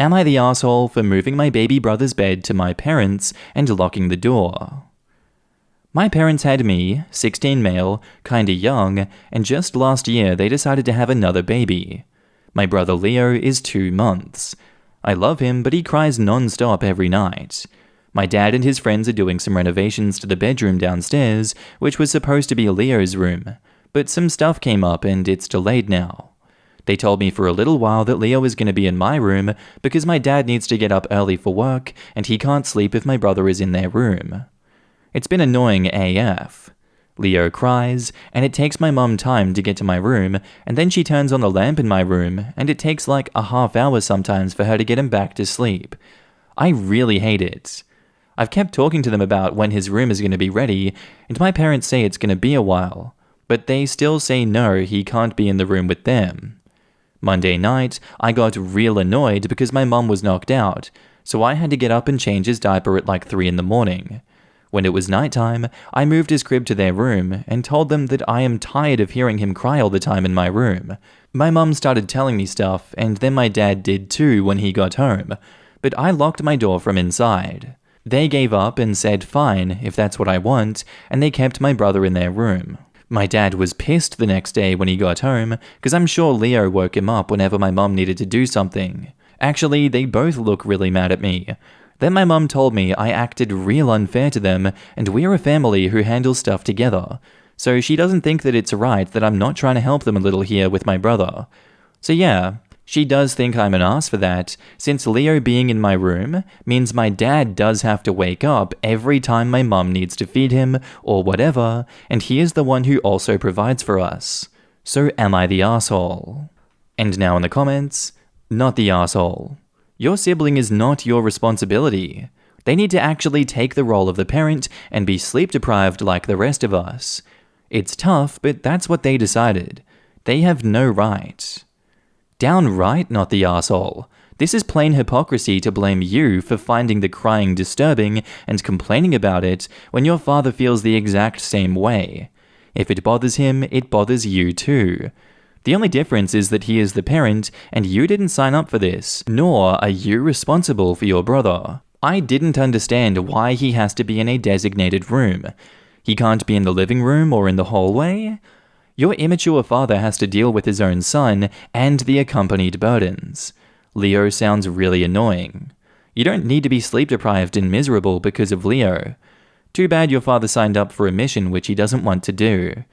Am I the asshole for moving my baby brother's bed to my parents and locking the door? My parents had me, 16 male, kinda young, and just last year they decided to have another baby. My brother Leo is 2 months. I love him, but he cries non-stop every night. My dad and his friends are doing some renovations to the bedroom downstairs, which was supposed to be Leo's room, but some stuff came up and it's delayed now. They told me for a little while that Leo is going to be in my room because my dad needs to get up early for work and he can't sleep if my brother is in their room. It's been annoying AF. Leo cries, and it takes my mum time to get to my room, and then she turns on the lamp in my room, and it takes like a half hour sometimes for her to get him back to sleep. I really hate it. I've kept talking to them about when his room is going to be ready, and my parents say it's going to be a while, but they still say no, he can't be in the room with them. Monday night, I got real annoyed because my mum was knocked out, so I had to get up and change his diaper at like 3 in the morning. When it was nighttime, I moved his crib to their room and told them that I am tired of hearing him cry all the time in my room. My mum started telling me stuff, and then my dad did too when he got home, but I locked my door from inside. They gave up and said fine, if that's what I want, and they kept my brother in their room. My dad was pissed the next day when he got home, because I'm sure Leo woke him up whenever my mum needed to do something. Actually, they both look really mad at me. Then my mum told me I acted real unfair to them, and we're a family who handles stuff together, so she doesn't think that it's right that I'm not trying to help them a little here with my brother. So yeah, she does think I'm an ass for that, since Leo being in my room means my dad does have to wake up every time my mum needs to feed him or whatever, and he is the one who also provides for us. So am I the asshole? And now in the comments, not the asshole. Your sibling is not your responsibility. They need to actually take the role of the parent and be sleep deprived like the rest of us. It's tough, but that's what they decided. They have no right. Downright not the asshole. This is plain hypocrisy to blame you for finding the crying disturbing and complaining about it when your father feels the exact same way. If it bothers him, it bothers you too. The only difference is that he is the parent and you didn't sign up for this, nor are you responsible for your brother. I didn't understand why he has to be in a designated room. He can't be in the living room or in the hallway? Your immature father has to deal with his own son and the accompanied burdens. Leo sounds really annoying. You don't need to be sleep deprived and miserable because of Leo. Too bad your father signed up for a mission which he doesn't want to do.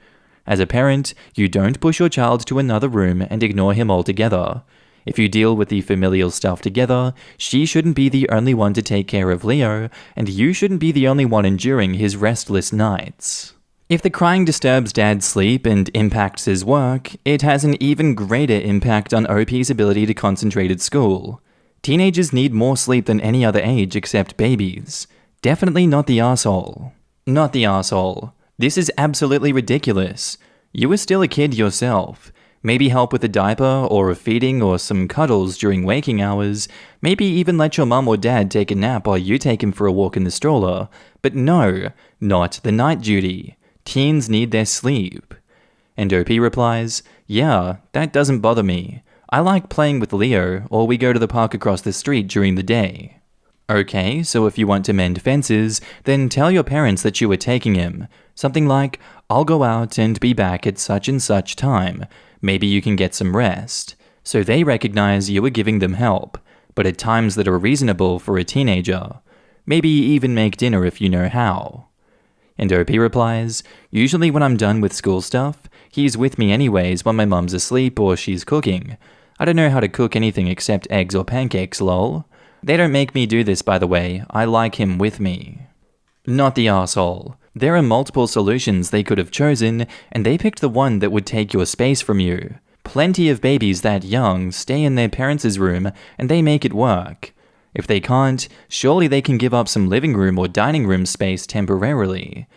As a parent, you don't push your child to another room and ignore him altogether. If you deal with the familial stuff together, she shouldn't be the only one to take care of Leo, and you shouldn't be the only one enduring his restless nights. If the crying disturbs Dad's sleep and impacts his work, it has an even greater impact on OP's ability to concentrate at school. Teenagers need more sleep than any other age except babies. Definitely not the asshole. Not the asshole. This is absolutely ridiculous. You are still a kid yourself. Maybe help with a diaper or a feeding or some cuddles during waking hours. Maybe even let your mum or dad take a nap while you take him for a walk in the stroller. But no, not the night duty. Teens need their sleep. And OP replies, yeah, that doesn't bother me. I like playing with Leo, or we go to the park across the street during the day. Okay, so if you want to mend fences, then tell your parents that you are taking him. Something like, I'll go out and be back at such and such time. Maybe you can get some rest. So they recognize you are giving them help, but at times that are reasonable for a teenager. Maybe even make dinner if you know how. And OP replies, usually when I'm done with school stuff, he's with me anyways when my mum's asleep or she's cooking. I don't know how to cook anything except eggs or pancakes, lol. They don't make me do this, by the way. I like him with me. Not the asshole. There are multiple solutions they could have chosen, and they picked the one that would take your space from you. Plenty of babies that young stay in their parents' room, and they make it work. If they can't, surely they can give up some living room or dining room space temporarily.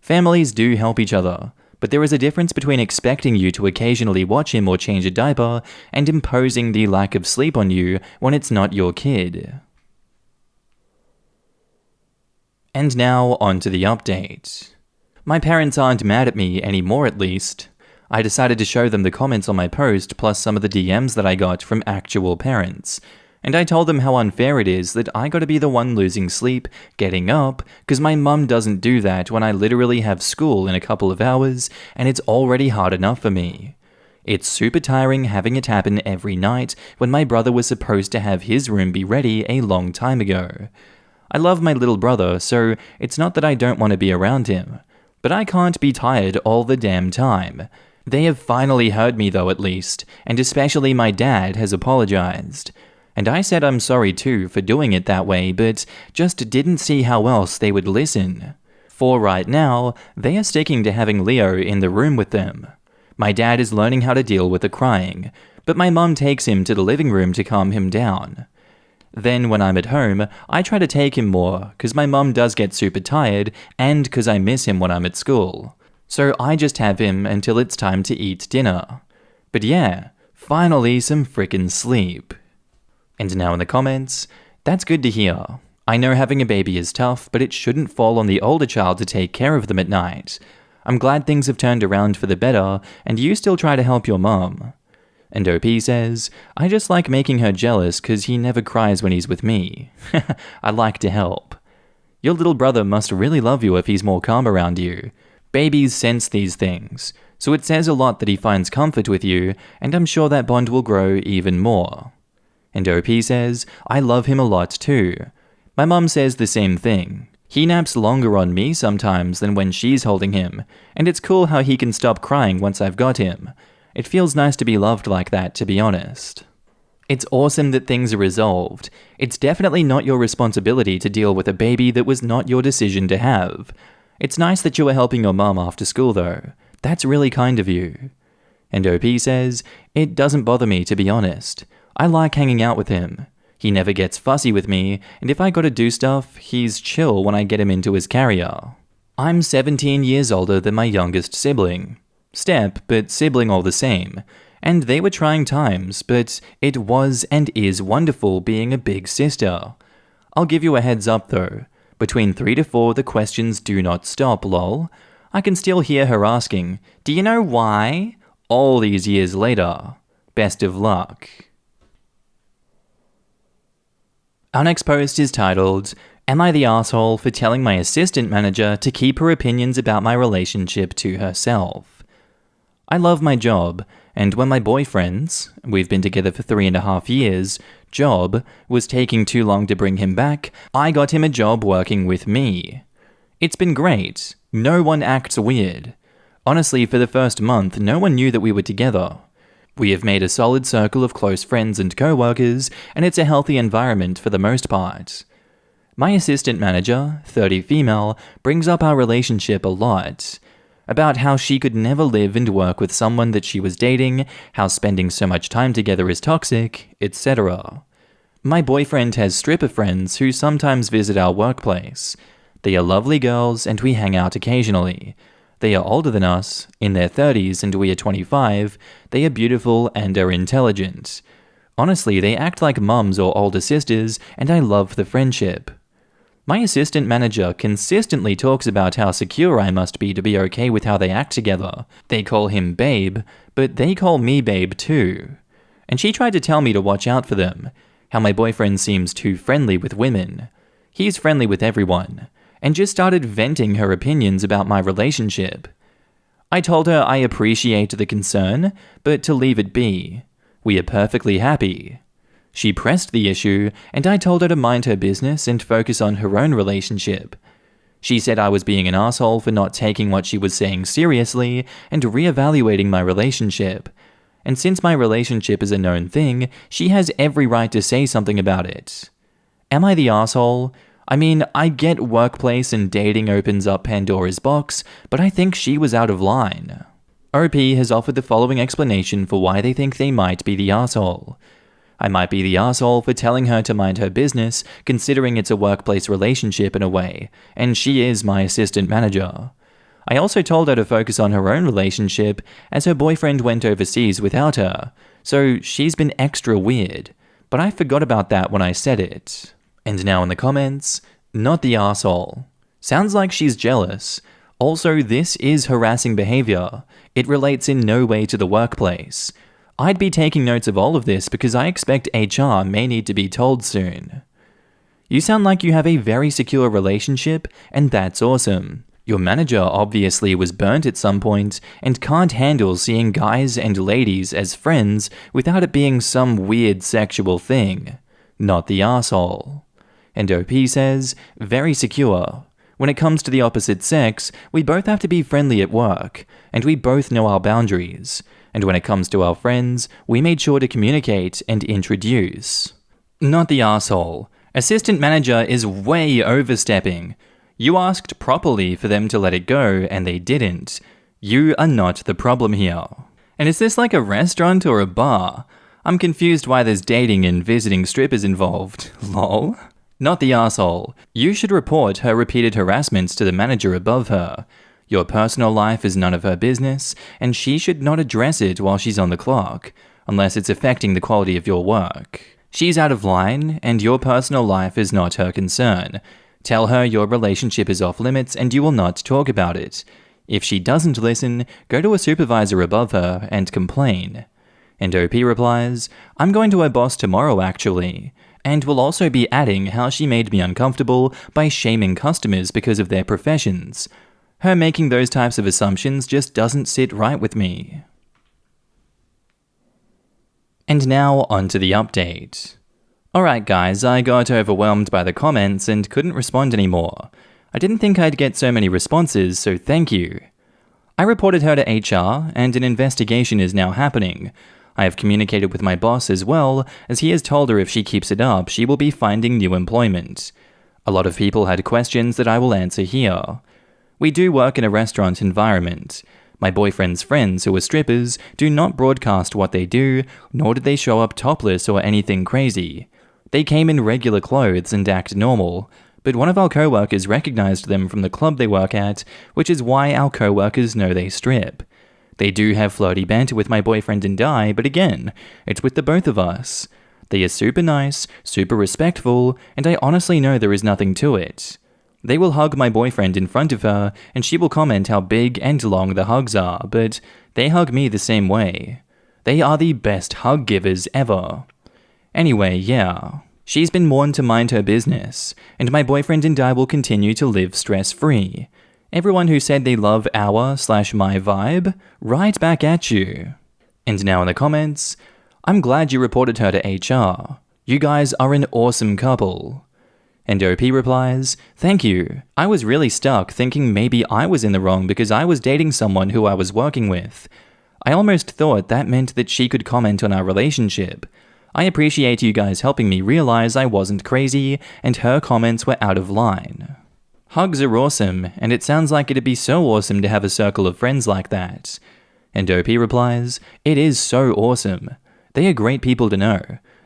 Families do help each other, but there is a difference between expecting you to occasionally watch him or change a diaper and imposing the lack of sleep on you when it's not your kid. And now on to the update. My parents aren't mad at me anymore, at least. I decided to show them the comments on my post plus some of the DMs that I got from actual parents. And I told them how unfair it is that I gotta be the one losing sleep, getting up, cause my mum doesn't do that when I literally have school in a couple of hours, and it's already hard enough for me. It's super tiring having it happen every night when my brother was supposed to have his room be ready a long time ago. I love my little brother, so it's not that I don't want to be around him. But I can't be tired all the damn time. They have finally heard me though, at least, and especially my dad has apologized. And I said I'm sorry too for doing it that way, but just didn't see how else they would listen. For right now, they are sticking to having Leo in the room with them. My dad is learning how to deal with the crying, but my mum takes him to the living room to calm him down. Then when I'm at home, I try to take him more, cause my mum does get super tired, and cause I miss him when I'm at school. So I just have him until it's time to eat dinner. But yeah, finally some frickin' sleep. And now in the comments, that's good to hear. I know having a baby is tough, but it shouldn't fall on the older child to take care of them at night. I'm glad things have turned around for the better, and you still try to help your mum. And OP says, I just like making her jealous cause he never cries when he's with me. I like to help. Your little brother must really love you if he's more calm around you. Babies sense these things, so it says a lot that he finds comfort with you, and I'm sure that bond will grow even more. And OP says, I love him a lot too. My mum says the same thing. He naps longer on me sometimes than when she's holding him, and it's cool how he can stop crying once I've got him. It feels nice to be loved like that, to be honest. It's awesome that things are resolved. It's definitely not your responsibility to deal with a baby that was not your decision to have. It's nice that you are helping your mum after school though. That's really kind of you. And OP says, it doesn't bother me, to be honest. I like hanging out with him. He never gets fussy with me, and if I gotta do stuff, he's chill when I get him into his carrier. I'm 17 years older than my youngest sibling. Step, but sibling all the same. And they were trying times, but it was and is wonderful being a big sister. I'll give you a heads up though. Between 3 to 4, the questions do not stop, lol. I can still hear her asking, do you know why? All these years later. Best of luck. Our next post is titled, Am I the asshole for telling my assistant manager to keep her opinions about my relationship to herself? I love my job, and when my boyfriend's, we've been together for 3.5 years, job was taking too long to bring him back, I got him a job working with me. It's been great. No one acts weird. Honestly, for the first month, no one knew that we were together. We have made a solid circle of close friends and co-workers, and it's a healthy environment for the most part. My assistant manager, 30 female, brings up our relationship a lot. About how she could never live and work with someone that she was dating, how spending so much time together is toxic, etc. My boyfriend has stripper friends who sometimes visit our workplace. They are lovely girls and we hang out occasionally. They are older than us, in their 30s and we are 25, they are beautiful and are intelligent. Honestly, they act like mums or older sisters, and I love the friendship. My assistant manager consistently talks about how secure I must be to be okay with how they act together. They call him babe, but they call me babe too. And she tried to tell me to watch out for them, how my boyfriend seems too friendly with women. He's friendly with everyone. And just started venting her opinions about my relationship. I told her I appreciate the concern, but to leave it be. We are perfectly happy. She pressed the issue, and I told her to mind her business and focus on her own relationship. She said I was being an asshole for not taking what she was saying seriously and reevaluating my relationship. And since my relationship is a known thing, she has every right to say something about it. Am I the asshole? I mean, I get workplace and dating opens up Pandora's box, but I think she was out of line. OP has offered the following explanation for why they think they might be the asshole. I might be the asshole for telling her to mind her business, considering it's a workplace relationship in a way, and she is my assistant manager. I also told her to focus on her own relationship, as her boyfriend went overseas without her, so she's been extra weird, but I forgot about that when I said it. And now in the comments, not the asshole. Sounds like she's jealous. Also, this is harassing behavior. It relates in no way to the workplace. I'd be taking notes of all of this because I expect HR may need to be told soon. You sound like you have a very secure relationship, and that's awesome. Your manager obviously was burnt at some point and can't handle seeing guys and ladies as friends without it being some weird sexual thing. Not the asshole. And OP says, very secure. When it comes to the opposite sex, we both have to be friendly at work, and we both know our boundaries. And when it comes to our friends, we made sure to communicate and introduce. Not the asshole. Assistant manager is way overstepping. You asked properly for them to let it go, and they didn't. You are not the problem here. And is this like a restaurant or a bar? I'm confused why there's dating and visiting strippers involved. Lol. Not the asshole. You should report her repeated harassments to the manager above her. Your personal life is none of her business, and she should not address it while she's on the clock, unless it's affecting the quality of your work. She's out of line, and your personal life is not her concern. Tell her your relationship is off limits and you will not talk about it. If she doesn't listen, go to a supervisor above her and complain. And OP replies, I'm going to her boss tomorrow actually, and will also be adding how she made me uncomfortable by shaming customers because of their professions. Her making those types of assumptions just doesn't sit right with me. And now onto the update. Alright guys, I got overwhelmed by the comments and couldn't respond anymore. I didn't think I'd get so many responses, so thank you. I reported her to HR, and an investigation is now happening. I have communicated with my boss as well, as he has told her if she keeps it up, she will be finding new employment. A lot of people had questions that I will answer here. We do work in a restaurant environment. My boyfriend's friends who are strippers do not broadcast what they do, nor did they show up topless or anything crazy. They came in regular clothes and act normal, but one of our co-workers recognized them from the club they work at, which is why our co-workers know they strip. They do have flirty banter with my boyfriend and I, but again, it's with the both of us. They are super nice, super respectful, and I honestly know there is nothing to it. They will hug my boyfriend in front of her, and she will comment how big and long the hugs are, but they hug me the same way. They are the best hug givers ever. Anyway, yeah. She's been warned to mind her business, and my boyfriend and I will continue to live stress-free. Everyone who said they love our/my vibe, right back at you. And now in the comments, I'm glad you reported her to HR. You guys are an awesome couple. And OP replies, thank you. I was really stuck thinking maybe I was in the wrong because I was dating someone who I was working with. I almost thought that meant that she could comment on our relationship. I appreciate you guys helping me realize I wasn't crazy and her comments were out of line. Hugs are awesome, and it sounds like it'd be so awesome to have a circle of friends like that. And OP replies, it is so awesome. They are great people to know.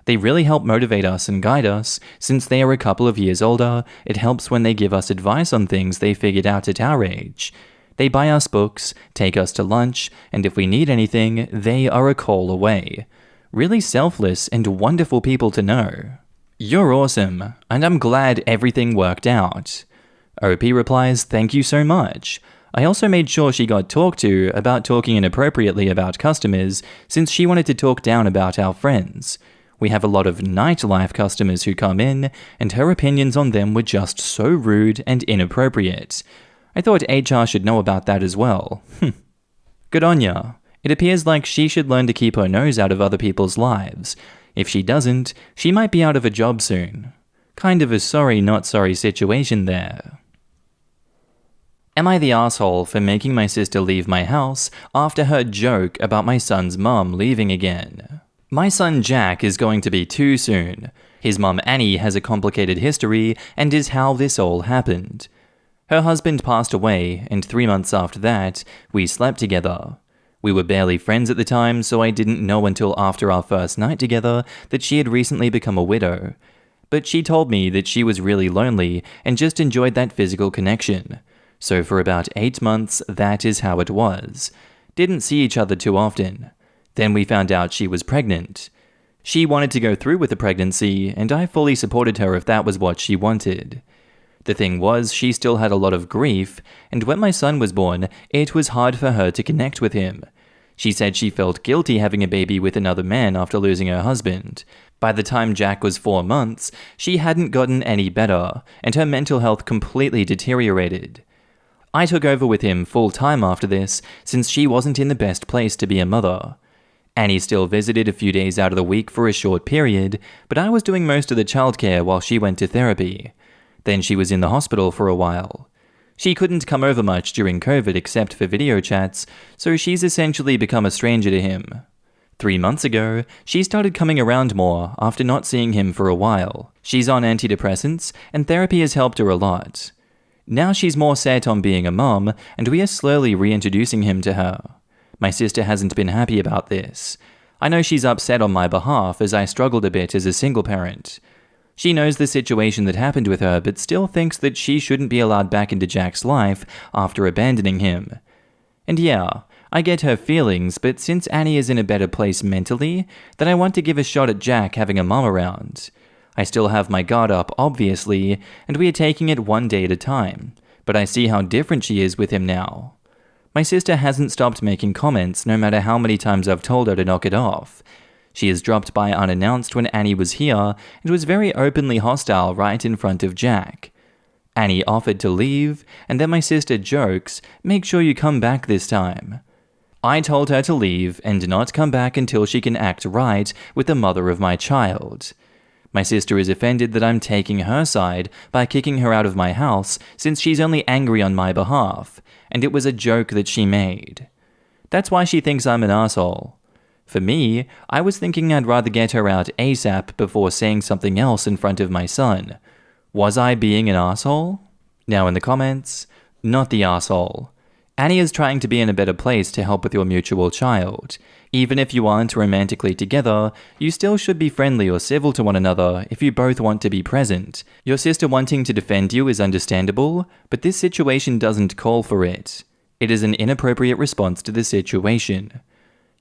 They really help motivate us and guide us. Since they are a couple of years older, it helps when they give us advice on things they figured out at our age. They buy us books, take us to lunch, and if we need anything, they are a call away. Really selfless and wonderful people to know. You're awesome, and I'm glad everything worked out. OP replies, thank you so much. I also made sure she got talked to about talking inappropriately about customers since she wanted to talk down about our friends. We have a lot of nightlife customers who come in, and her opinions on them were just so rude and inappropriate. I thought HR should know about that as well. Good on ya. It appears like she should learn to keep her nose out of other people's lives. If she doesn't, she might be out of a job soon. Kind of a sorry not sorry situation there. Am I the asshole for making my sister leave my house after her joke about my son's mum leaving again? My son Jack is going to be 2 soon. His mum Annie has a complicated history and is how this all happened. Her husband passed away, and 3 months after that, we slept together. We were barely friends at the time, so I didn't know until after our first night together that she had recently become a widow. But she told me that she was really lonely and just enjoyed that physical connection. So for about 8 months, that is how it was. Didn't see each other too often. Then we found out she was pregnant. She wanted to go through with the pregnancy, and I fully supported her if that was what she wanted. The thing was, she still had a lot of grief, and when my son was born, it was hard for her to connect with him. She said she felt guilty having a baby with another man after losing her husband. By the time Jack was 4 months, she hadn't gotten any better, and her mental health completely deteriorated. I took over with him full-time after this, since she wasn't in the best place to be a mother. Annie still visited a few days out of the week for a short period, but I was doing most of the childcare while she went to therapy. Then she was in the hospital for a while. She couldn't come over much during COVID except for video chats, so she's essentially become a stranger to him. 3 months ago, she started coming around more after not seeing him for a while. She's on antidepressants, and therapy has helped her a lot. Now she's more set on being a mom, and we are slowly reintroducing him to her. My sister hasn't been happy about this. I know she's upset on my behalf as I struggled a bit as a single parent. She knows the situation that happened with her, but still thinks that she shouldn't be allowed back into Jack's life after abandoning him. And yeah, I get her feelings, but since Annie is in a better place mentally, then I want to give a shot at Jack having a mom around. I still have my guard up, obviously, and we are taking it one day at a time, but I see how different she is with him now. My sister hasn't stopped making comments no matter how many times I've told her to knock it off. She has dropped by unannounced when Annie was here and was very openly hostile right in front of Jack. Annie offered to leave, and then my sister jokes, "Make sure you come back this time." I told her to leave and not come back until she can act right with the mother of my child. My sister is offended that I'm taking her side by kicking her out of my house since she's only angry on my behalf, and it was a joke that she made. That's why she thinks I'm an asshole. For me, I was thinking I'd rather get her out ASAP before saying something else in front of my son. Was I being an asshole? Now in the comments, not the asshole. Annie is trying to be in a better place to help with your mutual child. Even if you aren't romantically together, you still should be friendly or civil to one another if you both want to be present. Your sister wanting to defend you is understandable, but this situation doesn't call for it. It is an inappropriate response to the situation.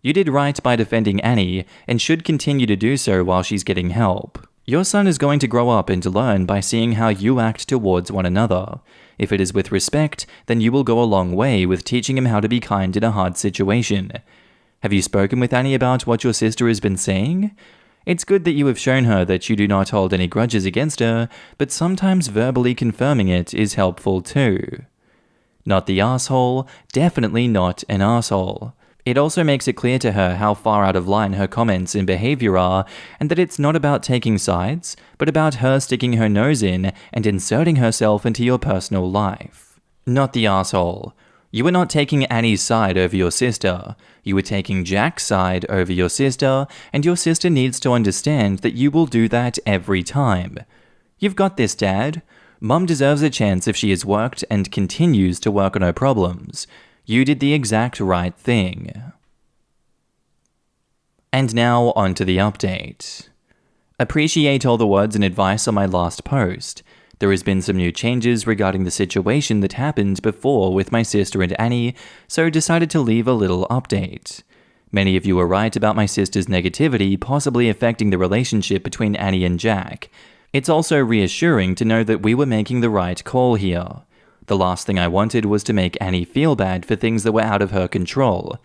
You did right by defending Annie, and should continue to do so while she's getting help. Your son is going to grow up and learn by seeing how you act towards one another. If it is with respect, then you will go a long way with teaching him how to be kind in a hard situation. Have you spoken with Annie about what your sister has been saying? It's good that you have shown her that you do not hold any grudges against her, but sometimes verbally confirming it is helpful too. Not the asshole, definitely not an asshole. It also makes it clear to her how far out of line her comments and behavior are, and that it's not about taking sides, but about her sticking her nose in and inserting herself into your personal life. Not the asshole. You were not taking Annie's side over your sister. You were taking Jack's side over your sister, and your sister needs to understand that you will do that every time. You've got this, Dad. Mum deserves a chance if she has worked and continues to work on her problems. You did the exact right thing. And now on to the update. Appreciate all the words and advice on my last post. There has been some new changes regarding the situation that happened before with my sister and Annie, so decided to leave a little update. Many of you were right about my sister's negativity possibly affecting the relationship between Annie and Jack. It's also reassuring to know that we were making the right call here. The last thing I wanted was to make Annie feel bad for things that were out of her control.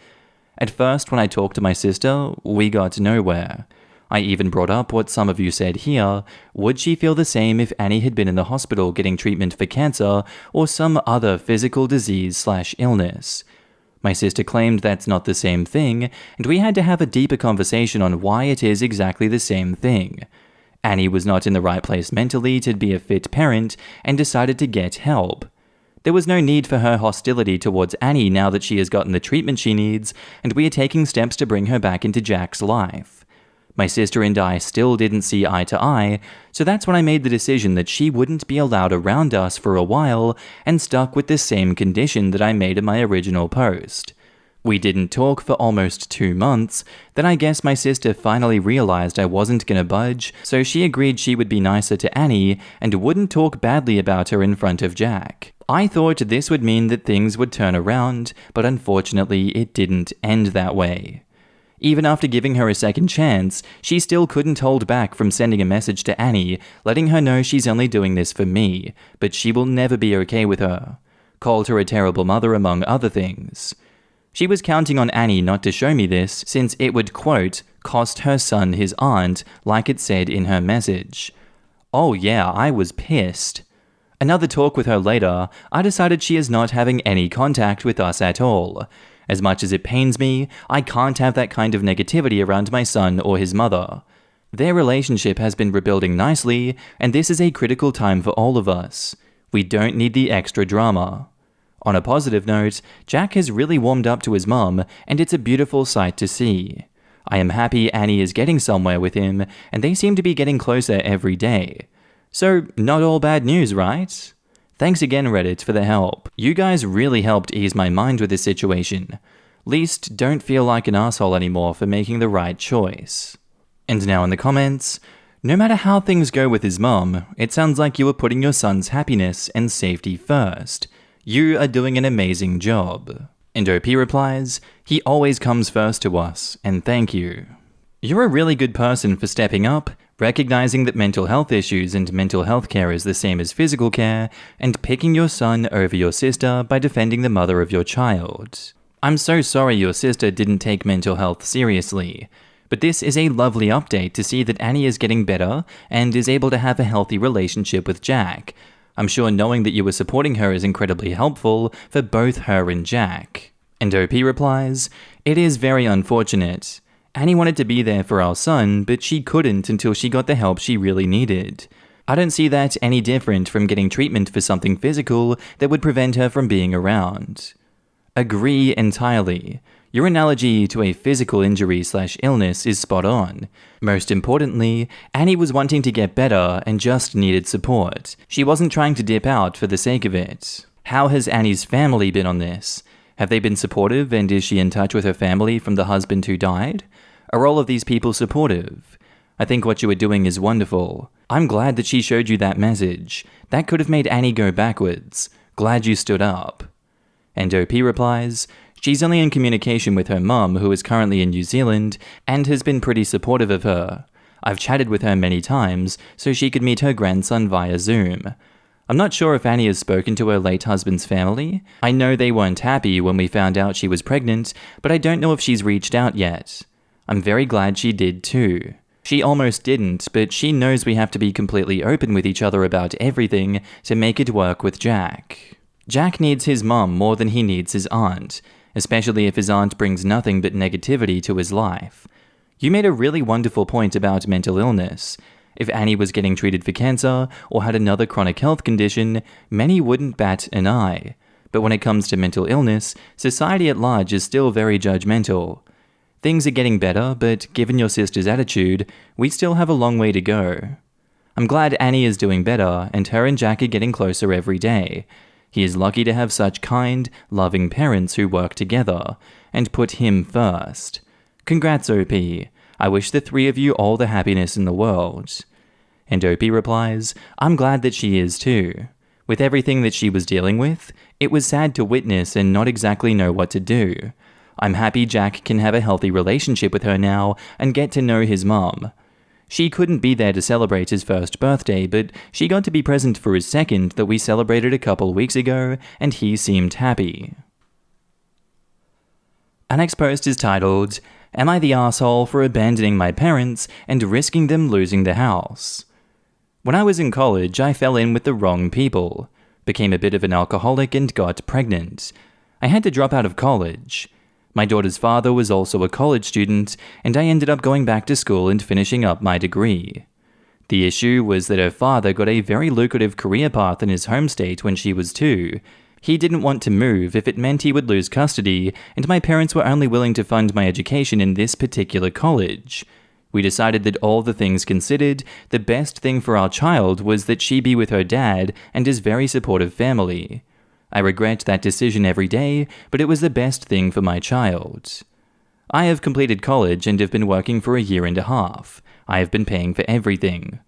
At first, when I talked to my sister, we got nowhere. I even brought up what some of you said here. Would she feel the same if Annie had been in the hospital getting treatment for cancer or some other physical disease/illness? My sister claimed that's not the same thing, and we had to have a deeper conversation on why it is exactly the same thing. Annie was not in the right place mentally to be a fit parent and decided to get help. There was no need for her hostility towards Annie now that she has gotten the treatment she needs, and we are taking steps to bring her back into Jack's life. My sister and I still didn't see eye to eye, so that's when I made the decision that she wouldn't be allowed around us for a while and stuck with the same condition that I made in my original post. We didn't talk for almost 2 months, then I guess my sister finally realized I wasn't gonna budge, so she agreed she would be nicer to Annie and wouldn't talk badly about her in front of Jack. I thought this would mean that things would turn around, but unfortunately it didn't end that way. Even after giving her a second chance, she still couldn't hold back from sending a message to Annie, letting her know she's only doing this for me, but she will never be okay with her. Called her a terrible mother among other things. She was counting on Annie not to show me this since it would, quote, cost her son his aunt, like it said in her message. Oh yeah, I was pissed. Another talk with her later, I decided she is not having any contact with us at all. As much as it pains me, I can't have that kind of negativity around my son or his mother. Their relationship has been rebuilding nicely, and this is a critical time for all of us. We don't need the extra drama. On a positive note, Jack has really warmed up to his mum, and it's a beautiful sight to see. I am happy Annie is getting somewhere with him, and they seem to be getting closer every day. So, not all bad news, right? Thanks again, Reddit, for the help. You guys really helped ease my mind with this situation. Least, don't feel like an asshole anymore for making the right choice. And now in the comments, no matter how things go with his mum, it sounds like you are putting your son's happiness and safety first. You are doing an amazing job. And OP replies, he always comes first to us, and thank you. You're a really good person for stepping up, recognizing that mental health issues and mental health care is the same as physical care, and picking your son over your sister by defending the mother of your child. I'm so sorry your sister didn't take mental health seriously, but this is a lovely update to see that Annie is getting better and is able to have a healthy relationship with Jack. I'm sure knowing that you were supporting her is incredibly helpful for both her and Jack. And OP replies, it is very unfortunate. Annie wanted to be there for our son, but she couldn't until she got the help she really needed. I don't see that any different from getting treatment for something physical that would prevent her from being around. Agree entirely. Your analogy to a physical injury/illness is spot on. Most importantly, Annie was wanting to get better and just needed support. She wasn't trying to dip out for the sake of it. How has Annie's family been on this? Have they been supportive, and is she in touch with her family from the husband who died? Are all of these people supportive? I think what you are doing is wonderful. I'm glad that she showed you that message. That could have made Annie go backwards. Glad you stood up. And OP replies, she's only in communication with her mum, who is currently in New Zealand, and has been pretty supportive of her. I've chatted with her many times, so she could meet her grandson via Zoom. I'm not sure if Annie has spoken to her late husband's family. I know they weren't happy when we found out she was pregnant, but I don't know if she's reached out yet. I'm very glad she did too. She almost didn't, but she knows we have to be completely open with each other about everything to make it work with Jack. Jack needs his mum more than he needs his aunt, especially if his aunt brings nothing but negativity to his life. You made a really wonderful point about mental illness. If Annie was getting treated for cancer or had another chronic health condition, many wouldn't bat an eye. But when it comes to mental illness, society at large is still very judgmental. Things are getting better, but given your sister's attitude, we still have a long way to go. I'm glad Annie is doing better, and her and Jack are getting closer every day. He is lucky to have such kind, loving parents who work together, and put him first. Congrats, OP. I wish the three of you all the happiness in the world. And OP replies, I'm glad that she is too. With everything that she was dealing with, it was sad to witness and not exactly know what to do. I'm happy Jack can have a healthy relationship with her now and get to know his mum. She couldn't be there to celebrate his first birthday, but she got to be present for his second that we celebrated a couple weeks ago, and he seemed happy. Our next post is titled, Am I the asshole for abandoning my parents and risking them losing the house? When I was in college, I fell in with the wrong people, became a bit of an alcoholic and got pregnant. I had to drop out of college. My daughter's father was also a college student, and I ended up going back to school and finishing up my degree. The issue was that her father got a very lucrative career path in his home state when she was 2. He didn't want to move if it meant he would lose custody, and my parents were only willing to fund my education in this particular college. We decided that all the things considered, the best thing for our child was that she be with her dad and his very supportive family. I regret that decision every day, but it was the best thing for my child. I have completed college and have been working for a year and a half. I have been paying for everything.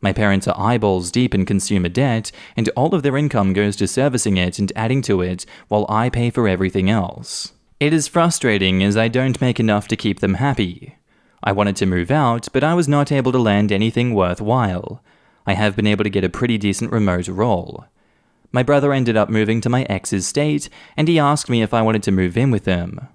My parents are eyeballs deep in consumer debt, and all of their income goes to servicing it and adding to it, while I pay for everything else. It is frustrating as I don't make enough to keep them happy. I wanted to move out, but I was not able to land anything worthwhile. I have been able to get a pretty decent remote role. My brother ended up moving to my ex's state, and he asked me if I wanted to move in with him.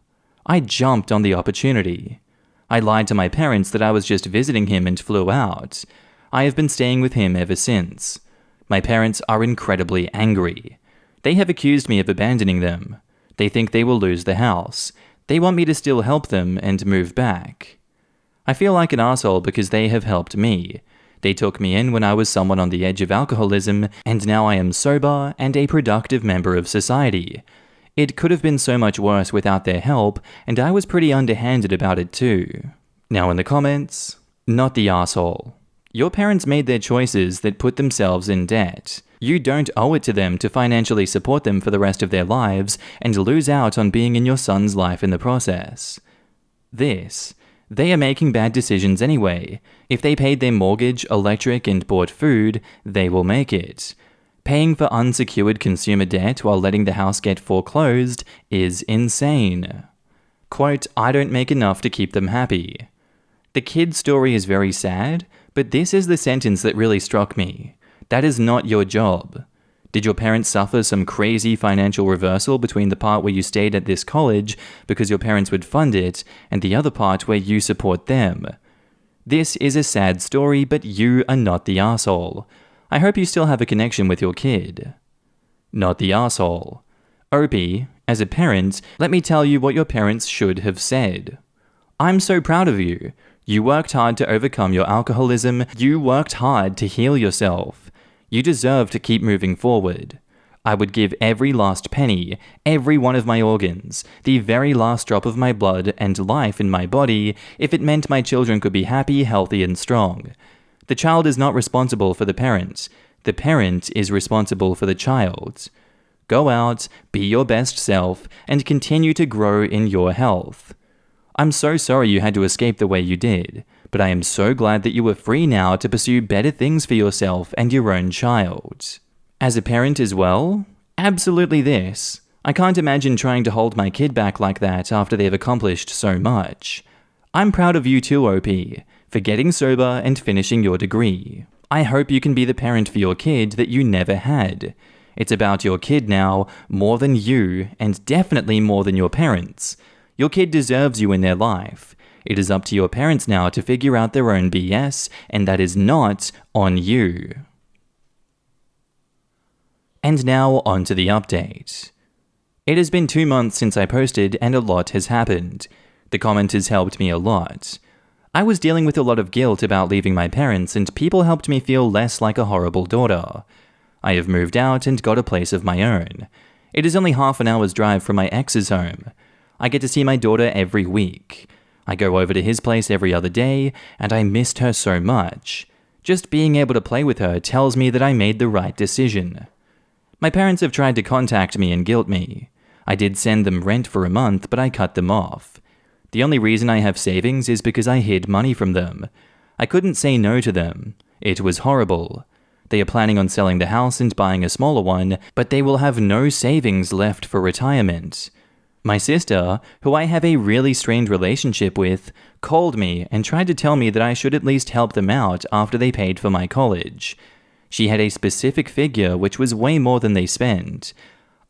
I jumped on the opportunity. I lied to my parents that I was just visiting him and flew out. I have been staying with him ever since. My parents are incredibly angry. They have accused me of abandoning them. They think they will lose the house. They want me to still help them and move back. I feel like an asshole because they have helped me. They took me in when I was someone on the edge of alcoholism, and now I am sober and a productive member of society. It could have been so much worse without their help, and I was pretty underhanded about it too. Now in the comments, not the asshole. Your parents made their choices that put themselves in debt. You don't owe it to them to financially support them for the rest of their lives and lose out on being in your son's life in the process. They are making bad decisions anyway. If they paid their mortgage, electric, and bought food, they will make it. Paying for unsecured consumer debt while letting the house get foreclosed is insane. Quote, I don't make enough to keep them happy. The kid's story is very sad, but this is the sentence that really struck me. That is not your job. Did your parents suffer some crazy financial reversal between the part where you stayed at this college because your parents would fund it and the other part where you support them? This is a sad story, but you are not the asshole. I hope you still have a connection with your kid. Not the asshole. Opie, as a parent, let me tell you what your parents should have said. I'm so proud of you. You worked hard to overcome your alcoholism. You worked hard to heal yourself. You deserve to keep moving forward. I would give every last penny, every one of my organs, the very last drop of my blood and life in my body if it meant my children could be happy, healthy, and strong. The child is not responsible for the parent. The parent is responsible for the child. Go out, be your best self, and continue to grow in your health. I'm so sorry you had to escape the way you did, but I am so glad that you are free now to pursue better things for yourself and your own child. As a parent as well, absolutely this. I can't imagine trying to hold my kid back like that after they've accomplished so much. I'm proud of you too, OP, for getting sober and finishing your degree. I hope you can be the parent for your kid that you never had. It's about your kid now, more than you, and definitely more than your parents. Your kid deserves you in their life. It is up to your parents now to figure out their own BS, and that is not on you. And now on to the update. It has been 2 months since I posted and a lot has happened. The commenters helped me a lot. I was dealing with a lot of guilt about leaving my parents, and people helped me feel less like a horrible daughter. I have moved out and got a place of my own. It is only half an hour's drive from my ex's home. I get to see my daughter every week. I go over to his place every other day, and I missed her so much. Just being able to play with her tells me that I made the right decision. My parents have tried to contact me and guilt me. I did send them rent for a month, but I cut them off. The only reason I have savings is because I hid money from them. I couldn't say no to them. It was horrible. They are planning on selling the house and buying a smaller one, but they will have no savings left for retirement. My sister, who I have a really strained relationship with, called me and tried to tell me that I should at least help them out after they paid for my college. She had a specific figure which was way more than they spent.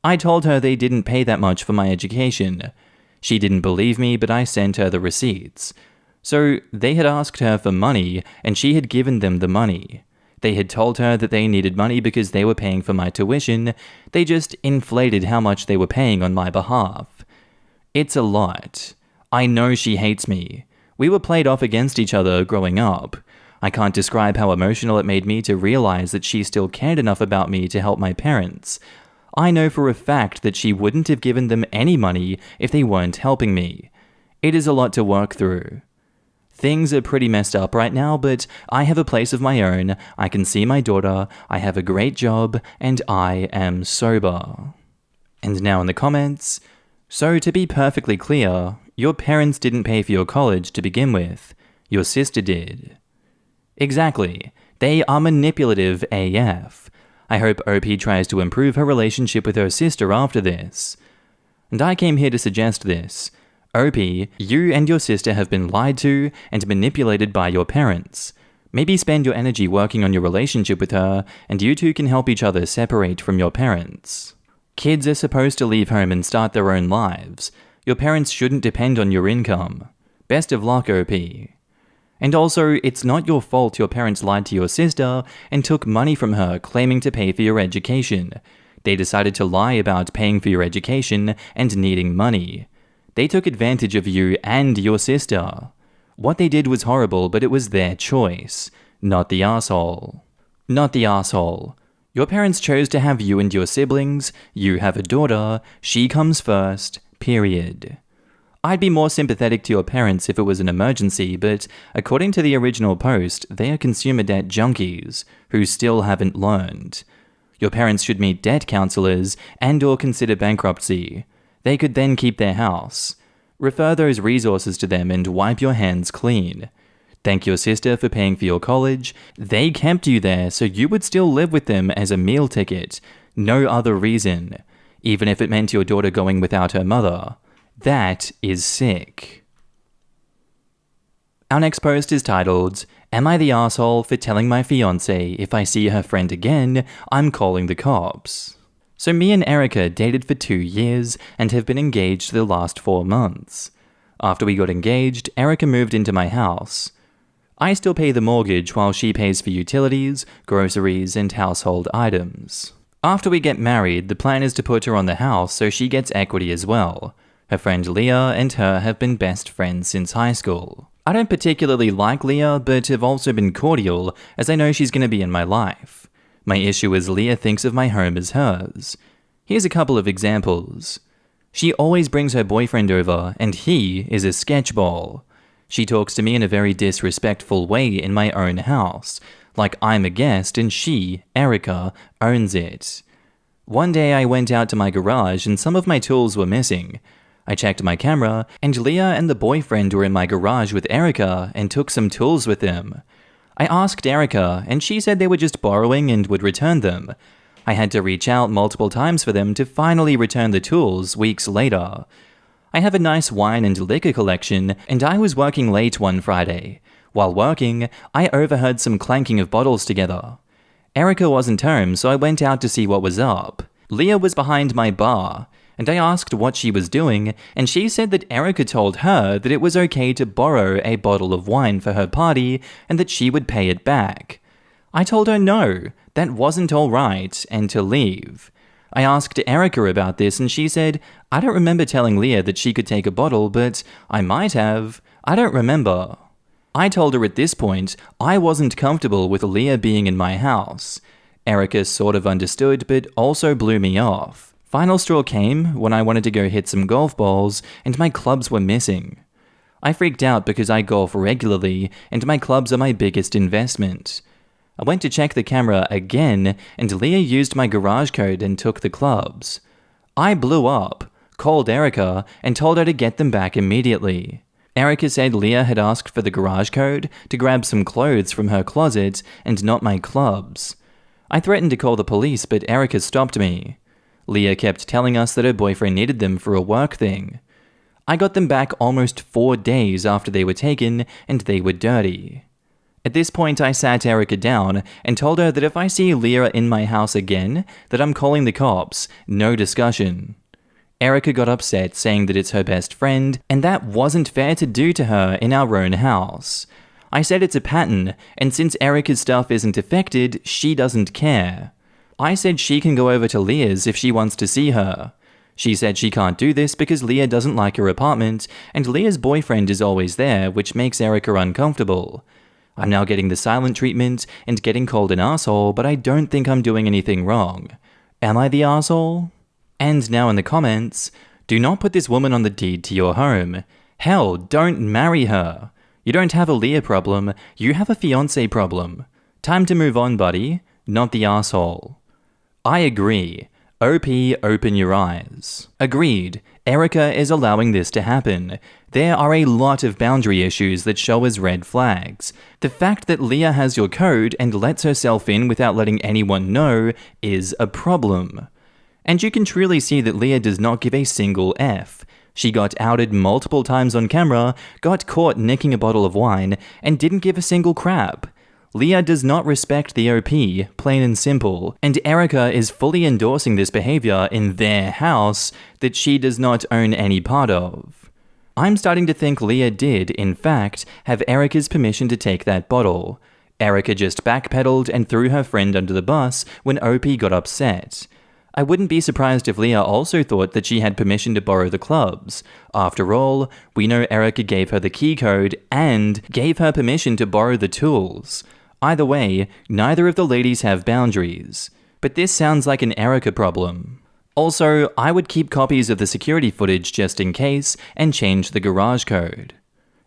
I told her they didn't pay that much for my education. She didn't believe me, but I sent her the receipts. So they had asked her for money, and she had given them the money. They had told her that they needed money because they were paying for my tuition. They just inflated how much they were paying on my behalf. It's a lot. I know she hates me. We were played off against each other growing up. I can't describe how emotional it made me to realize that she still cared enough about me to help my parents. I know for a fact that she wouldn't have given them any money if they weren't helping me. It is a lot to work through. Things are pretty messed up right now, but I have a place of my own, I can see my daughter, I have a great job, and I am sober. And now in the comments, so to be perfectly clear, your parents didn't pay for your college to begin with, your sister did. Exactly, they are manipulative AF. I hope OP tries to improve her relationship with her sister after this. And I came here to suggest this. OP, you and your sister have been lied to and manipulated by your parents. Maybe spend your energy working on your relationship with her, and you two can help each other separate from your parents. Kids are supposed to leave home and start their own lives. Your parents shouldn't depend on your income. Best of luck, OP. And also, it's not your fault your parents lied to your sister and took money from her claiming to pay for your education. They decided to lie about paying for your education and needing money. They took advantage of you and your sister. What they did was horrible, but it was their choice, not the asshole. Not the asshole. Your parents chose to have you and your siblings, you have a daughter, she comes first, period. I'd be more sympathetic to your parents if it was an emergency, but according to the original post, they are consumer debt junkies who still haven't learned. Your parents should meet debt counselors and/or consider bankruptcy. They could then keep their house. Refer those resources to them and wipe your hands clean. Thank your sister for paying for your college. They kept you there so you would still live with them as a meal ticket. No other reason. Even if it meant your daughter going without her mother. That is sick. Our next post is titled, Am I the asshole for telling my fiancé if I see her friend again, I'm calling the cops? So me and Erica dated for 2 years and have been engaged the last 4 months. After we got engaged, Erica moved into my house. I still pay the mortgage while she pays for utilities, groceries, and household items. After we get married, the plan is to put her on the house so she gets equity as well. Her friend Leah and her have been best friends since high school. I don't particularly like Leah, but have also been cordial as I know she's going to be in my life. My issue is Leah thinks of my home as hers. Here's a couple of examples. She always brings her boyfriend over, and he is a sketchball. She talks to me in a very disrespectful way in my own house, like I'm a guest and she, Erica, owns it. One day I went out to my garage and some of my tools were missing. I checked my camera, and Leah and the boyfriend were in my garage with Erica and took some tools with them. I asked Erica, and she said they were just borrowing and would return them. I had to reach out multiple times for them to finally return the tools weeks later. I have a nice wine and liquor collection, and I was working late one Friday. While working, I overheard some clanking of bottles together. Erica wasn't home, so I went out to see what was up. Leah was behind my bar, and I asked what she was doing, and she said that Erica told her that it was okay to borrow a bottle of wine for her party and that she would pay it back. I told her no, that wasn't all right, and to leave. I asked Erica about this, and she said, I don't remember telling Leah that she could take a bottle, but I might have. I don't remember. I told her at this point I wasn't comfortable with Leah being in my house. Erica sort of understood, but also blew me off. Final straw came when I wanted to go hit some golf balls and my clubs were missing. I freaked out because I golf regularly and my clubs are my biggest investment. I went to check the camera again and Leah used my garage code and took the clubs. I blew up, called Erica, and told her to get them back immediately. Erica said Leah had asked for the garage code to grab some clothes from her closet and not my clubs. I threatened to call the police, but Erica stopped me. Leah kept telling us that her boyfriend needed them for a work thing. I got them back almost 4 days after they were taken, and they were dirty. At this point, I sat Erica down and told her that if I see Leah in my house again, that I'm calling the cops, no discussion. Erica got upset, saying that it's her best friend, and that wasn't fair to do to her in our own house. I said it's a pattern, and since Erica's stuff isn't affected, she doesn't care. I said she can go over to Leah's if she wants to see her. She said she can't do this because Leah doesn't like her apartment, and Leah's boyfriend is always there, which makes Erica uncomfortable. I'm now getting the silent treatment and getting called an asshole, but I don't think I'm doing anything wrong. Am I the asshole? And now in the comments, do not put this woman on the deed to your home. Hell, don't marry her. You don't have a Leah problem, you have a fiancé problem. Time to move on, buddy, not the asshole. I agree. OP, open your eyes. Agreed. Erica is allowing this to happen. There are a lot of boundary issues that show as red flags. The fact that Leah has your code and lets herself in without letting anyone know is a problem. And you can truly see that Leah does not give a single F. She got outed multiple times on camera, got caught nicking a bottle of wine, and didn't give a single crap. Leah does not respect the OP, plain and simple, and Erica is fully endorsing this behavior in their house that she does not own any part of. I'm starting to think Leah did, in fact, have Erica's permission to take that bottle. Erica just backpedaled and threw her friend under the bus when OP got upset. I wouldn't be surprised if Leah also thought that she had permission to borrow the clubs. After all, we know Erica gave her the key code and gave her permission to borrow the tools. Either way, neither of the ladies have boundaries. But this sounds like an Erica problem. Also, I would keep copies of the security footage just in case and change the garage code.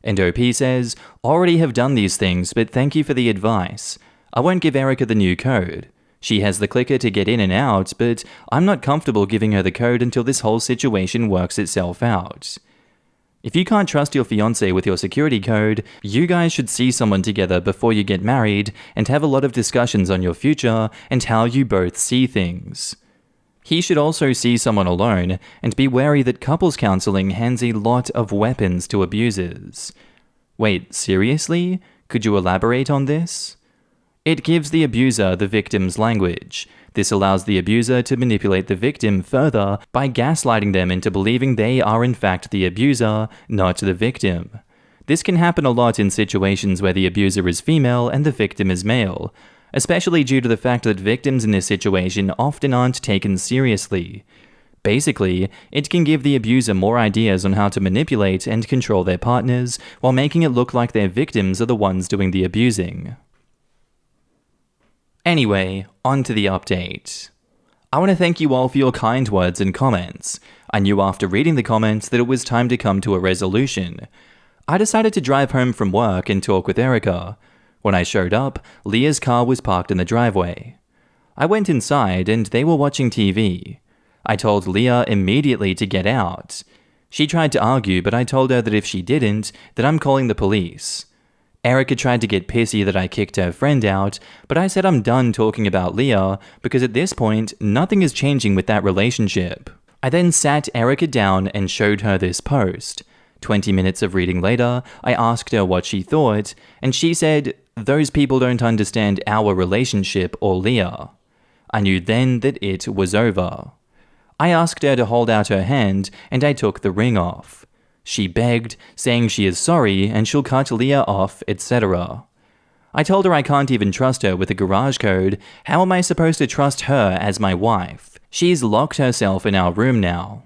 And OP says, already have done these things, but thank you for the advice. I won't give Erica the new code. She has the clicker to get in and out, but I'm not comfortable giving her the code until this whole situation works itself out. If you can't trust your fiancé with your security code, you guys should see someone together before you get married and have a lot of discussions on your future and how you both see things. He should also see someone alone and be wary that couples counseling hands a lot of weapons to abusers. Wait, seriously? Could you elaborate on this? It gives the abuser the victim's language. This allows the abuser to manipulate the victim further by gaslighting them into believing they are in fact the abuser, not the victim. This can happen a lot in situations where the abuser is female and the victim is male, especially due to the fact that victims in this situation often aren't taken seriously. Basically, it can give the abuser more ideas on how to manipulate and control their partners, while making it look like their victims are the ones doing the abusing. Anyway, on to the update. I want to thank you all for your kind words and comments. I knew after reading the comments that it was time to come to a resolution. I decided to drive home from work and talk with Erica. When I showed up, Leah's car was parked in the driveway. I went inside and they were watching TV. I told Leah immediately to get out. She tried to argue, but I told her that if she didn't, then I'm calling the police. Erica tried to get pissy that I kicked her friend out, but I said I'm done talking about Leah because at this point, nothing is changing with that relationship. I then sat Erica down and showed her this post. 20 minutes of reading later, I asked her what she thought, and she said, "Those people don't understand our relationship or Leah." I knew then that it was over. I asked her to hold out her hand, and I took the ring off. She begged, saying she is sorry and she'll cut Leah off, etc. I told her I can't even trust her with a garage code. How am I supposed to trust her as my wife? She's locked herself in our room now.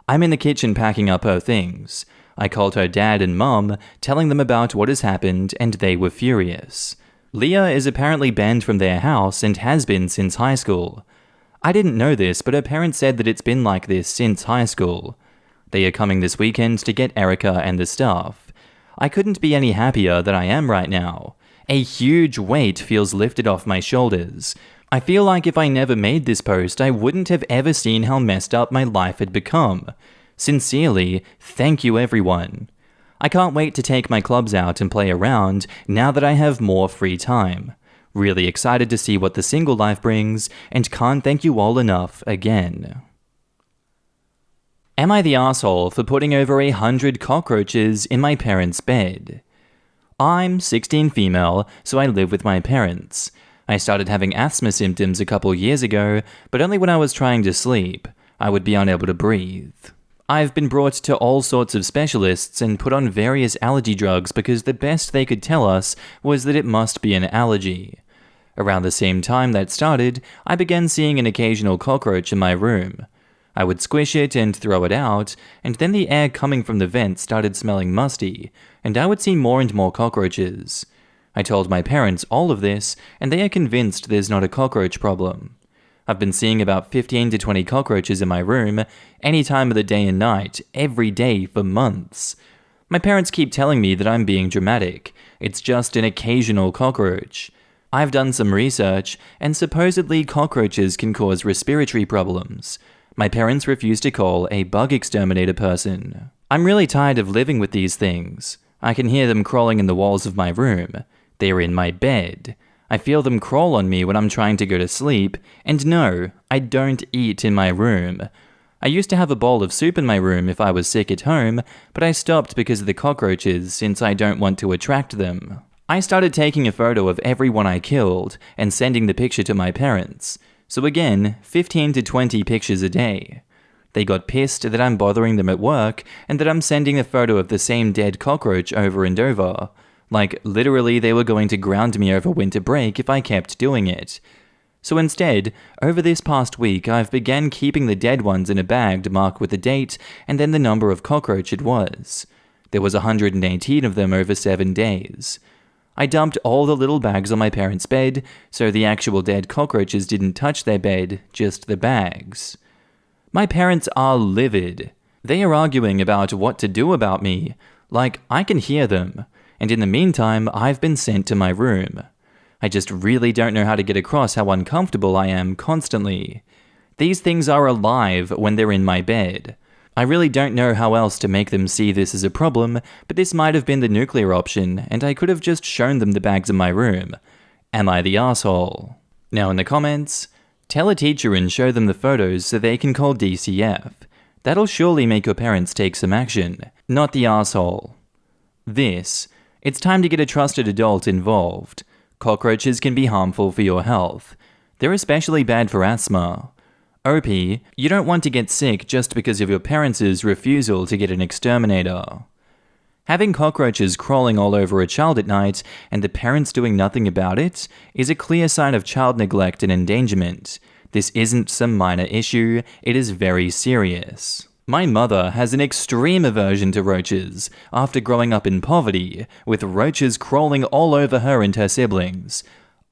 I'm in the kitchen packing up her things. I called her dad and mum, telling them about what has happened, and they were furious. Leah is apparently banned from their house and has been since high school. I didn't know this, but her parents said that it's been like this since high school. They are coming this weekend to get Erica and the stuff. I couldn't be any happier than I am right now. A huge weight feels lifted off my shoulders. I feel like if I never made this post, I wouldn't have ever seen how messed up my life had become. Sincerely, thank you everyone. I can't wait to take my clubs out and play around now that I have more free time. Really excited to see what the single life brings, and can't thank you all enough again. Am I the asshole for putting over 100 cockroaches in my parents' bed? I'm 16 female, so I live with my parents. I started having asthma symptoms a couple years ago, but only when I was trying to sleep. I would be unable to breathe. I've been brought to all sorts of specialists and put on various allergy drugs because the best they could tell us was that it must be an allergy. Around the same time that started, I began seeing an occasional cockroach in my room. I would squish it and throw it out, and then the air coming from the vent started smelling musty, and I would see more and more cockroaches. I told my parents all of this, and they are convinced there's not a cockroach problem. I've been seeing about 15 to 20 cockroaches in my room, any time of the day and night, every day for months. My parents keep telling me that I'm being dramatic. It's just an occasional cockroach. I've done some research, and supposedly cockroaches can cause respiratory problems. My parents refuse to call a bug exterminator person. I'm really tired of living with these things. I can hear them crawling in the walls of my room. They are in my bed. I feel them crawl on me when I'm trying to go to sleep, and no, I don't eat in my room. I used to have a bowl of soup in my room if I was sick at home, but I stopped because of the cockroaches since I don't want to attract them. I started taking a photo of everyone I killed and sending the picture to my parents. So again, 15 to 20 pictures a day. They got pissed that I'm bothering them at work and that I'm sending a photo of the same dead cockroach over and over. Like, literally they were going to ground me over winter break if I kept doing it. So instead, over this past week, I've began keeping the dead ones in a bag to mark with the date and then the number of cockroach it was. There was 118 of them over 7 days. I dumped all the little bags on my parents' bed, so the actual dead cockroaches didn't touch their bed, just the bags. My parents are livid. They are arguing about what to do about me. Like, I can hear them. And in the meantime, I've been sent to my room. I just really don't know how to get across how uncomfortable I am constantly. These things are alive when they're in my bed. I really don't know how else to make them see this as a problem, but this might have been the nuclear option, and I could have just shown them the bags in my room. Am I the asshole? Now in the comments, tell a teacher and show them the photos so they can call DCF. That'll surely make your parents take some action. Not the asshole. It's time to get a trusted adult involved. Cockroaches can be harmful for your health. They're especially bad for asthma. OP, you don't want to get sick just because of your parents' refusal to get an exterminator. Having cockroaches crawling all over a child at night and the parents doing nothing about it is a clear sign of child neglect and endangerment. This isn't some minor issue, it is very serious. My mother has an extreme aversion to roaches after growing up in poverty, with roaches crawling all over her and her siblings.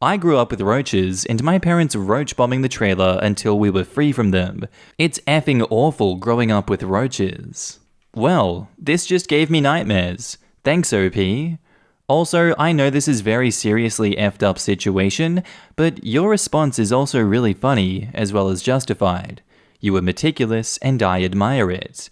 I grew up with roaches, and my parents roach bombing the trailer until we were free from them. It's effing awful growing up with roaches. Well, this just gave me nightmares. Thanks, OP. Also, I know this is very seriously effed up situation, but your response is also really funny, as well as justified. You were meticulous, and I admire it.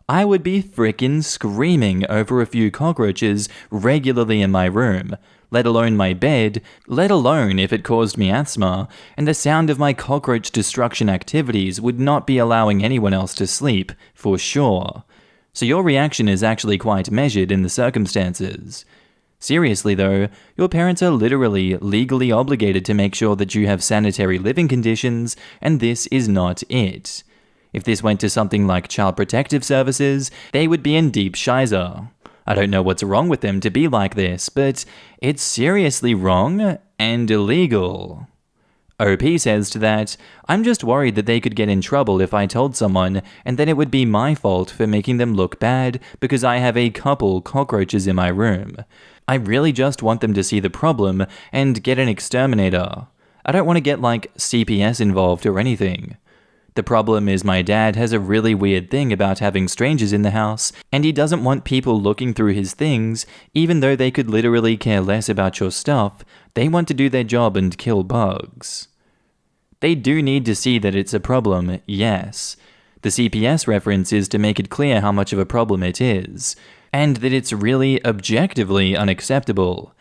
I would be frickin' screaming over a few cockroaches regularly in my room, let alone my bed, let alone if it caused me asthma, and the sound of my cockroach destruction activities would not be allowing anyone else to sleep, for sure. So your reaction is actually quite measured in the circumstances. Seriously though, your parents are literally legally obligated to make sure that you have sanitary living conditions, and this is not it. If this went to something like Child Protective Services, they would be in deep shizer. I don't know what's wrong with them to be like this, but it's seriously wrong and illegal. OP says to that, I'm just worried that they could get in trouble if I told someone, and then it would be my fault for making them look bad because I have a couple cockroaches in my room. I really just want them to see the problem and get an exterminator. I don't want to get like CPS involved or anything. The problem is my dad has a really weird thing about having strangers in the house, and he doesn't want people looking through his things, even though they could literally care less about your stuff. They want to do their job and kill bugs. They do need to see that it's a problem, yes. The CPS reference is to make it clear how much of a problem it is, and that it's really objectively unacceptable.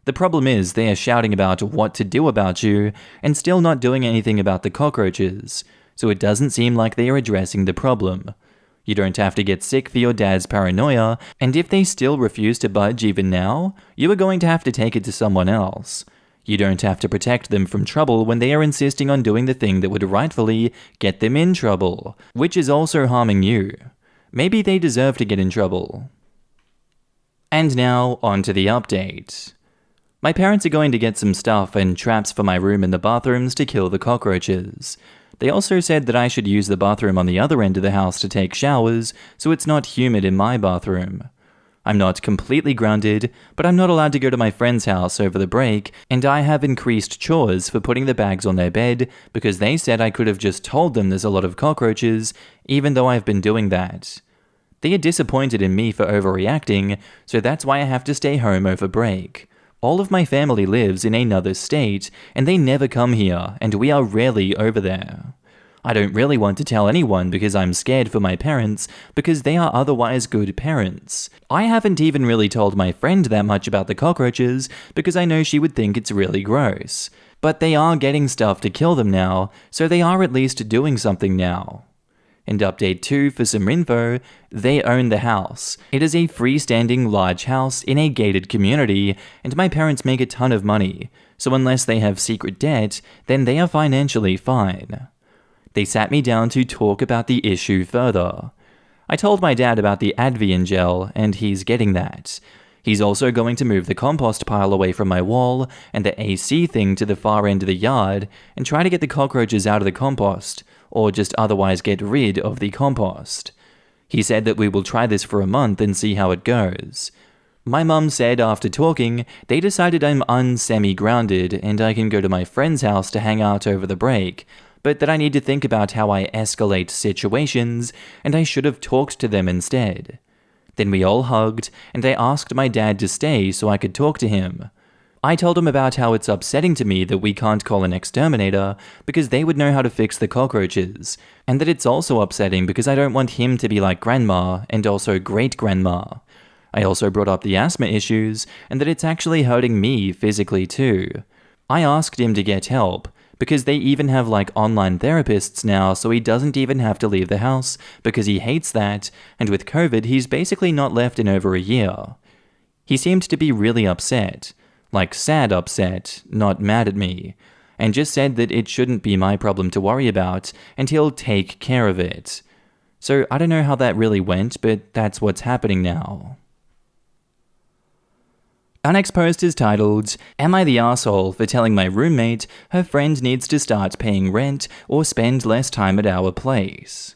The problem is they are shouting about what to do about you, and still not doing anything about the cockroaches. So it doesn't seem like they are addressing the problem. You don't have to get sick for your dad's paranoia, and if they still refuse to budge even now, you are going to have to take it to someone else. You don't have to protect them from trouble when they are insisting on doing the thing that would rightfully get them in trouble, which is also harming you. Maybe they deserve to get in trouble. And now, on to the update. My parents are going to get some stuff and traps for my room and the bathrooms to kill the cockroaches. They also said that I should use the bathroom on the other end of the house to take showers, so it's not humid in my bathroom. I'm not completely grounded, but I'm not allowed to go to my friend's house over the break, and I have increased chores for putting the bags on their bed because they said I could have just told them there's a lot of cockroaches, even though I've been doing that. They are disappointed in me for overreacting, so that's why I have to stay home over break. All of my family lives in another state, and they never come here, and we are rarely over there. I don't really want to tell anyone because I'm scared for my parents, because they are otherwise good parents. I haven't even really told my friend that much about the cockroaches, because I know she would think it's really gross. But they are getting stuff to kill them now, so they are at least doing something now. And update 2 for some info, they own the house. It is a freestanding large house in a gated community, and my parents make a ton of money, so unless they have secret debt, then they are financially fine. They sat me down to talk about the issue further. I told my dad about the Advian gel, and he's getting that. He's also going to move the compost pile away from my wall and the AC thing to the far end of the yard and try to get the cockroaches out of the compost, or just otherwise get rid of the compost. He said that we will try this for a month and see how it goes. My mum said after talking, they decided I'm unsemi-grounded and I can go to my friend's house to hang out over the break, but that I need to think about how I escalate situations and I should have talked to them instead. Then we all hugged, and I asked my dad to stay so I could talk to him. I told him about how it's upsetting to me that we can't call an exterminator because they would know how to fix the cockroaches, and that it's also upsetting because I don't want him to be like grandma and also great-grandma. I also brought up the asthma issues, and that it's actually hurting me physically too. I asked him to get help, because they even have like online therapists now, so he doesn't even have to leave the house because he hates that, and with COVID he's basically not left in over a year. He seemed to be really upset, like sad upset, not mad at me, and just said that it shouldn't be my problem to worry about and he'll take care of it. So I don't know how that really went, but that's what's happening now. Our next post is titled, "Am I the arsehole for telling my roommate her friend needs to start paying rent or spend less time at our place?"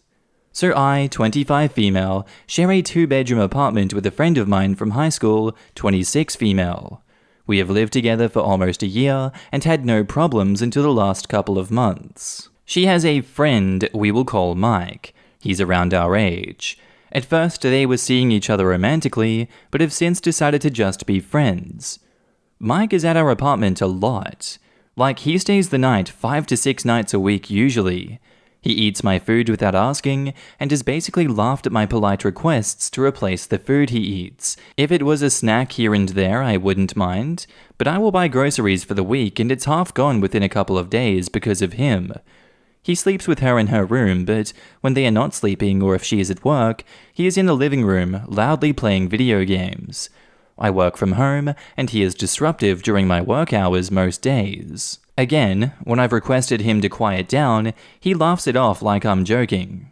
So I, 25 female, share a 2-bedroom apartment with a friend of mine from high school, 26 female. We have lived together for almost a year and had no problems until the last couple of months. She has a friend we will call Mike. He's around our age. At first, they were seeing each other romantically, but have since decided to just be friends. Mike is at our apartment a lot. Like, he stays the night 5 to 6 nights a week usually. He eats my food without asking, and has basically laughed at my polite requests to replace the food he eats. If it was a snack here and there, I wouldn't mind, but I will buy groceries for the week and it's half gone within a couple of days because of him. He sleeps with her in her room, but when they are not sleeping or if she is at work, he is in the living room, loudly playing video games. I work from home, and he is disruptive during my work hours most days. Again, when I've requested him to quiet down, he laughs it off like I'm joking.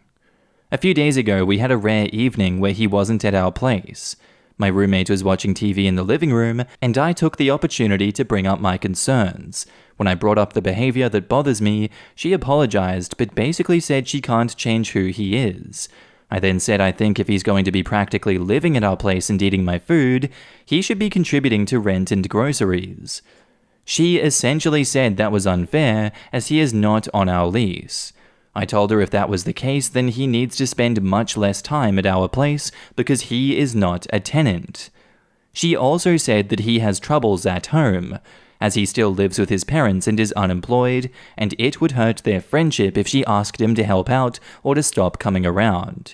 A few days ago, we had a rare evening where he wasn't at our place. My roommate was watching TV in the living room, and I took the opportunity to bring up my concerns. When I brought up the behavior that bothers me, she apologized but basically said she can't change who he is. I then said I think if he's going to be practically living at our place and eating my food, he should be contributing to rent and groceries. She essentially said that was unfair as he is not on our lease. I told her if that was the case, then he needs to spend much less time at our place because he is not a tenant. She also said that he has troubles at home, as he still lives with his parents and is unemployed, and it would hurt their friendship if she asked him to help out or to stop coming around.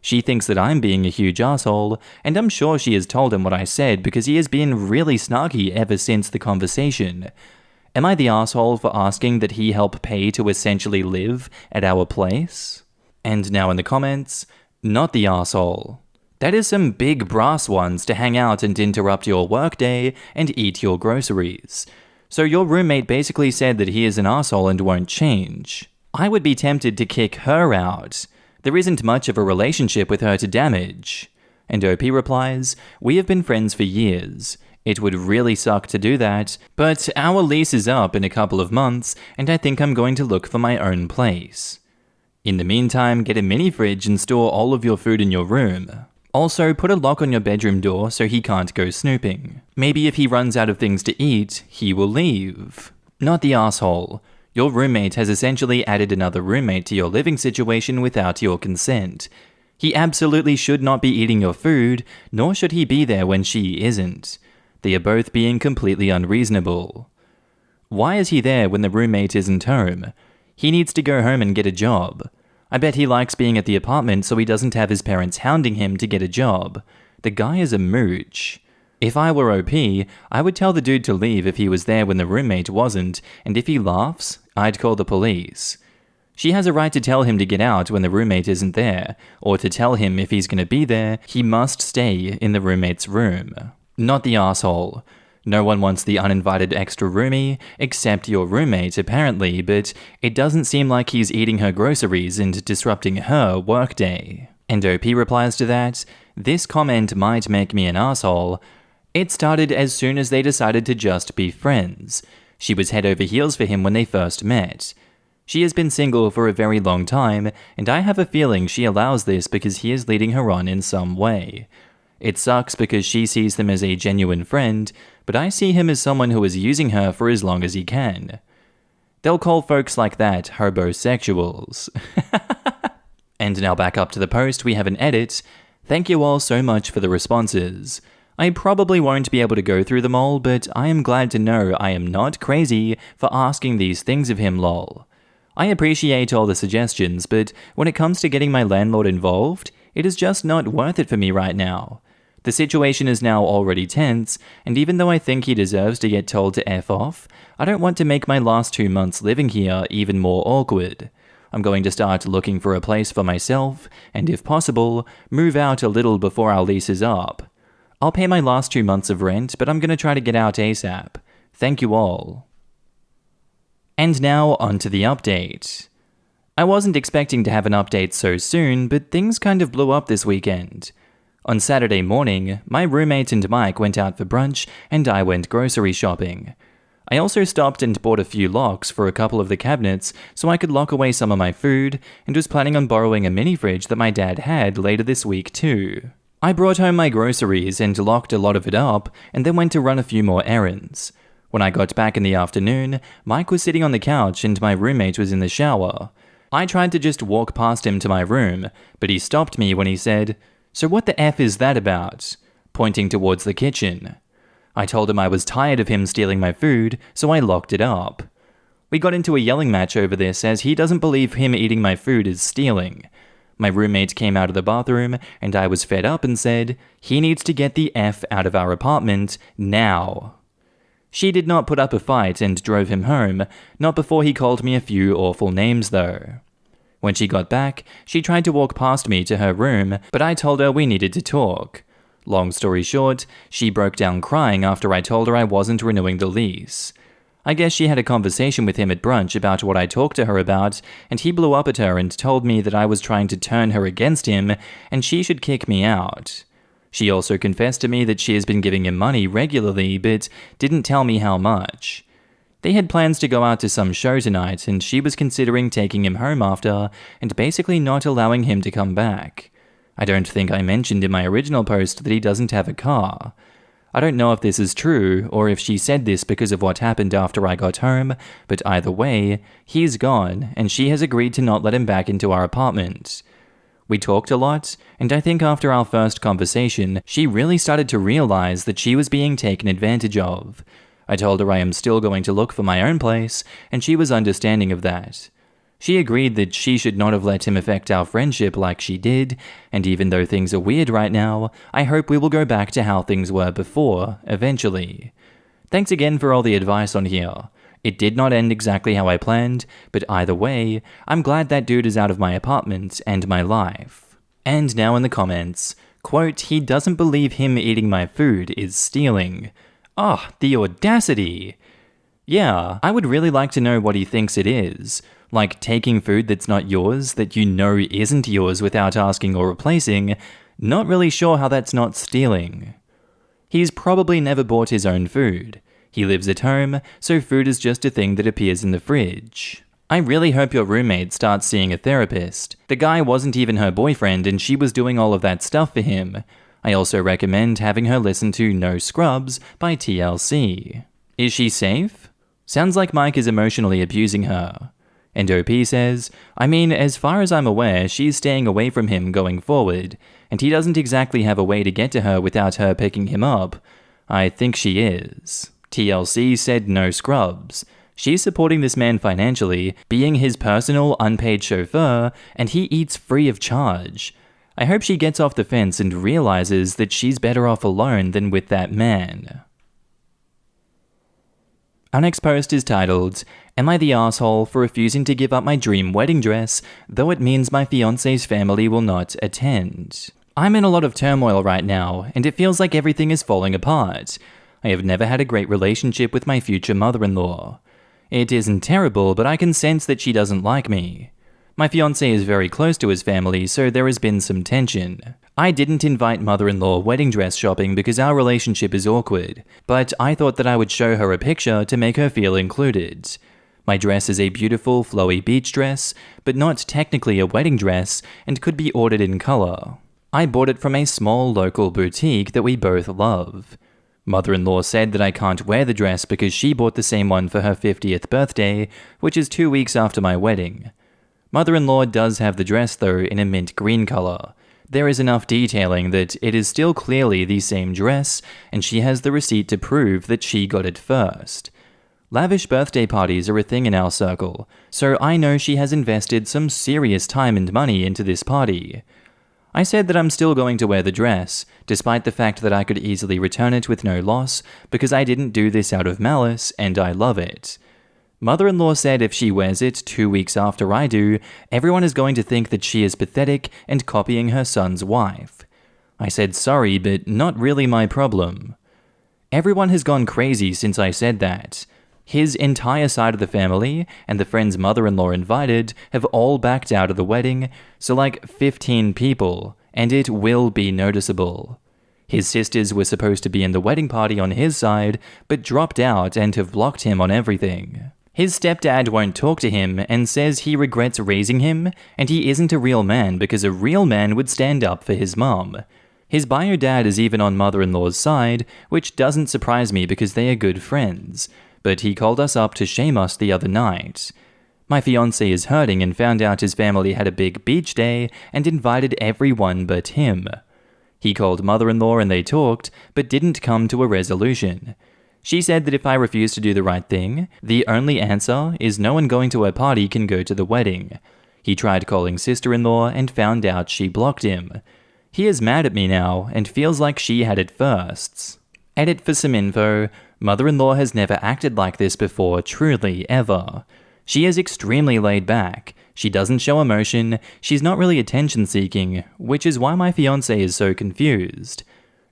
She thinks that I'm being a huge asshole, and I'm sure she has told him what I said because he has been really snarky ever since the conversation. Am I the asshole for asking that he help pay to essentially live at our place? And now in the comments, not the asshole. That is some big brass ones to hang out and interrupt your workday and eat your groceries. So your roommate basically said that he is an asshole and won't change. I would be tempted to kick her out. There isn't much of a relationship with her to damage. And OP replies, "We have been friends for years. It would really suck to do that, but our lease is up in a couple of months, and I think I'm going to look for my own place. In the meantime, get a mini fridge and store all of your food in your room. Also, put a lock on your bedroom door so he can't go snooping. Maybe if he runs out of things to eat, he will leave. Not the asshole. Your roommate has essentially added another roommate to your living situation without your consent. He absolutely should not be eating your food, nor should he be there when she isn't. They are both being completely unreasonable. Why is he there when the roommate isn't home? He needs to go home and get a job. I bet he likes being at the apartment so he doesn't have his parents hounding him to get a job. The guy is a mooch. If I were OP, I would tell the dude to leave if he was there when the roommate wasn't, and if he laughs, I'd call the police. She has a right to tell him to get out when the roommate isn't there, or to tell him if he's going to be there, he must stay in the roommate's room. Not the asshole. No one wants the uninvited extra roomie, except your roommate apparently, but it doesn't seem like he's eating her groceries and disrupting her workday. And OP replies to that, "This comment might make me an asshole. It started as soon as they decided to just be friends. She was head over heels for him when they first met. She has been single for a very long time, and I have a feeling she allows this because he is leading her on in some way. It sucks because she sees them as a genuine friend, but I see him as someone who is using her for as long as he can. They'll call folks like that hobosexuals." And now back up to the post, we have an edit. "Thank you all so much for the responses. I probably won't be able to go through them all, but I am glad to know I am not crazy for asking these things of him, lol. I appreciate all the suggestions, but when it comes to getting my landlord involved, it is just not worth it for me right now. The situation is now already tense, and even though I think he deserves to get told to F off, I don't want to make my last 2 months living here even more awkward. I'm going to start looking for a place for myself, and if possible, move out a little before our lease is up. I'll pay my last 2 months of rent, but I'm going to try to get out ASAP. Thank you all." And now onto the update. I wasn't expecting to have an update so soon, but things kind of blew up this weekend. On Saturday morning, my roommate and Mike went out for brunch, and I went grocery shopping. I also stopped and bought a few locks for a couple of the cabinets so I could lock away some of my food, and was planning on borrowing a mini fridge that my dad had later this week too. I brought home my groceries and locked a lot of it up, and then went to run a few more errands. When I got back in the afternoon, Mike was sitting on the couch and my roommate was in the shower. I tried to just walk past him to my room, but he stopped me when he said, "So what the F is that about?" pointing towards the kitchen. I told him I was tired of him stealing my food, so I locked it up. We got into a yelling match over this as he doesn't believe him eating my food is stealing. My roommate came out of the bathroom and I was fed up and said, he needs to get the F out of our apartment now. She did not put up a fight and drove him home, not before he called me a few awful names though. When she got back, she tried to walk past me to her room, but I told her we needed to talk. Long story short, she broke down crying after I told her I wasn't renewing the lease. I guess she had a conversation with him at brunch about what I talked to her about, and he blew up at her and told me that I was trying to turn her against him and she should kick me out. She also confessed to me that she has been giving him money regularly, but didn't tell me how much. They had plans to go out to some show tonight, and she was considering taking him home after, and basically not allowing him to come back. I don't think I mentioned in my original post that he doesn't have a car. I don't know if this is true, or if she said this because of what happened after I got home, but either way, he's gone, and she has agreed to not let him back into our apartment. We talked a lot, and I think after our first conversation, she really started to realize that she was being taken advantage of. I told her I am still going to look for my own place, and she was understanding of that. She agreed that she should not have let him affect our friendship like she did, and even though things are weird right now, I hope we will go back to how things were before, eventually. Thanks again for all the advice on here. It did not end exactly how I planned, but either way, I'm glad that dude is out of my apartment and my life. And now in the comments, quote, he doesn't believe him eating my food is stealing. Ah, the audacity! Yeah, I would really like to know what he thinks it is. Like taking food that's not yours, that you know isn't yours without asking or replacing, not really sure how that's not stealing. He's probably never bought his own food. He lives at home, so food is just a thing that appears in the fridge. I really hope your roommate starts seeing a therapist. The guy wasn't even her boyfriend and she was doing all of that stuff for him. I also recommend having her listen to No Scrubs by TLC. Is she safe? Sounds like Mike is emotionally abusing her. And OP says, I mean, as far as I'm aware, she's staying away from him going forward, and he doesn't exactly have a way to get to her without her picking him up. I think she is. TLC said No Scrubs. She's supporting this man financially, being his personal unpaid chauffeur, and he eats free of charge. I hope she gets off the fence and realizes that she's better off alone than with that man. Our next post is titled, "Am I the asshole for refusing to give up my dream wedding dress, though it means my fiance's family will not attend?" I'm in a lot of turmoil right now, and it feels like everything is falling apart. I have never had a great relationship with my future mother-in-law. It isn't terrible, but I can sense that she doesn't like me. My fiancé is very close to his family, so there has been some tension. I didn't invite mother-in-law wedding dress shopping because our relationship is awkward, but I thought that I would show her a picture to make her feel included. My dress is a beautiful, flowy beach dress, but not technically a wedding dress and could be ordered in color. I bought it from a small local boutique that we both love. Mother-in-law said that I can't wear the dress because she bought the same one for her 50th birthday, which is 2 weeks after my wedding. Mother-in-law does have the dress though in a mint green color. There is enough detailing that it is still clearly the same dress, and she has the receipt to prove that she got it first. Lavish birthday parties are a thing in our circle, so I know she has invested some serious time and money into this party. I said that I'm still going to wear the dress, despite the fact that I could easily return it with no loss, because I didn't do this out of malice, and I love it. Mother-in-law said if she wears it 2 weeks after I do, everyone is going to think that she is pathetic and copying her son's wife. I said sorry, but not really my problem. Everyone has gone crazy since I said that. His entire side of the family, and the friend's mother-in-law invited, have all backed out of the wedding, so like 15 people, and it will be noticeable. His sisters were supposed to be in the wedding party on his side, but dropped out and have blocked him on everything. His stepdad won't talk to him and says he regrets raising him, and he isn't a real man because a real man would stand up for his mom. His bio dad is even on mother-in-law's side, which doesn't surprise me because they are good friends. But he called us up to shame us the other night. My fiancé is hurting and found out his family had a big beach day and invited everyone but him. He called mother-in-law and they talked, but didn't come to a resolution. She said that if I refuse to do the right thing, the only answer is no one going to her party can go to the wedding. He tried calling sister-in-law and found out she blocked him. He is mad at me now and feels like she had it first. Edit for some info. Mother-in-law has never acted like this before, truly, ever. She is extremely laid back. She doesn't show emotion, she's not really attention-seeking, which is why my fiancé is so confused.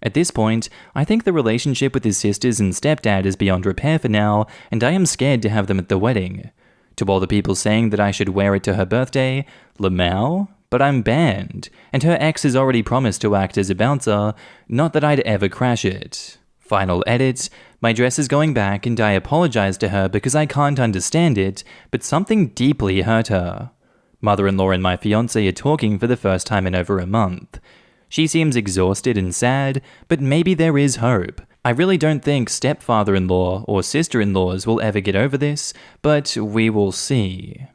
At this point, I think the relationship with his sisters and stepdad is beyond repair for now, and I am scared to have them at the wedding. To all the people saying that I should wear it to her birthday, Lamau? But I'm banned, and her ex has already promised to act as a bouncer, not that I'd ever crash it. Final edit, my dress is going back and I apologize to her because I can't understand it, but something deeply hurt her. Mother-in-law and my fiancé are talking for the first time in over a month. She seems exhausted and sad, but maybe there is hope. I really don't think stepfather-in-law or sister-in-laws will ever get over this, but we will see.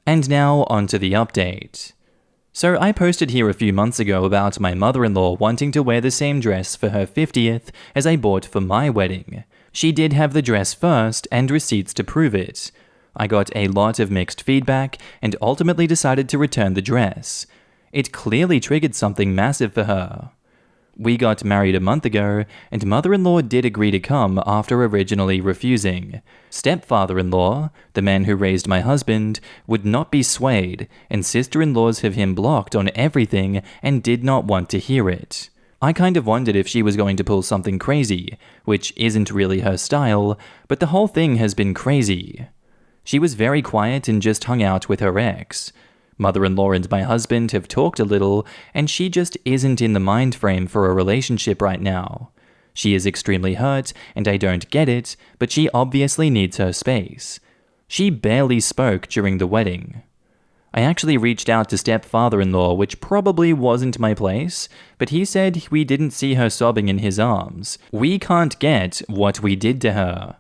And now onto the update. So I posted here a few months ago about my mother-in-law wanting to wear the same dress for her 50th as I bought for my wedding. She did have the dress first and receipts to prove it. I got a lot of mixed feedback and ultimately decided to return the dress. It clearly triggered something massive for her. We got married a month ago, and mother-in-law did agree to come after originally refusing. Stepfather-in-law, the man who raised my husband, would not be swayed, and sister-in-laws have him blocked on everything and did not want to hear it. I kind of wondered if she was going to pull something crazy, which isn't really her style, but the whole thing has been crazy. She was very quiet and just hung out with her ex. Mother-in-law and my husband have talked a little, and she just isn't in the mind frame for a relationship right now. She is extremely hurt, and I don't get it, but she obviously needs her space. She barely spoke during the wedding. I actually reached out to stepfather-in-law, which probably wasn't my place, but he said we didn't see her sobbing in his arms. We can't get what we did to her.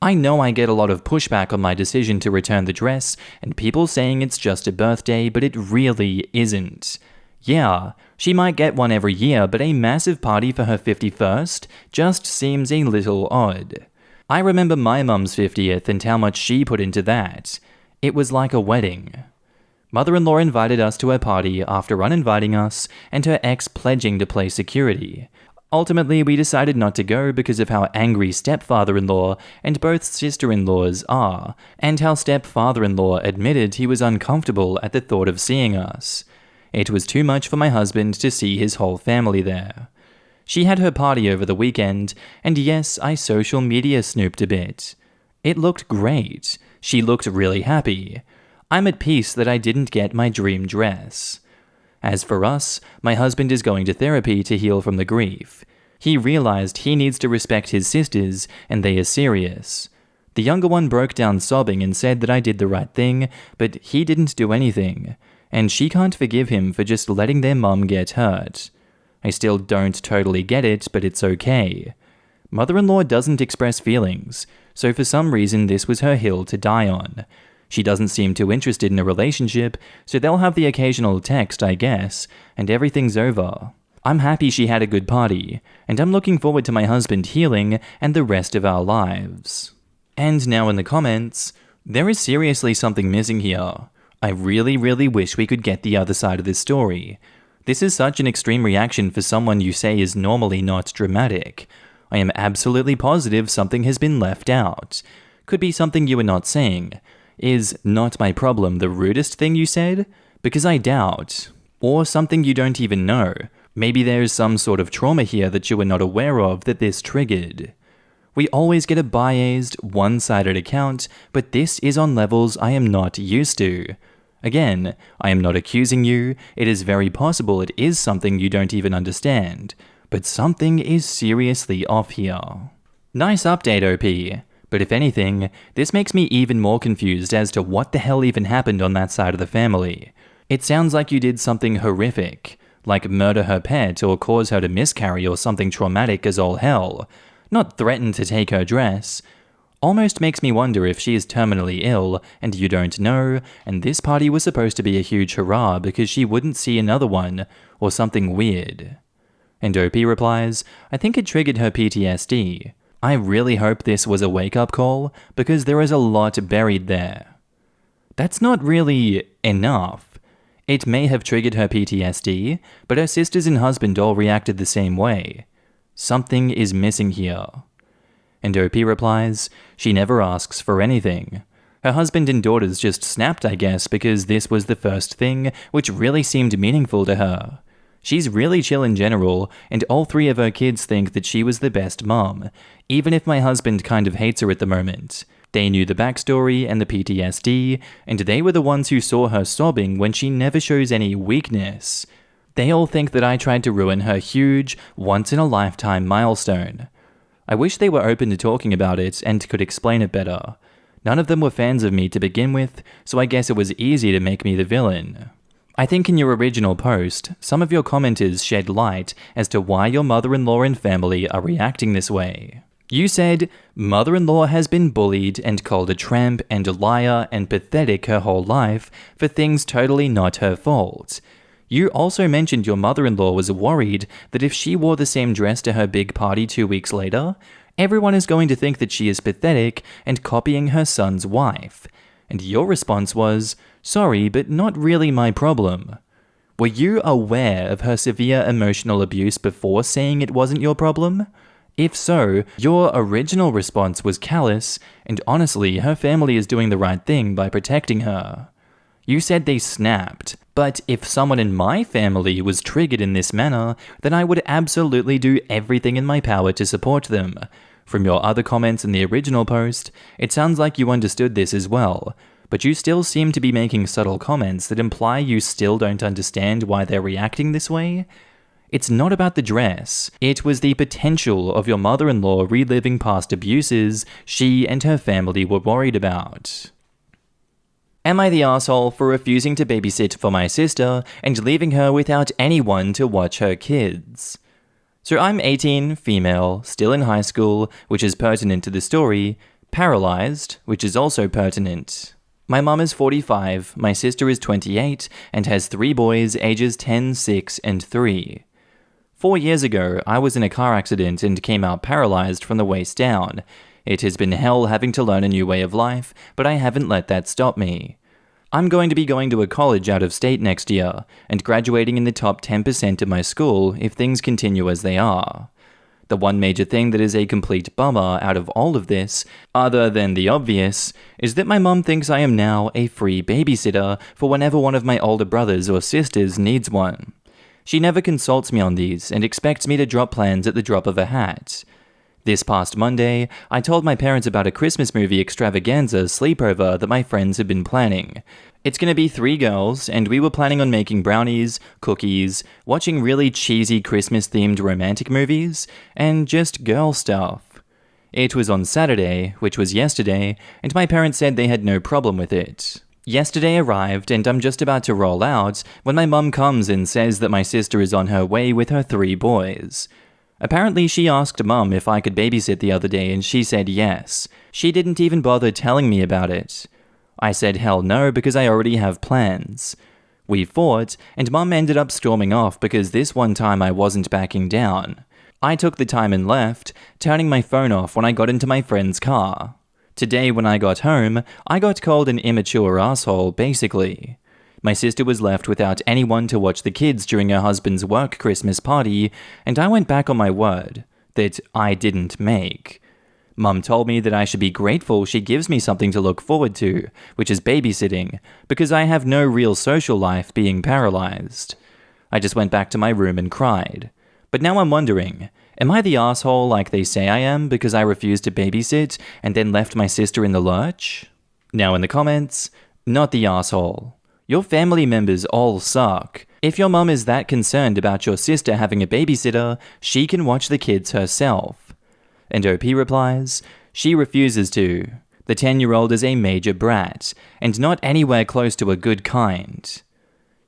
I know I get a lot of pushback on my decision to return the dress, and people saying it's just a birthday, but it really isn't. Yeah, she might get one every year, but a massive party for her 51st just seems a little odd. I remember my mum's 50th and how much she put into that. It was like a wedding. Mother-in-law invited us to her party after uninviting us, and her ex pledging to play security. Ultimately, we decided not to go because of how angry stepfather-in-law and both sister-in-laws are, and how stepfather-in-law admitted he was uncomfortable at the thought of seeing us. It was too much for my husband to see his whole family there. She had her party over the weekend, and yes, I social media snooped a bit. It looked great. She looked really happy. I'm at peace that I didn't get my dream dress. As for us, my husband is going to therapy to heal from the grief. He realized he needs to respect his sisters, and they are serious. The younger one broke down sobbing and said that I did the right thing, but he didn't do anything, and she can't forgive him for just letting their mum get hurt. I still don't totally get it, but it's okay. Mother-in-law doesn't express feelings, so for some reason this was her hill to die on. She doesn't seem too interested in a relationship, so they'll have the occasional text, I guess, and everything's over. I'm happy she had a good party, and I'm looking forward to my husband healing and the rest of our lives. And now in the comments, there is seriously something missing here. I really wish we could get the other side of this story. This is such an extreme reaction for someone you say is normally not dramatic. I am absolutely positive something has been left out. Could be something you are not saying. Is "not my problem" the rudest thing you said? Because I doubt. Or something you don't even know. Maybe there's some sort of trauma here that you are not aware of that this triggered. We always get a biased, one-sided account, but this is on levels I am not used to. Again, I am not accusing you. It is very possible it is something you don't even understand. But something is seriously off here. Nice update, OP. But if anything, this makes me even more confused as to what the hell even happened on that side of the family. It sounds like you did something horrific, like murder her pet or cause her to miscarry or something traumatic as all hell, not threaten to take her dress. Almost makes me wonder if she is terminally ill and you don't know, and this party was supposed to be a huge hurrah because she wouldn't see another one, or something weird. And OP replies, I think it triggered her PTSD. I really hope this was a wake-up call, because there is a lot buried there. That's not really enough. It may have triggered her PTSD, but her sisters and husband all reacted the same way. Something is missing here. And OP replies, she never asks for anything. Her husband and daughters just snapped, I guess, because this was the first thing which really seemed meaningful to her. She's really chill in general, and all three of her kids think that she was the best mom, even if my husband kind of hates her at the moment. They knew the backstory and the PTSD, and they were the ones who saw her sobbing when she never shows any weakness. They all think that I tried to ruin her huge, once-in-a-lifetime milestone. I wish they were open to talking about it and could explain it better. None of them were fans of me to begin with, so I guess it was easy to make me the villain. I think in your original post, some of your commenters shed light as to why your mother-in-law and family are reacting this way. You said, mother-in-law has been bullied and called a tramp and a liar and pathetic her whole life for things totally not her fault. You also mentioned your mother-in-law was worried that if she wore the same dress to her big party 2 weeks later, everyone is going to think that she is pathetic and copying her son's wife. And your response was, sorry, but not really my problem. Were you aware of her severe emotional abuse before saying it wasn't your problem? If so, your original response was callous, and honestly, her family is doing the right thing by protecting her. You said they snapped, but if someone in my family was triggered in this manner, then I would absolutely do everything in my power to support them. From your other comments in the original post, it sounds like you understood this as well, but you still seem to be making subtle comments that imply you still don't understand why they're reacting this way. It's not about the dress. It was the potential of your mother-in-law reliving past abuses she and her family were worried about. Am I the asshole for refusing to babysit for my sister and leaving her without anyone to watch her kids? So I'm 18, female, still in high school, which is pertinent to the story, paralyzed, which is also pertinent. My mum is 45, my sister is 28, and has 3 boys ages 10, 6, and 3. 4 years ago, I was in a car accident and came out paralyzed from the waist down. It has been hell having to learn a new way of life, but I haven't let that stop me. I'm going to be going to a college out of state next year, and graduating in the top 10% of my school if things continue as they are. The one major thing that is a complete bummer out of all of this, other than the obvious, is that my mum thinks I am now a free babysitter for whenever one of my older brothers or sisters needs one. She never consults me on these and expects me to drop plans at the drop of a hat. This past Monday, I told my parents about a Christmas movie extravaganza sleepover that my friends had been planning. It's gonna be 3 girls, and we were planning on making brownies, cookies, watching really cheesy Christmas-themed romantic movies, and just girl stuff. It was on Saturday, which was yesterday, and my parents said they had no problem with it. Yesterday arrived, and I'm just about to roll out when my mum comes and says that my sister is on her way with her 3 boys. Apparently she asked mum if I could babysit the other day and she said yes. She didn't even bother telling me about it. I said hell no because I already have plans. We fought, and mum ended up storming off because this one time I wasn't backing down. I took the time and left, turning my phone off when I got into my friend's car. Today when I got home, I got called an immature asshole, basically. My sister was left without anyone to watch the kids during her husband's work Christmas party, and I went back on my word that I didn't make. Mum told me that I should be grateful she gives me something to look forward to, which is babysitting, because I have no real social life being paralyzed. I just went back to my room and cried. But now I'm wondering, am I the asshole like they say I am because I refused to babysit and then left my sister in the lurch? Now in the comments, not the asshole. Your family members all suck. If your mum is that concerned about your sister having a babysitter, she can watch the kids herself. And OP replies, she refuses to. The 10-year-old is a major brat, and not anywhere close to a good kind.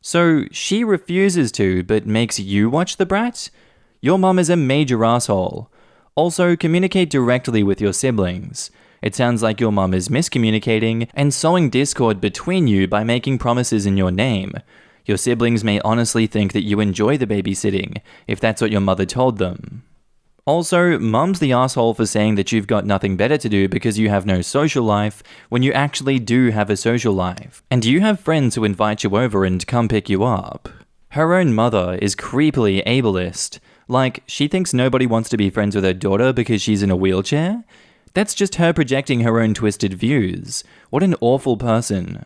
So she refuses to, but makes you watch the brat? Your mum is a major asshole. Also, communicate directly with your siblings. It sounds like your mum is miscommunicating and sowing discord between you by making promises in your name. Your siblings may honestly think that you enjoy the babysitting, if that's what your mother told them. Also, mum's the asshole for saying that you've got nothing better to do because you have no social life, when you actually do have a social life. And you have friends who invite you over and come pick you up. Her own mother is creepily ableist. Like, she thinks nobody wants to be friends with her daughter because she's in a wheelchair? That's just her projecting her own twisted views. What an awful person.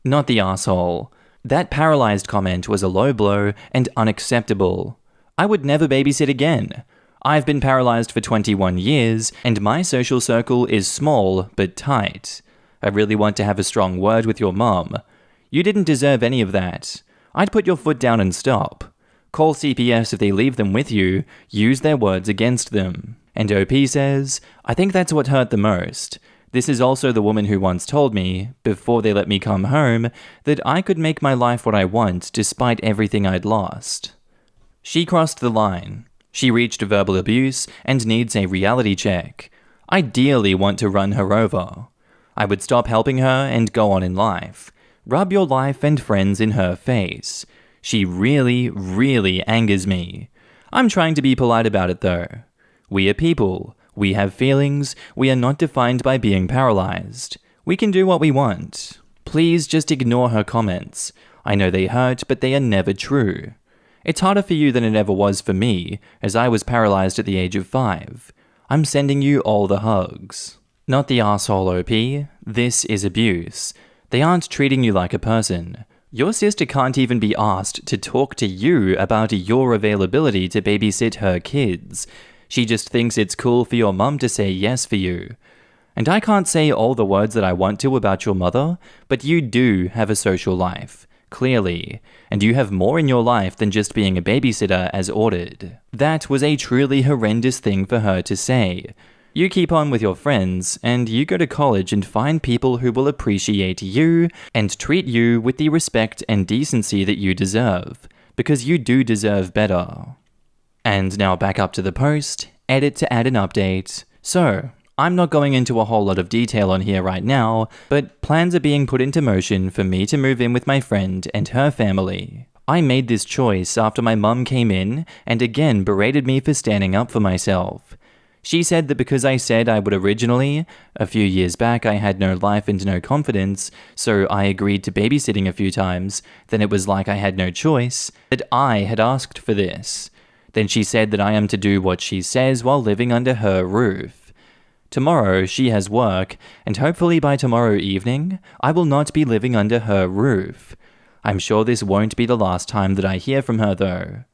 Not the asshole. That paralyzed comment was a low blow and unacceptable. I would never babysit again. I've been paralyzed for 21 years, and my social circle is small but tight. I really want to have a strong word with your mum. You didn't deserve any of that. I'd put your foot down and stop. Call CPS if they leave them with you. Use their words against them. And OP says, I think that's what hurt the most. This is also the woman who once told me, before they let me come home, that I could make my life what I want despite everything I'd lost. She crossed the line. She reached verbal abuse and needs a reality check. I dearly want to run her over. I would stop helping her and go on in life. Rub your life and friends in her face. She really, really angers me. I'm trying to be polite about it though. We are people. We have feelings. We are not defined by being paralyzed. We can do what we want. Please just ignore her comments. I know they hurt, but they are never true. It's harder for you than it ever was for me, as I was paralyzed at the age of 5. I'm sending you all the hugs. Not the asshole OP. This is abuse. They aren't treating you like a person. Your sister can't even be asked to talk to you about your availability to babysit her kids. She just thinks it's cool for your mum to say yes for you. And I can't say all the words that I want to about your mother, but you do have a social life, clearly, and you have more in your life than just being a babysitter as ordered. That was a truly horrendous thing for her to say. You keep on with your friends, and you go to college and find people who will appreciate you and treat you with the respect and decency that you deserve, because you do deserve better. And now back up to the post, edit to add an update. So, I'm not going into a whole lot of detail on here right now, but plans are being put into motion for me to move in with my friend and her family. I made this choice after my mum came in and again berated me for standing up for myself. She said that because I said I would originally, a few years back I had no life and no confidence, so I agreed to babysitting a few times, then it was like I had no choice, that I had asked for this. Then she said that I am to do what she says while living under her roof. Tomorrow she has work, and hopefully by tomorrow evening, I will not be living under her roof. I'm sure this won't be the last time that I hear from her though.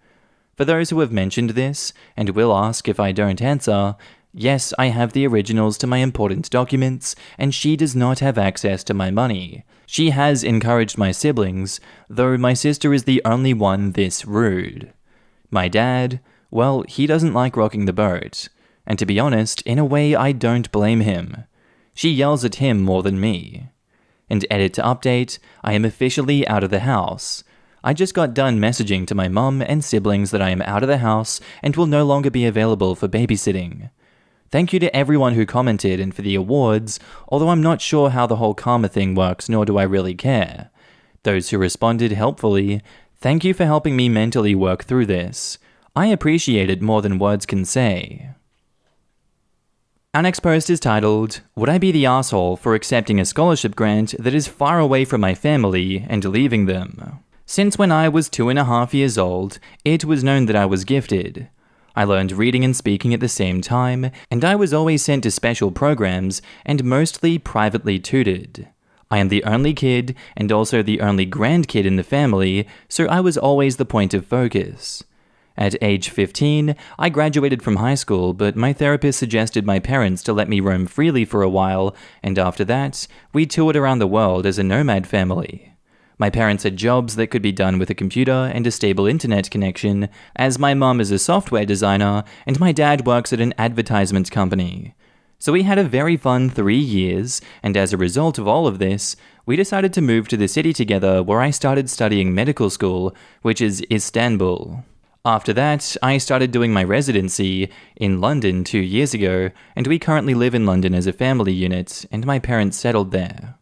For those who have mentioned this, and will ask if I don't answer, yes, I have the originals to my important documents, and she does not have access to my money. She has encouraged my siblings, though my sister is the only one this rude. My dad, well, he doesn't like rocking the boat. And to be honest, in a way I don't blame him. She yells at him more than me. And edit to update, I am officially out of the house. I just got done messaging to my mum and siblings that I am out of the house and will no longer be available for babysitting. Thank you to everyone who commented and for the awards, although I'm not sure how the whole karma thing works, nor do I really care. Those who responded helpfully, thank you for helping me mentally work through this. I appreciate it more than words can say. Our next post is titled, Would I be the asshole for accepting a scholarship grant that is far away from my family and leaving them? Since when I was 2.5 years old, it was known that I was gifted. I learned reading and speaking at the same time, and I was always sent to special programs and mostly privately tutored. I am the only kid and also the only grandkid in the family, so I was always the point of focus. At age 15, I graduated from high school, but my therapist suggested my parents to let me roam freely for a while, and after that, we toured around the world as a nomad family. My parents had jobs that could be done with a computer and a stable internet connection, as my mum is a software designer and my dad works at an advertisement company. So we had a very fun 3 years, and as a result of all of this, we decided to move to the city together where I started studying medical school, which is Istanbul. After that, I started doing my residency in London 2 years ago, and we currently live in London as a family unit, and my parents settled there.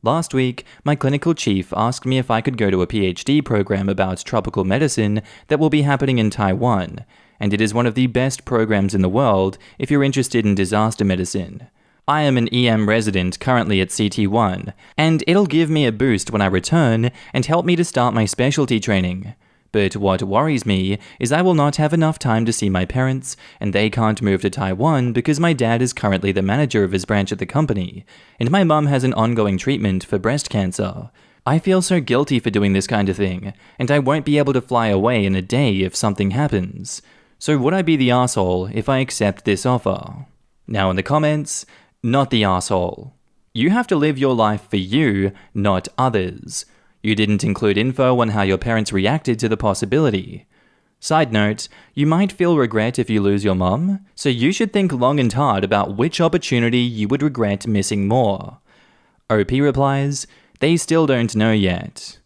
Last week, my clinical chief asked me if I could go to a PhD program about tropical medicine that will be happening in Taiwan, and it is one of the best programs in the world if you're interested in disaster medicine. I am an EM resident currently at CT1, and it'll give me a boost when I return and help me to start my specialty training. But what worries me is I will not have enough time to see my parents, and they can't move to Taiwan because my dad is currently the manager of his branch at the company, and my mum has an ongoing treatment for breast cancer. I feel so guilty for doing this kind of thing, and I won't be able to fly away in a day if something happens. So would I be the asshole if I accept this offer? Now in the comments, not the asshole. You have to live your life for you, not others. You didn't include info on how your parents reacted to the possibility. Side note, you might feel regret if you lose your mum, so you should think long and hard about which opportunity you would regret missing more. OP replies, they still don't know yet.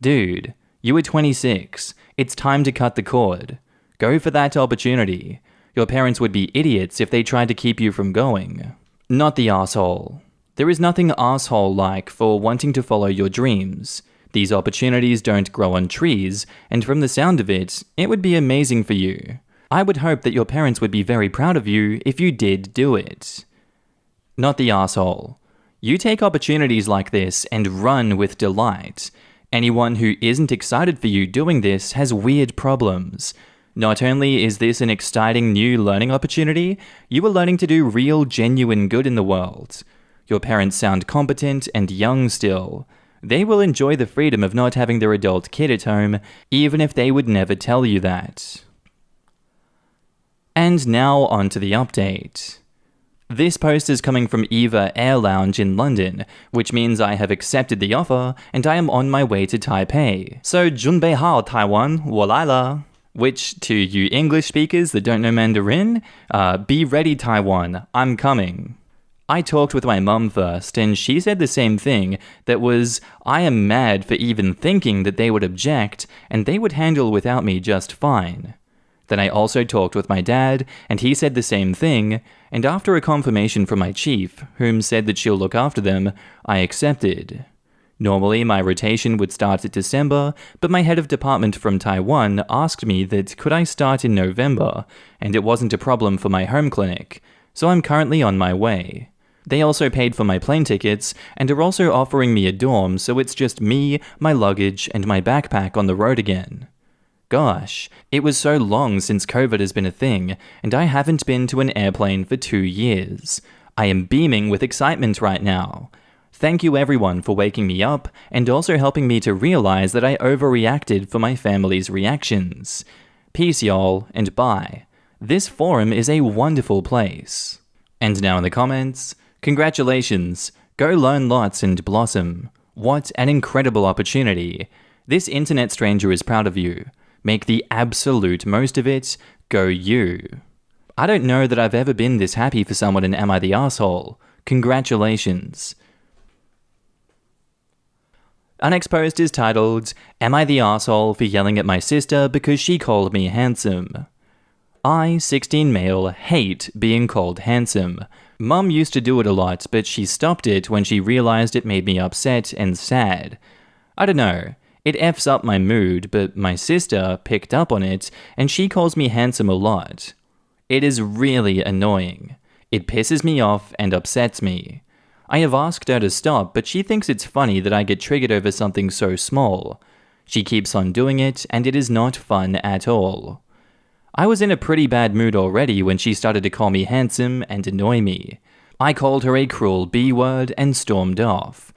Dude, you were 26. It's time to cut the cord. Go for that opportunity. Your parents would be idiots if they tried to keep you from going. Not the asshole. There is nothing asshole-like for wanting to follow your dreams. These opportunities don't grow on trees, and from the sound of it, it would be amazing for you. I would hope that your parents would be very proud of you if you did do it. Not the asshole. You take opportunities like this and run with delight. Anyone who isn't excited for you doing this has weird problems. Not only is this an exciting new learning opportunity, you are learning to do real, genuine good in the world. Your parents sound competent and young still. They will enjoy the freedom of not having their adult kid at home, even if they would never tell you that. And now on to the update. This post is coming from Eva Air Lounge in London, which means I have accepted the offer and I am on my way to Taipei. So 准备好 Taiwan, 我来了. Which, to you English speakers that don't know Mandarin, be ready Taiwan, I'm coming. I talked with my mum first, and she said the same thing, that was, I am mad for even thinking that they would object, and they would handle without me just fine. Then I also talked with my dad, and he said the same thing, and after a confirmation from my chief, whom said that she'll look after them, I accepted. Normally my rotation would start at December, but my head of department from Taiwan asked me that could I start in November, and it wasn't a problem for my home clinic, so I'm currently on my way. They also paid for my plane tickets, and are also offering me a dorm, so it's just me, my luggage, and my backpack on the road again. Gosh, it was so long since COVID has been a thing, and I haven't been to an airplane for 2 years. I am beaming with excitement right now. Thank you everyone for waking me up and also helping me to realize that I overreacted for my family's reactions. Peace y'all, and bye. This forum is a wonderful place. And now in the comments, congratulations, go learn lots and blossom. What an incredible opportunity. This internet stranger is proud of you. Make the absolute most of it, go you. I don't know that I've ever been this happy for someone in Am I the Arsehole? Congratulations. Our next post is titled, Am I the Arsehole for yelling at my sister because she called me handsome? I, 16 male, hate being called handsome. Mum used to do it a lot, but she stopped it when she realized it made me upset and sad. I don't know, it F's up my mood, but my sister picked up on it, and she calls me handsome a lot. It is really annoying. It pisses me off and upsets me. I have asked her to stop, but she thinks it's funny that I get triggered over something so small. She keeps on doing it, and it is not fun at all. I was in a pretty bad mood already when she started to call me handsome and annoy me. I called her a cruel B-word and stormed off.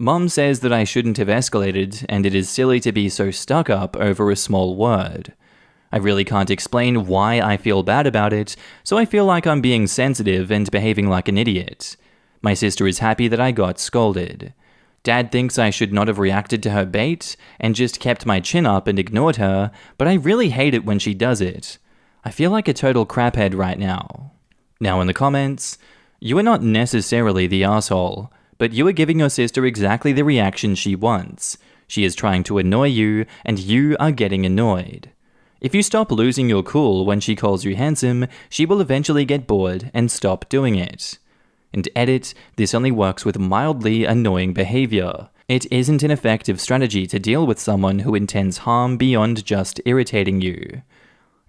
Mum says that I shouldn't have escalated, and it is silly to be so stuck up over a small word. I really can't explain why I feel bad about it, so I feel like I'm being sensitive and behaving like an idiot. My sister is happy that I got scolded. Dad thinks I should not have reacted to her bait and just kept my chin up and ignored her, but I really hate it when she does it. I feel like a total craphead right now. Now in the comments, you are not necessarily the asshole, but you are giving your sister exactly the reaction she wants. She is trying to annoy you, and you are getting annoyed. If you stop losing your cool when she calls you handsome, she will eventually get bored and stop doing it. And edit, this only works with mildly annoying behavior. It isn't an effective strategy to deal with someone who intends harm beyond just irritating you.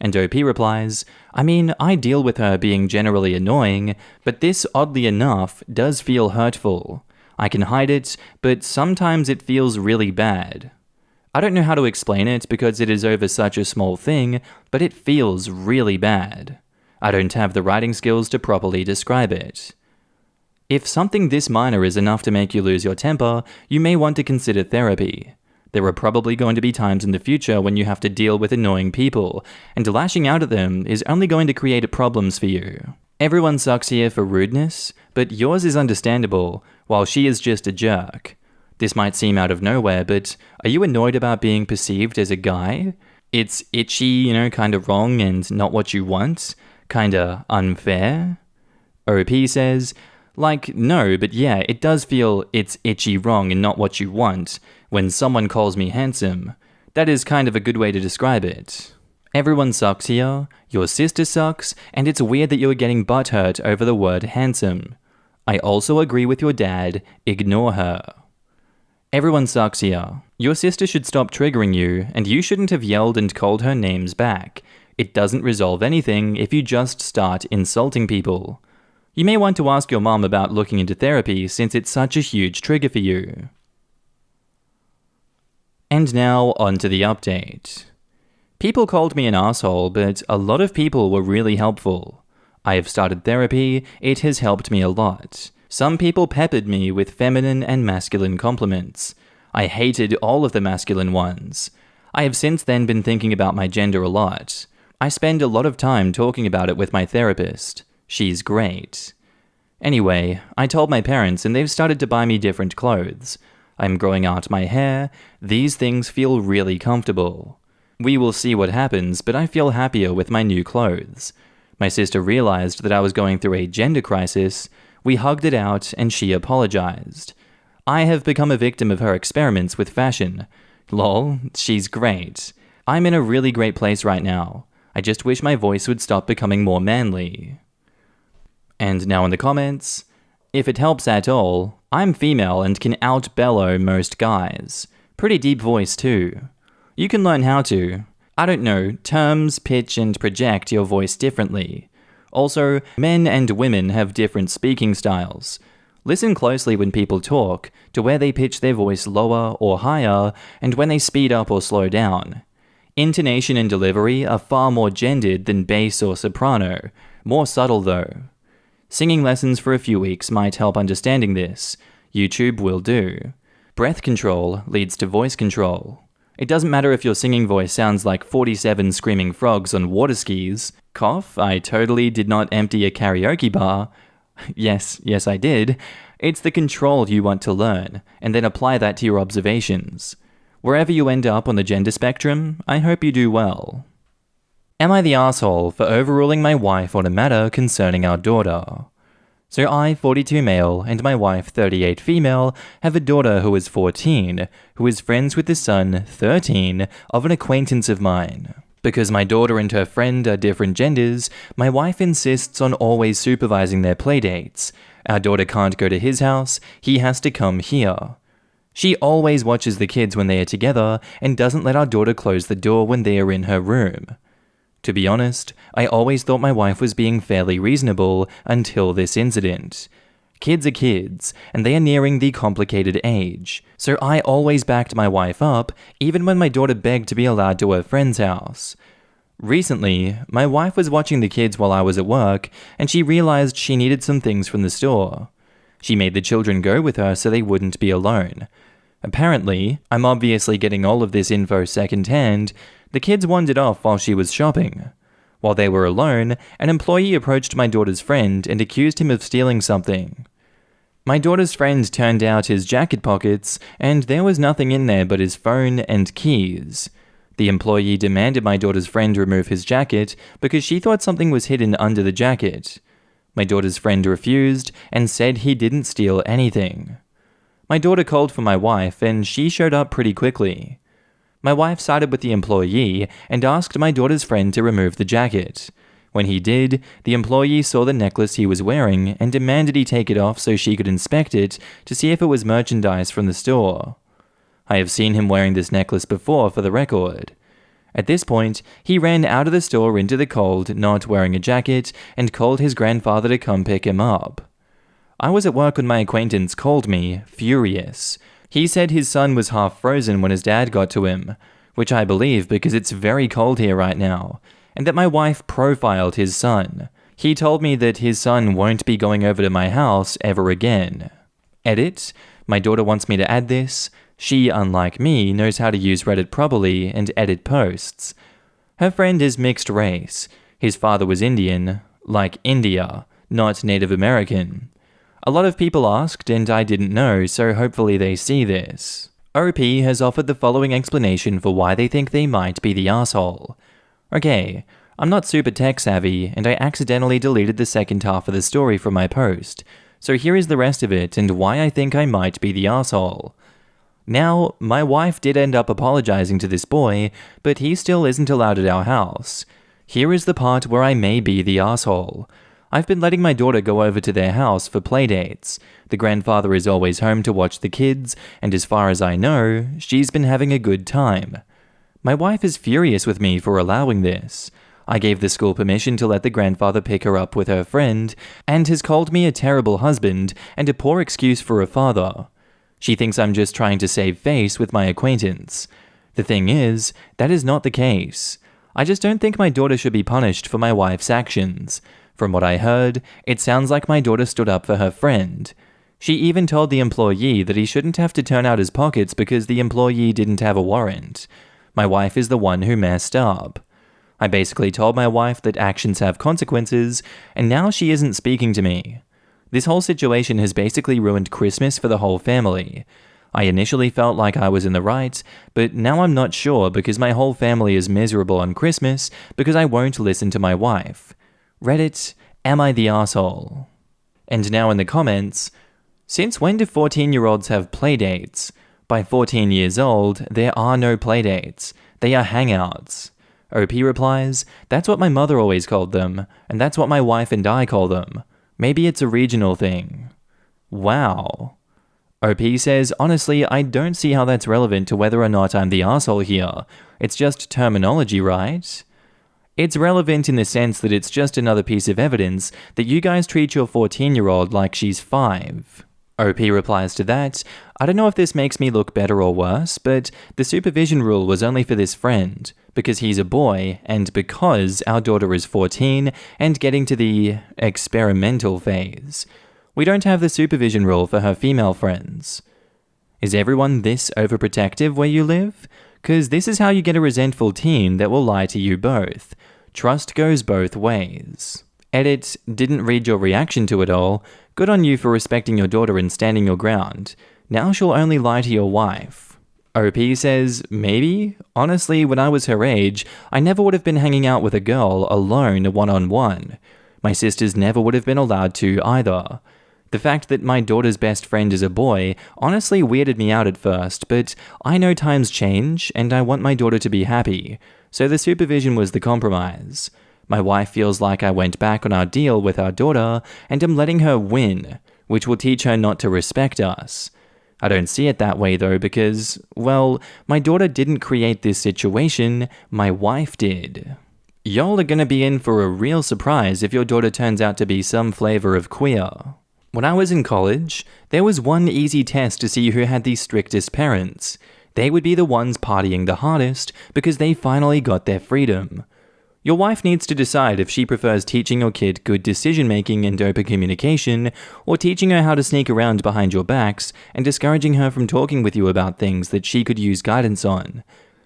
And OP replies, I mean, I deal with her being generally annoying, but this, oddly enough, does feel hurtful. I can hide it, but sometimes it feels really bad. I don't know how to explain it because it is over such a small thing, but it feels really bad. I don't have the writing skills to properly describe it. If something this minor is enough to make you lose your temper, you may want to consider therapy. There are probably going to be times in the future when you have to deal with annoying people, and lashing out at them is only going to create problems for you. Everyone sucks here for rudeness, but yours is understandable, while she is just a jerk. This might seem out of nowhere, but are you annoyed about being perceived as a guy? It's itchy, kinda wrong and not what you want? Kinda unfair? OP says, no, but yeah, it does feel it's itchy wrong and not what you want when someone calls me handsome. That is kind of a good way to describe it. Everyone sucks here, your sister sucks, and it's weird that you are getting butthurt over the word handsome. I also agree with your dad, ignore her. Everyone sucks here. Your sister should stop triggering you, and you shouldn't have yelled and called her names back. It doesn't resolve anything if you just start insulting people. You may want to ask your mom about looking into therapy since it's such a huge trigger for you. And now, on to the update. People called me an asshole, but a lot of people were really helpful. I have started therapy, it has helped me a lot. Some people peppered me with feminine and masculine compliments. I hated all of the masculine ones. I have since then been thinking about my gender a lot. I spend a lot of time talking about it with my therapist. She's great. Anyway, I told my parents and they've started to buy me different clothes. I'm growing out my hair. These things feel really comfortable. We will see what happens, but I feel happier with my new clothes. My sister realized that I was going through a gender crisis. We hugged it out and she apologized. I have become a victim of her experiments with fashion. Lol, she's great. I'm in a really great place right now. I just wish my voice would stop becoming more manly. And now in the comments, if it helps at all, I'm female and can out-bellow most guys. Pretty deep voice too. You can learn how to. I don't know, terms, pitch, and project your voice differently. Also, men and women have different speaking styles. Listen closely when people talk, to where they pitch their voice lower or higher, and when they speed up or slow down. Intonation and delivery are far more gendered than bass or soprano, more subtle though. Singing lessons for a few weeks might help understanding this. YouTube will do. Breath control leads to voice control. It doesn't matter if your singing voice sounds like 47 screaming frogs on water skis. Cough, I totally did not empty a karaoke bar. Yes, I did. It's the control you want to learn, and then apply that to your observations. Wherever you end up on the gender spectrum, I hope you do well. Am I the asshole for overruling my wife on a matter concerning our daughter? So I, 42 male, and my wife, 38 female, have a daughter who is 14, who is friends with the son, 13, of an acquaintance of mine. Because my daughter and her friend are different genders, my wife insists on always supervising their playdates. Our daughter can't go to his house, he has to come here. She always watches the kids when they are together and doesn't let our daughter close the door when they are in her room. To be honest, I always thought my wife was being fairly reasonable until this incident. Kids are kids, and they are nearing the complicated age, so I always backed my wife up, even when my daughter begged to be allowed to her friend's house. Recently, my wife was watching the kids while I was at work, and she realized she needed some things from the store. She made the children go with her so they wouldn't be alone. Apparently, I'm obviously getting all of this info secondhand, the kids wandered off while she was shopping. While they were alone, an employee approached my daughter's friend and accused him of stealing something. My daughter's friend turned out his jacket pockets, and there was nothing in there but his phone and keys. The employee demanded my daughter's friend remove his jacket because she thought something was hidden under the jacket. My daughter's friend refused and said he didn't steal anything. My daughter called for my wife, and she showed up pretty quickly. My wife sided with the employee and asked my daughter's friend to remove the jacket. When he did, the employee saw the necklace he was wearing and demanded he take it off so she could inspect it to see if it was merchandise from the store. I have seen him wearing this necklace before, for the record. At this point, he ran out of the store into the cold, not wearing a jacket, and called his grandfather to come pick him up. I was at work when my acquaintance called me, furious. He said his son was half frozen when his dad got to him, which I believe because it's very cold here right now, and that my wife profiled his son. He told me that his son won't be going over to my house ever again. Edit. My daughter wants me to add this. She, unlike me, knows how to use Reddit properly and edit posts. Her friend is mixed race. His father was Indian, like India, not Native American. A lot of people asked and I didn't know, so hopefully they see this. OP has offered the following explanation for why they think they might be the asshole. Okay, I'm not super tech savvy and I accidentally deleted the second half of the story from my post, so here is the rest of it and why I think I might be the asshole. Now, my wife did end up apologizing to this boy, but he still isn't allowed at our house. Here is the part where I may be the asshole. I've been letting my daughter go over to their house for playdates. The grandfather is always home to watch the kids, and as far as I know, she's been having a good time. My wife is furious with me for allowing this. I gave the school permission to let the grandfather pick her up with her friend, and has called me a terrible husband and a poor excuse for a father. She thinks I'm just trying to save face with my acquaintance. The thing is, that is not the case. I just don't think my daughter should be punished for my wife's actions. From what I heard, it sounds like my daughter stood up for her friend. She even told the employee that he shouldn't have to turn out his pockets because the employee didn't have a warrant. My wife is the one who messed up. I basically told my wife that actions have consequences, and now she isn't speaking to me. This whole situation has basically ruined Christmas for the whole family. I initially felt like I was in the right, but now I'm not sure because my whole family is miserable on Christmas because I won't listen to my wife. Reddit, am I the asshole? And now in the comments, since when do 14-year-olds have playdates? By 14 years old, there are no playdates. They are hangouts. OP replies, that's what my mother always called them, and that's what my wife and I call them. Maybe it's a regional thing. Wow. OP says, honestly, I don't see how that's relevant to whether or not I'm the asshole here. It's just terminology, right? It's relevant in the sense that it's just another piece of evidence that you guys treat your 14-year-old like she's 5. OP replies to that, I don't know if this makes me look better or worse, but the supervision rule was only for this friend, because he's a boy, and because our daughter is 14 and getting to the experimental phase. We don't have the supervision rule for her female friends. Is everyone this overprotective where you live? 'Cause this is how you get a resentful teen that will lie to you both. Trust goes both ways. Edit, didn't read your reaction to it all. Good on you for respecting your daughter and standing your ground. Now she'll only lie to your wife. OP says, maybe? Honestly, when I was her age, I never would have been hanging out with a girl alone one-on-one. My sisters never would have been allowed to either. The fact that my daughter's best friend is a boy honestly weirded me out at first, but I know times change, and I want my daughter to be happy, so the supervision was the compromise. My wife feels like I went back on our deal with our daughter, and am letting her win, which will teach her not to respect us. I don't see it that way though because, well, my daughter didn't create this situation, my wife did. Y'all are gonna be in for a real surprise if your daughter turns out to be some flavor of queer. When I was in college, there was one easy test to see who had the strictest parents. They would be the ones partying the hardest because they finally got their freedom. Your wife needs to decide if she prefers teaching your kid good decision-making and open communication, or teaching her how to sneak around behind your backs and discouraging her from talking with you about things that she could use guidance on.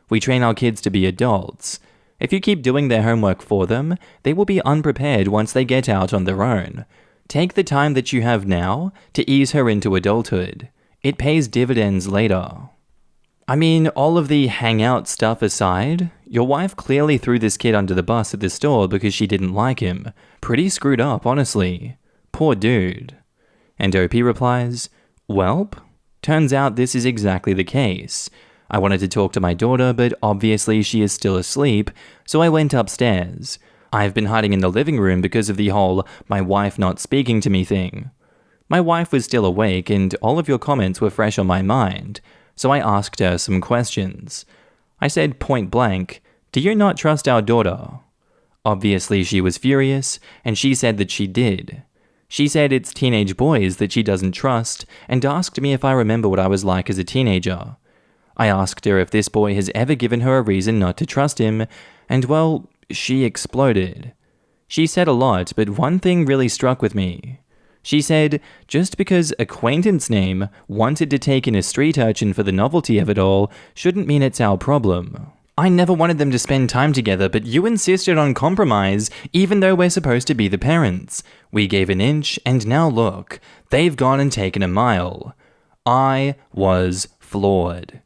We train our kids to be adults. If you keep doing their homework for them, they will be unprepared once they get out on their own. Take the time that you have now to ease her into adulthood. It pays dividends later. I mean, all of the hangout stuff aside, your wife clearly threw this kid under the bus at the store because she didn't like him. Pretty screwed up, honestly. Poor dude. And OP replies, Welp, turns out this is exactly the case. I wanted to talk to my daughter, but obviously she is still asleep, so I went upstairs. I've been hiding in the living room because of the whole my wife not speaking to me thing. My wife was still awake and all of your comments were fresh on my mind. So I asked her some questions. I said point blank, do you not trust our daughter? Obviously she was furious, and she said that she did. She said it's teenage boys that she doesn't trust, and asked me if I remember what I was like as a teenager. I asked her if this boy has ever given her a reason not to trust him, and well, she exploded. She said a lot, but one thing really struck with me. She said, just because acquaintance name wanted to take in a street urchin for the novelty of it all shouldn't mean it's our problem. I never wanted them to spend time together, but you insisted on compromise even though we're supposed to be the parents. We gave an inch, and now look, they've gone and taken a mile. I was floored.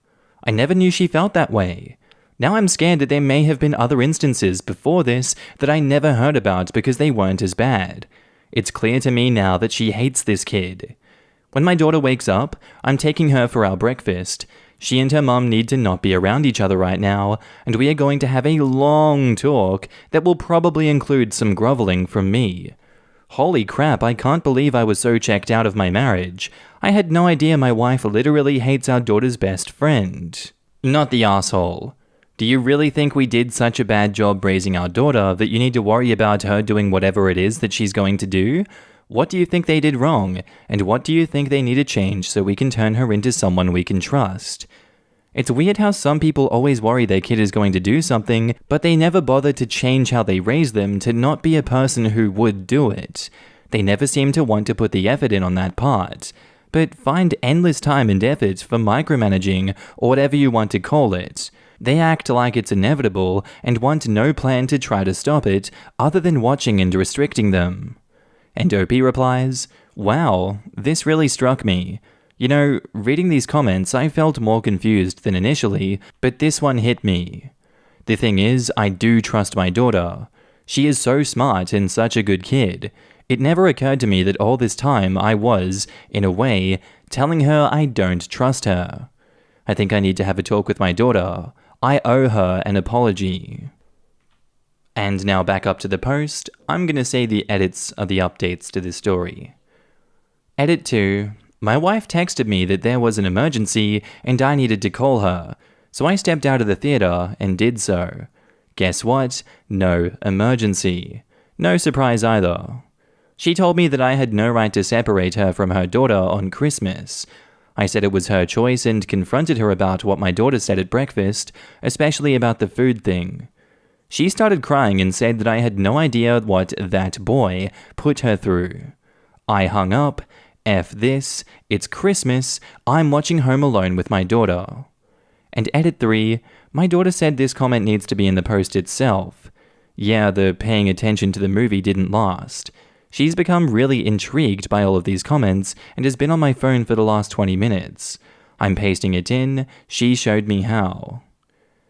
I never knew she felt that way. Now I'm scared that there may have been other instances before this that I never heard about because they weren't as bad. It's clear to me now that she hates this kid. When my daughter wakes up, I'm taking her for our breakfast. She and her mum need to not be around each other right now, and we are going to have a long talk that will probably include some groveling from me. Holy crap, I can't believe I was so checked out of my marriage. I had no idea my wife literally hates our daughter's best friend. Not the asshole. Do you really think we did such a bad job raising our daughter that you need to worry about her doing whatever it is that she's going to do? What do you think they did wrong? And what do you think they need to change so we can turn her into someone we can trust? It's weird how some people always worry their kid is going to do something, but they never bother to change how they raise them to not be a person who would do it. They never seem to want to put the effort in on that part, but find endless time and effort for micromanaging or whatever you want to call it. They act like it's inevitable and want no plan to try to stop it other than watching and restricting them. And OP replies, wow, this really struck me. You know, reading these comments, I felt more confused than initially, but this one hit me. The thing is, I do trust my daughter. She is so smart and such a good kid. It never occurred to me that all this time I was, in a way, telling her I don't trust her. I think I need to have a talk with my daughter. I owe her an apology. And now back up to the post, I'm gonna say the edits are the updates to this story. Edit 2. My wife texted me that there was an emergency and I needed to call her, so I stepped out of the theater and did so. Guess what? No emergency. No surprise either. She told me that I had no right to separate her from her daughter on Christmas. I said it was her choice and confronted her about what my daughter said at breakfast, especially about the food thing. She started crying and said that I had no idea what that boy put her through. I hung up. F this, it's Christmas, I'm watching Home Alone with my daughter. And edit 3, my daughter said this comment needs to be in the post itself. Yeah, the paying attention to the movie didn't last. She's become really intrigued by all of these comments and has been on my phone for the last 20 minutes. I'm pasting it in, she showed me how.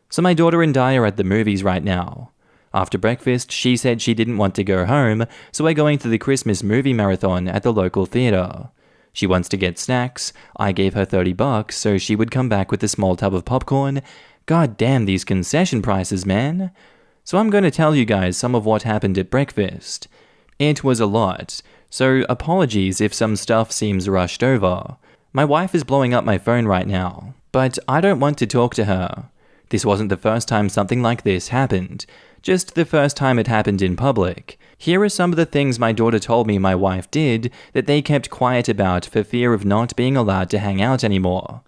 So my daughter and I are at the movies right now. After breakfast, she said she didn't want to go home, so we're going to the Christmas movie marathon at the local theater. She wants to get snacks. I gave her $30 so she would come back with a small tub of popcorn. God damn these concession prices, man. So I'm going to tell you guys some of what happened at breakfast. It was a lot, so apologies if some stuff seems rushed over. My wife is blowing up my phone right now, but I don't want to talk to her. This wasn't the first time something like this happened, just the first time it happened in public. Here are some of the things my daughter told me my wife did that they kept quiet about for fear of not being allowed to hang out anymore.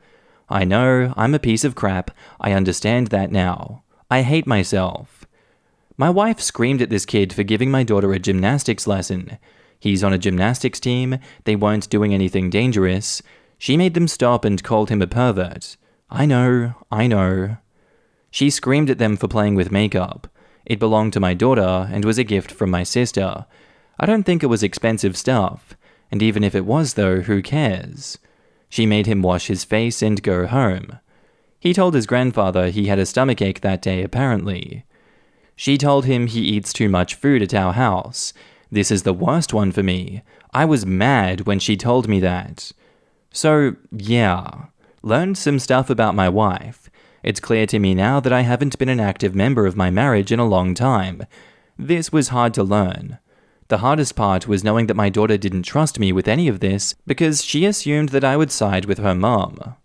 I know, I'm a piece of crap, I understand that now. I hate myself. My wife screamed at this kid for giving my daughter a gymnastics lesson. He's on a gymnastics team, they weren't doing anything dangerous. She made them stop and called him a pervert. I know. She screamed at them for playing with makeup. It belonged to my daughter and was a gift from my sister. I don't think it was expensive stuff, and even if it was though, who cares? She made him wash his face and go home. He told his grandfather he had a stomachache that day apparently. She told him he eats too much food at our house. This is the worst one for me. I was mad when she told me that. So, yeah, learned some stuff about my wife. It's clear to me now that I haven't been an active member of my marriage in a long time. This was hard to learn. The hardest part was knowing that my daughter didn't trust me with any of this because she assumed that I would side with her mom.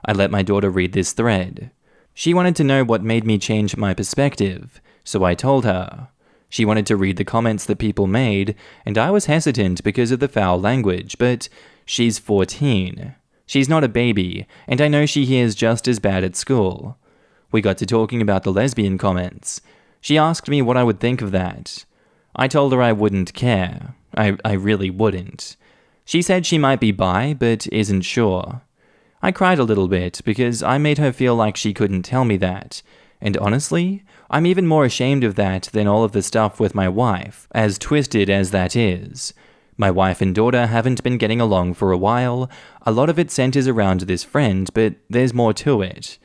I let my daughter read this thread. She wanted to know what made me change my perspective, so I told her. She wanted to read the comments that people made, and I was hesitant because of the foul language, but she's 14. She's not a baby, and I know she hears just as bad at school. We got to talking about the lesbian comments. She asked me what I would think of that. I told her I wouldn't care. I really wouldn't. She said she might be bi, but isn't sure. I cried a little bit because I made her feel like she couldn't tell me that. And honestly, I'm even more ashamed of that than all of the stuff with my wife, as twisted as that is. My wife and daughter haven't been getting along for a while. A lot of it centers around this friend, but there's more to it.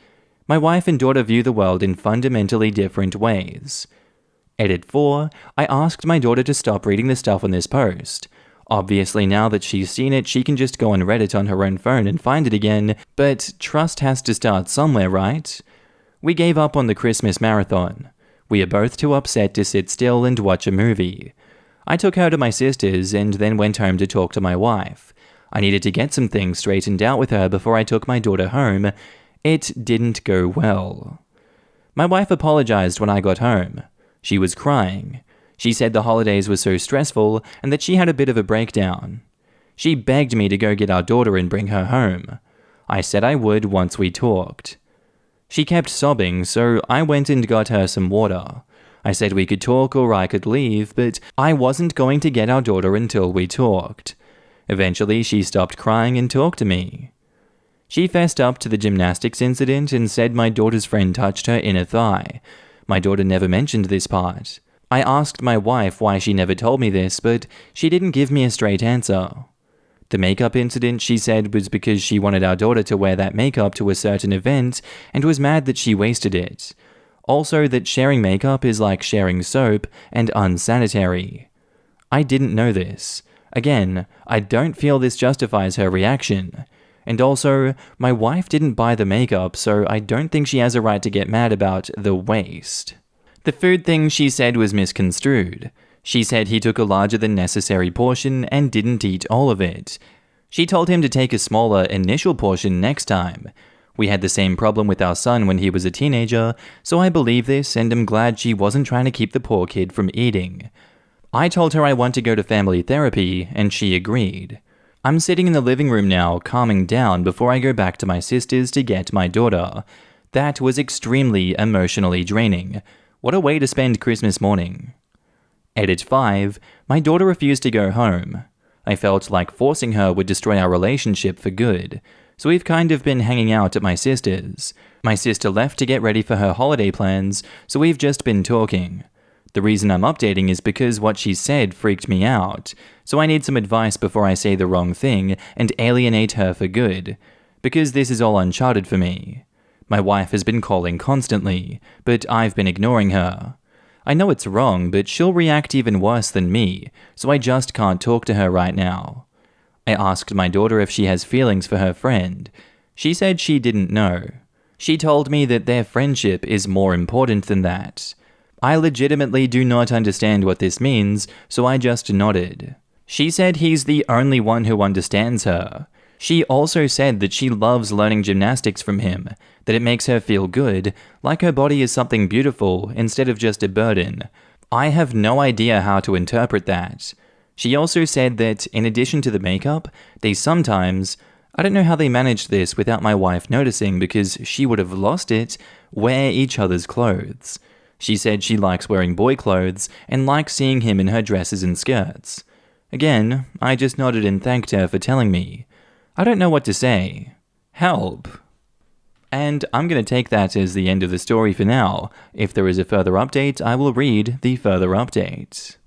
My wife and daughter view the world in fundamentally different ways. Edit 4, I asked my daughter to stop reading the stuff on this post. Obviously now that she's seen it, she can just go on Reddit on her own phone and find it again, but trust has to start somewhere, right? We gave up on the Christmas marathon. We are both too upset to sit still and watch a movie. I took her to my sister's and then went home to talk to my wife. I needed to get some things straightened out with her before I took my daughter home. It didn't go well. My wife apologized when I got home. She was crying. She said the holidays were so stressful and that she had a bit of a breakdown. She begged me to go get our daughter and bring her home. I said I would once we talked. She kept sobbing, so I went and got her some water. I said we could talk or I could leave, but I wasn't going to get our daughter until we talked. Eventually, she stopped crying and talked to me. She fessed up to the gymnastics incident and said my daughter's friend touched her inner thigh. My daughter never mentioned this part. I asked my wife why she never told me this, but she didn't give me a straight answer. The makeup incident, she said, was because she wanted our daughter to wear that makeup to a certain event and was mad that she wasted it. Also that sharing makeup is like sharing soap and unsanitary. I didn't know this. Again, I don't feel this justifies her reaction. And also, my wife didn't buy the makeup, so I don't think she has a right to get mad about the waste. The food thing she said was misconstrued. She said he took a larger than necessary portion and didn't eat all of it. She told him to take a smaller initial portion next time. We had the same problem with our son when he was a teenager, so I believe this and am glad she wasn't trying to keep the poor kid from eating. I told her I want to go to family therapy, and she agreed. I'm sitting in the living room now, calming down before I go back to my sister's to get my daughter. That was extremely emotionally draining. What a way to spend Christmas morning. Edit 5. My daughter refused to go home. I felt like forcing her would destroy our relationship for good, so we've kind of been hanging out at my sister's. My sister left to get ready for her holiday plans, so we've just been talking. The reason I'm updating is because what she said freaked me out, so I need some advice before I say the wrong thing and alienate her for good, because this is all uncharted for me. My wife has been calling constantly, but I've been ignoring her. I know it's wrong, but she'll react even worse than me, so I just can't talk to her right now. I asked my daughter if she has feelings for her friend. She said she didn't know. She told me that their friendship is more important than that. I legitimately do not understand what this means, so I just nodded. She said he's the only one who understands her. She also said that she loves learning gymnastics from him, that it makes her feel good, like her body is something beautiful instead of just a burden. I have no idea how to interpret that. She also said that, in addition to the makeup, they sometimes, I don't know how they managed this without my wife noticing because she would have lost it, wear each other's clothes. She said she likes wearing boy clothes and likes seeing him in her dresses and skirts. Again, I just nodded and thanked her for telling me. I don't know what to say. Help. And I'm going to take that as the end of the story for now. If there is a further update, I will read the further update.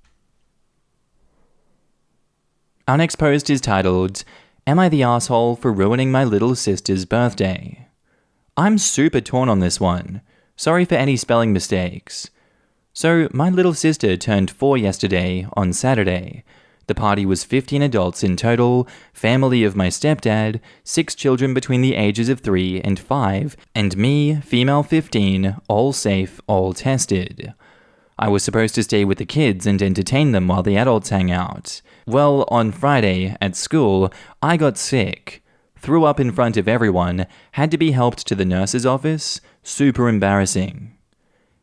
Our next post is titled, Am I the asshole for ruining my little sister's birthday? I'm super torn on this one. Sorry for any spelling mistakes. So, my little sister turned 4 yesterday, on Saturday. The party was 15 adults in total, family of my stepdad, 6 children between the ages of 3 and 5, and me, female 15, all safe, all tested. I was supposed to stay with the kids and entertain them while the adults hang out. Well, on Friday, at school, I got sick. Threw up in front of everyone, had to be helped to the nurse's office. Super embarrassing.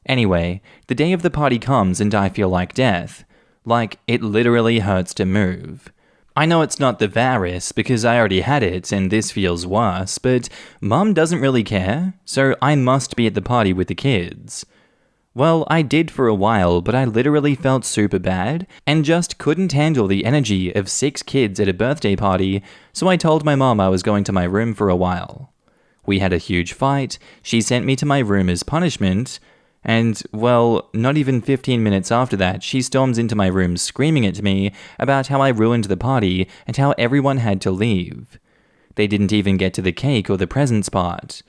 Anyway, the day of the party comes and I feel like death. Like, it literally hurts to move. I know it's not the virus because I already had it and this feels worse, but Mum doesn't really care, so I must be at the party with the kids. Well, I did for a while, but I literally felt super bad and just couldn't handle the energy of 6 kids at a birthday party, so I told my mom I was going to my room for a while. We had a huge fight, she sent me to my room as punishment, and, well, not even 15 minutes after that, she storms into my room screaming at me about how I ruined the party and how everyone had to leave. They didn't even get to the cake or the presents part.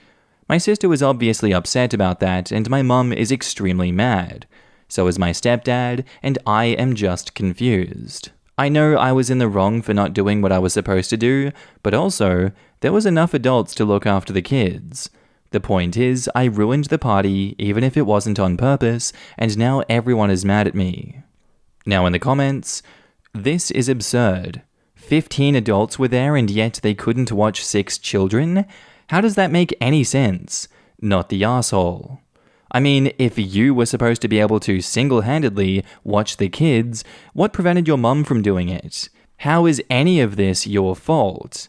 My sister was obviously upset about that, and my mum is extremely mad. So is my stepdad, and I am just confused. I know I was in the wrong for not doing what I was supposed to do, but also, there was enough adults to look after the kids. The point is, I ruined the party, even if it wasn't on purpose, and now everyone is mad at me. Now in the comments, this is absurd. 15 adults were there and yet they couldn't watch 6 children? How does that make any sense? Not the asshole. I mean, if you were supposed to be able to single-handedly watch the kids, what prevented your mum from doing it? How is any of this your fault?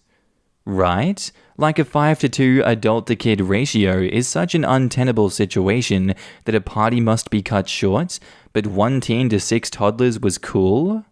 Right? Like a 5-to-2 adult-to-kid ratio is such an untenable situation that a party must be cut short, but 1 teen to 6 toddlers was cool?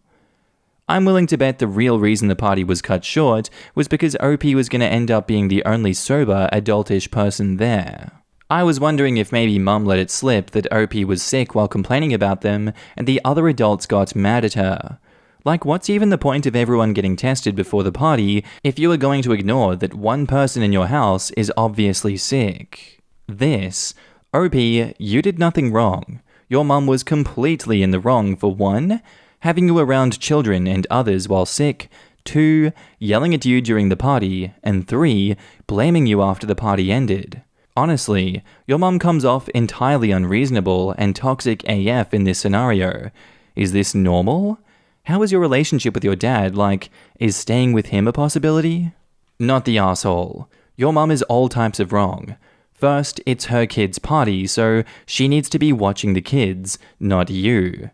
I'm willing to bet the real reason the party was cut short was because OP was going to end up being the only sober, adultish person there. I was wondering if maybe Mum let it slip that OP was sick while complaining about them, and the other adults got mad at her. Like, what's even the point of everyone getting tested before the party if you are going to ignore that one person in your house is obviously sick? This, OP, you did nothing wrong. Your mum was completely in the wrong for 1, having you around children and others while sick, 2, yelling at you during the party, and 3, blaming you after the party ended. Honestly, your mum comes off entirely unreasonable and toxic AF in this scenario. Is this normal? How is your relationship with your dad? Like, is staying with him a possibility? Not the asshole. Your mum is all types of wrong. First, it's her kid's party, so she needs to be watching the kids, not you.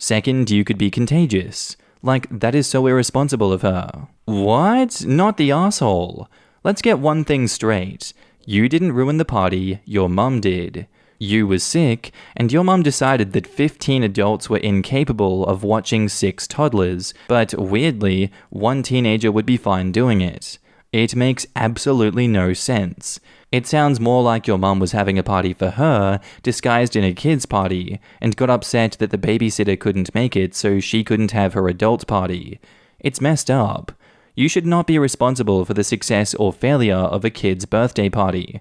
Second, you could be contagious. Like, that is so irresponsible of her. What? Not the asshole. Let's get one thing straight. You didn't ruin the party, your mum did. You were sick, and your mum decided that 15 adults were incapable of watching 6 toddlers, but weirdly, one teenager would be fine doing it. It makes absolutely no sense. It sounds more like your mum was having a party for her, disguised in a kid's party, and got upset that the babysitter couldn't make it, so she couldn't have her adult party. It's messed up. You should not be responsible for the success or failure of a kid's birthday party.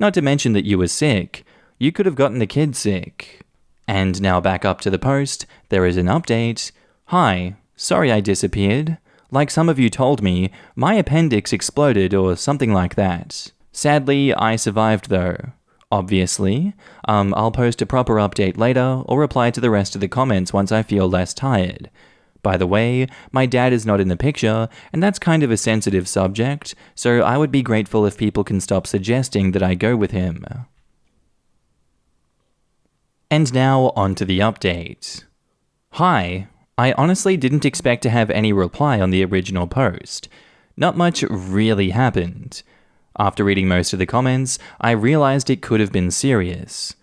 Not to mention that you were sick. You could have gotten the kid sick. And now back up to the post, there is an update. Hi, sorry I disappeared. Like some of you told me, my appendix exploded or something like that. Sadly, I survived though. Obviously. I'll post a proper update later or reply to the rest of the comments once I feel less tired. By the way, my dad is not in the picture, and that's kind of a sensitive subject, so I would be grateful if people can stop suggesting that I go with him. And now on to the update. Hi. I honestly didn't expect to have any reply on the original post. Not much really happened. After reading most of the comments, I realized it could have been serious.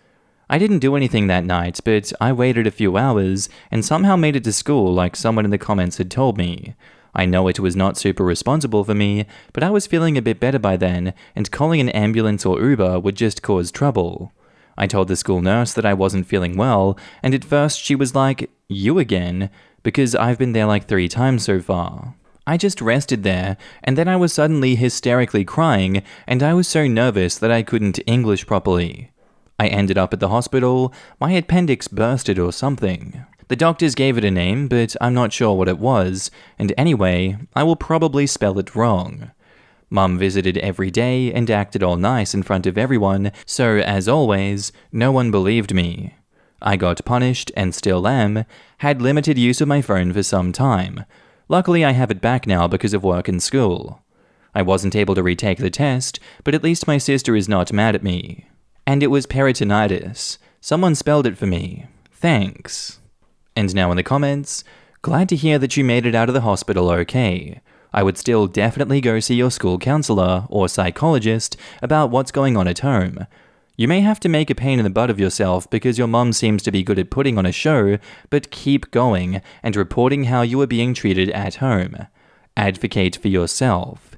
I didn't do anything that night, but I waited a few hours and somehow made it to school like someone in the comments had told me. I know it was not super responsible for me, but I was feeling a bit better by then, and calling an ambulance or Uber would just cause trouble. I told the school nurse that I wasn't feeling well, and at first she was like, "You again?" because I've been there like 3 times so far. I just rested there, and then I was suddenly hysterically crying, and I was so nervous that I couldn't English properly. I ended up at the hospital. My appendix bursted or something. The doctors gave it a name, but I'm not sure what it was, and anyway, I will probably spell it wrong. Mum visited every day and acted all nice in front of everyone, so as always, no one believed me. I got punished and still am, had limited use of my phone for some time. Luckily I have it back now because of work and school. I wasn't able to retake the test, but at least my sister is not mad at me. And it was peritonitis. Someone spelled it for me. Thanks. And now in the comments, glad to hear that you made it out of the hospital okay. I would still definitely go see your school counselor or psychologist about what's going on at home. You may have to make a pain in the butt of yourself because your mum seems to be good at putting on a show, but keep going and reporting how you are being treated at home. Advocate for yourself.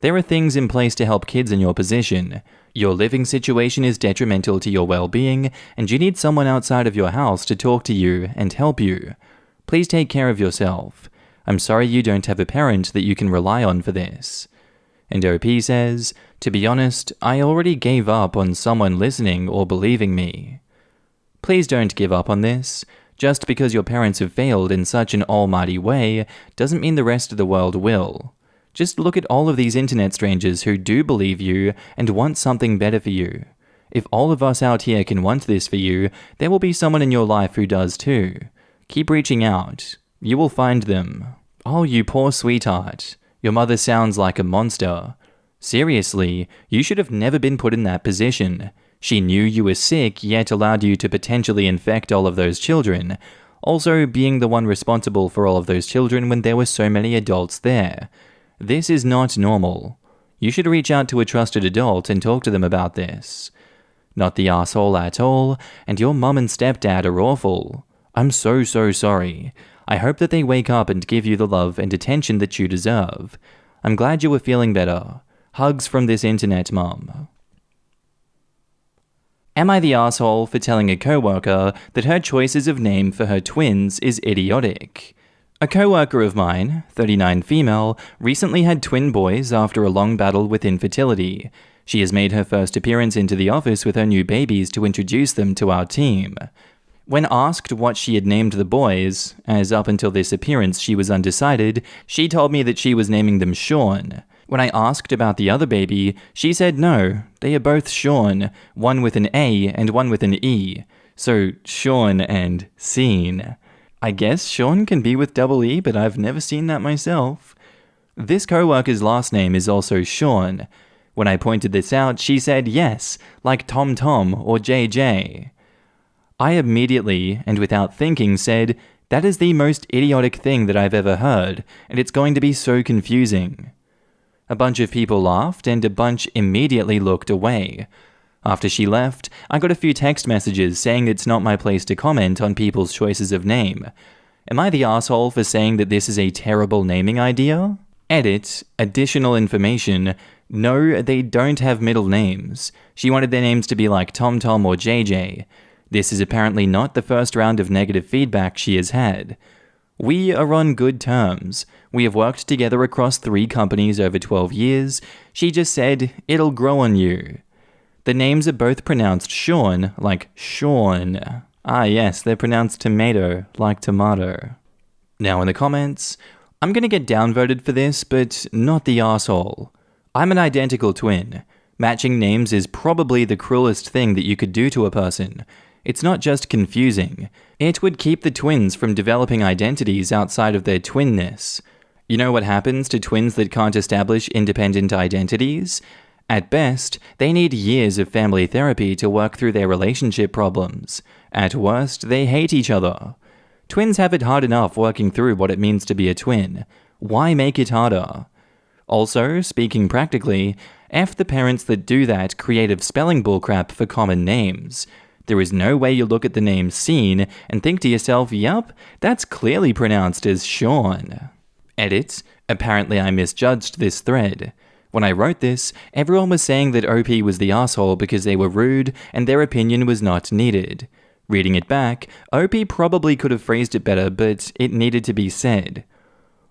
There are things in place to help kids in your position. Your living situation is detrimental to your well-being, and you need someone outside of your house to talk to you and help you. Please take care of yourself. I'm sorry you don't have a parent that you can rely on for this. And OP says, to be honest, I already gave up on someone listening or believing me. Please don't give up on this. Just because your parents have failed in such an almighty way doesn't mean the rest of the world will. Just look at all of these internet strangers who do believe you and want something better for you. If all of us out here can want this for you, there will be someone in your life who does too. Keep reaching out. You will find them. Oh, you poor sweetheart. Your mother sounds like a monster. Seriously, you should have never been put in that position. She knew you were sick, yet allowed you to potentially infect all of those children. Also, being the one responsible for all of those children when there were so many adults there. This is not normal. You should reach out to a trusted adult and talk to them about this. Not the asshole at all, and your mum and stepdad are awful. I'm so sorry. I hope that they wake up and give you the love and attention that you deserve. I'm glad you were feeling better. Hugs from this internet mum. Am I the asshole for telling a coworker that her choices of name for her twins is idiotic? A coworker of mine, 39 female, recently had twin boys after a long battle with infertility. She has made her first appearance into the office with her new babies to introduce them to our team. When asked what she had named the boys, as up until this appearance she was undecided, she told me that she was naming them Sean. When I asked about the other baby, she said no, they are both Sean, one with an A and one with an E. So Sean and Scene. I guess Sean can be with double E, but I've never seen that myself. This coworker's last name is also Sean. When I pointed this out, she said yes, like Tom Tom or JJ. I immediately, and without thinking, said, That is the most idiotic thing that I've ever heard, and it's going to be so confusing. A bunch of people laughed, and a bunch immediately looked away. After she left, I got a few text messages saying it's not my place to comment on people's choices of name. Am I the asshole for saying that this is a terrible naming idea? Edit. Additional information. No, they don't have middle names. She wanted their names to be like Tom Tom or JJ. This is apparently not the first round of negative feedback she has had. We are on good terms. We have worked together across 3 companies over 12 years. She just said, it'll grow on you. The names are both pronounced Sean, like Sean. Ah yes, they're pronounced tomato, like tomato. Now in the comments, I'm gonna get downvoted for this, but not the asshole. I'm an identical twin. Matching names is probably the cruelest thing that you could do to a person. It's not just confusing. It would keep the twins from developing identities outside of their twinness. You know what happens to twins that can't establish independent identities? At best, they need years of family therapy to work through their relationship problems. At worst, they hate each other. Twins have it hard enough working through what it means to be a twin. Why make it harder? Also, speaking practically, F the parents that do that creative spelling bullcrap for common names. There is no way you look at the name Scene and think to yourself, yup, that's clearly pronounced as Sean. Edit. Apparently I misjudged this thread. When I wrote this, everyone was saying that OP was the asshole because they were rude and their opinion was not needed. Reading it back, OP probably could have phrased it better, but it needed to be said.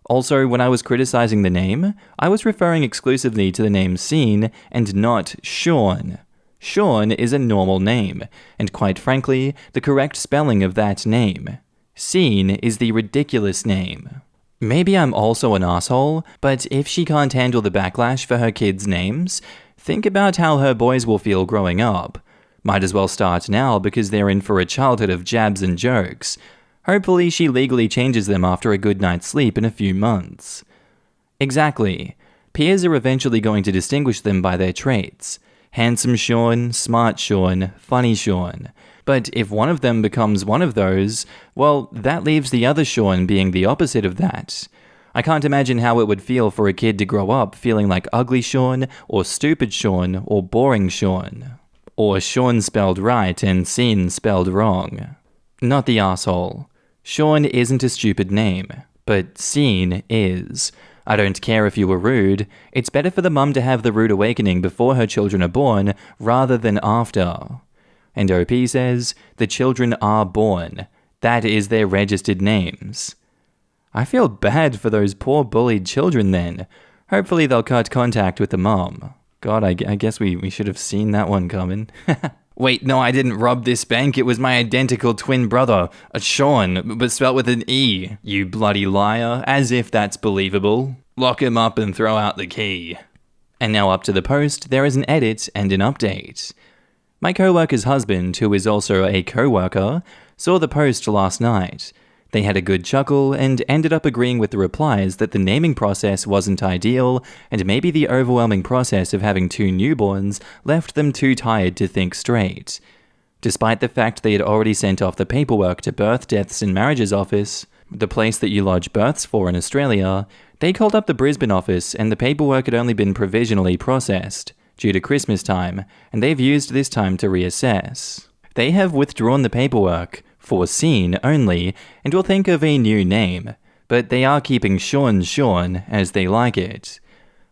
Also, when I was criticizing the name, I was referring exclusively to the name Scene and not Sean. Sean is a normal name, and quite frankly, the correct spelling of that name. Scene is the ridiculous name. Maybe I'm also an asshole, but if she can't handle the backlash for her kids' names, think about how her boys will feel growing up. Might as well start now because they're in for a childhood of jabs and jokes. Hopefully she legally changes them after a good night's sleep in a few months. Exactly. Peers are eventually going to distinguish them by their traits. Handsome Sean, smart Sean, funny Sean. But if one of them becomes one of those, well, that leaves the other Sean being the opposite of that. I can't imagine how it would feel for a kid to grow up feeling like ugly Sean, or stupid Sean, or boring Sean. Or Sean spelled right and Scene spelled wrong. Not the asshole. Sean isn't a stupid name, but Scene is. I don't care if you were rude. It's better for the mum to have the rude awakening before her children are born, rather than after. And OP says, the children are born. That is their registered names. I feel bad for those poor bullied children then. Hopefully they'll cut contact with the mum. God, I guess we should have seen that one coming. Wait, no, I didn't rob this bank. It was my identical twin brother, a Sean, but spelt with an E. You bloody liar, as if that's believable. Lock him up and throw out the key. And now up to the post, there is an edit and an update. My co-worker's husband, who is also a co-worker, saw the post last night. They had a good chuckle and ended up agreeing with the replies that the naming process wasn't ideal, and maybe the overwhelming process of having 2 newborns left them too tired to think straight. Despite the fact they had already sent off the paperwork to Birth, Deaths and Marriages office, the place that you lodge births for in Australia, they called up the Brisbane office and the paperwork had only been provisionally processed, due to Christmas time, and they've used this time to reassess. They have withdrawn the paperwork, for Scene only, and will think of a new name, but they are keeping Sean as they like it.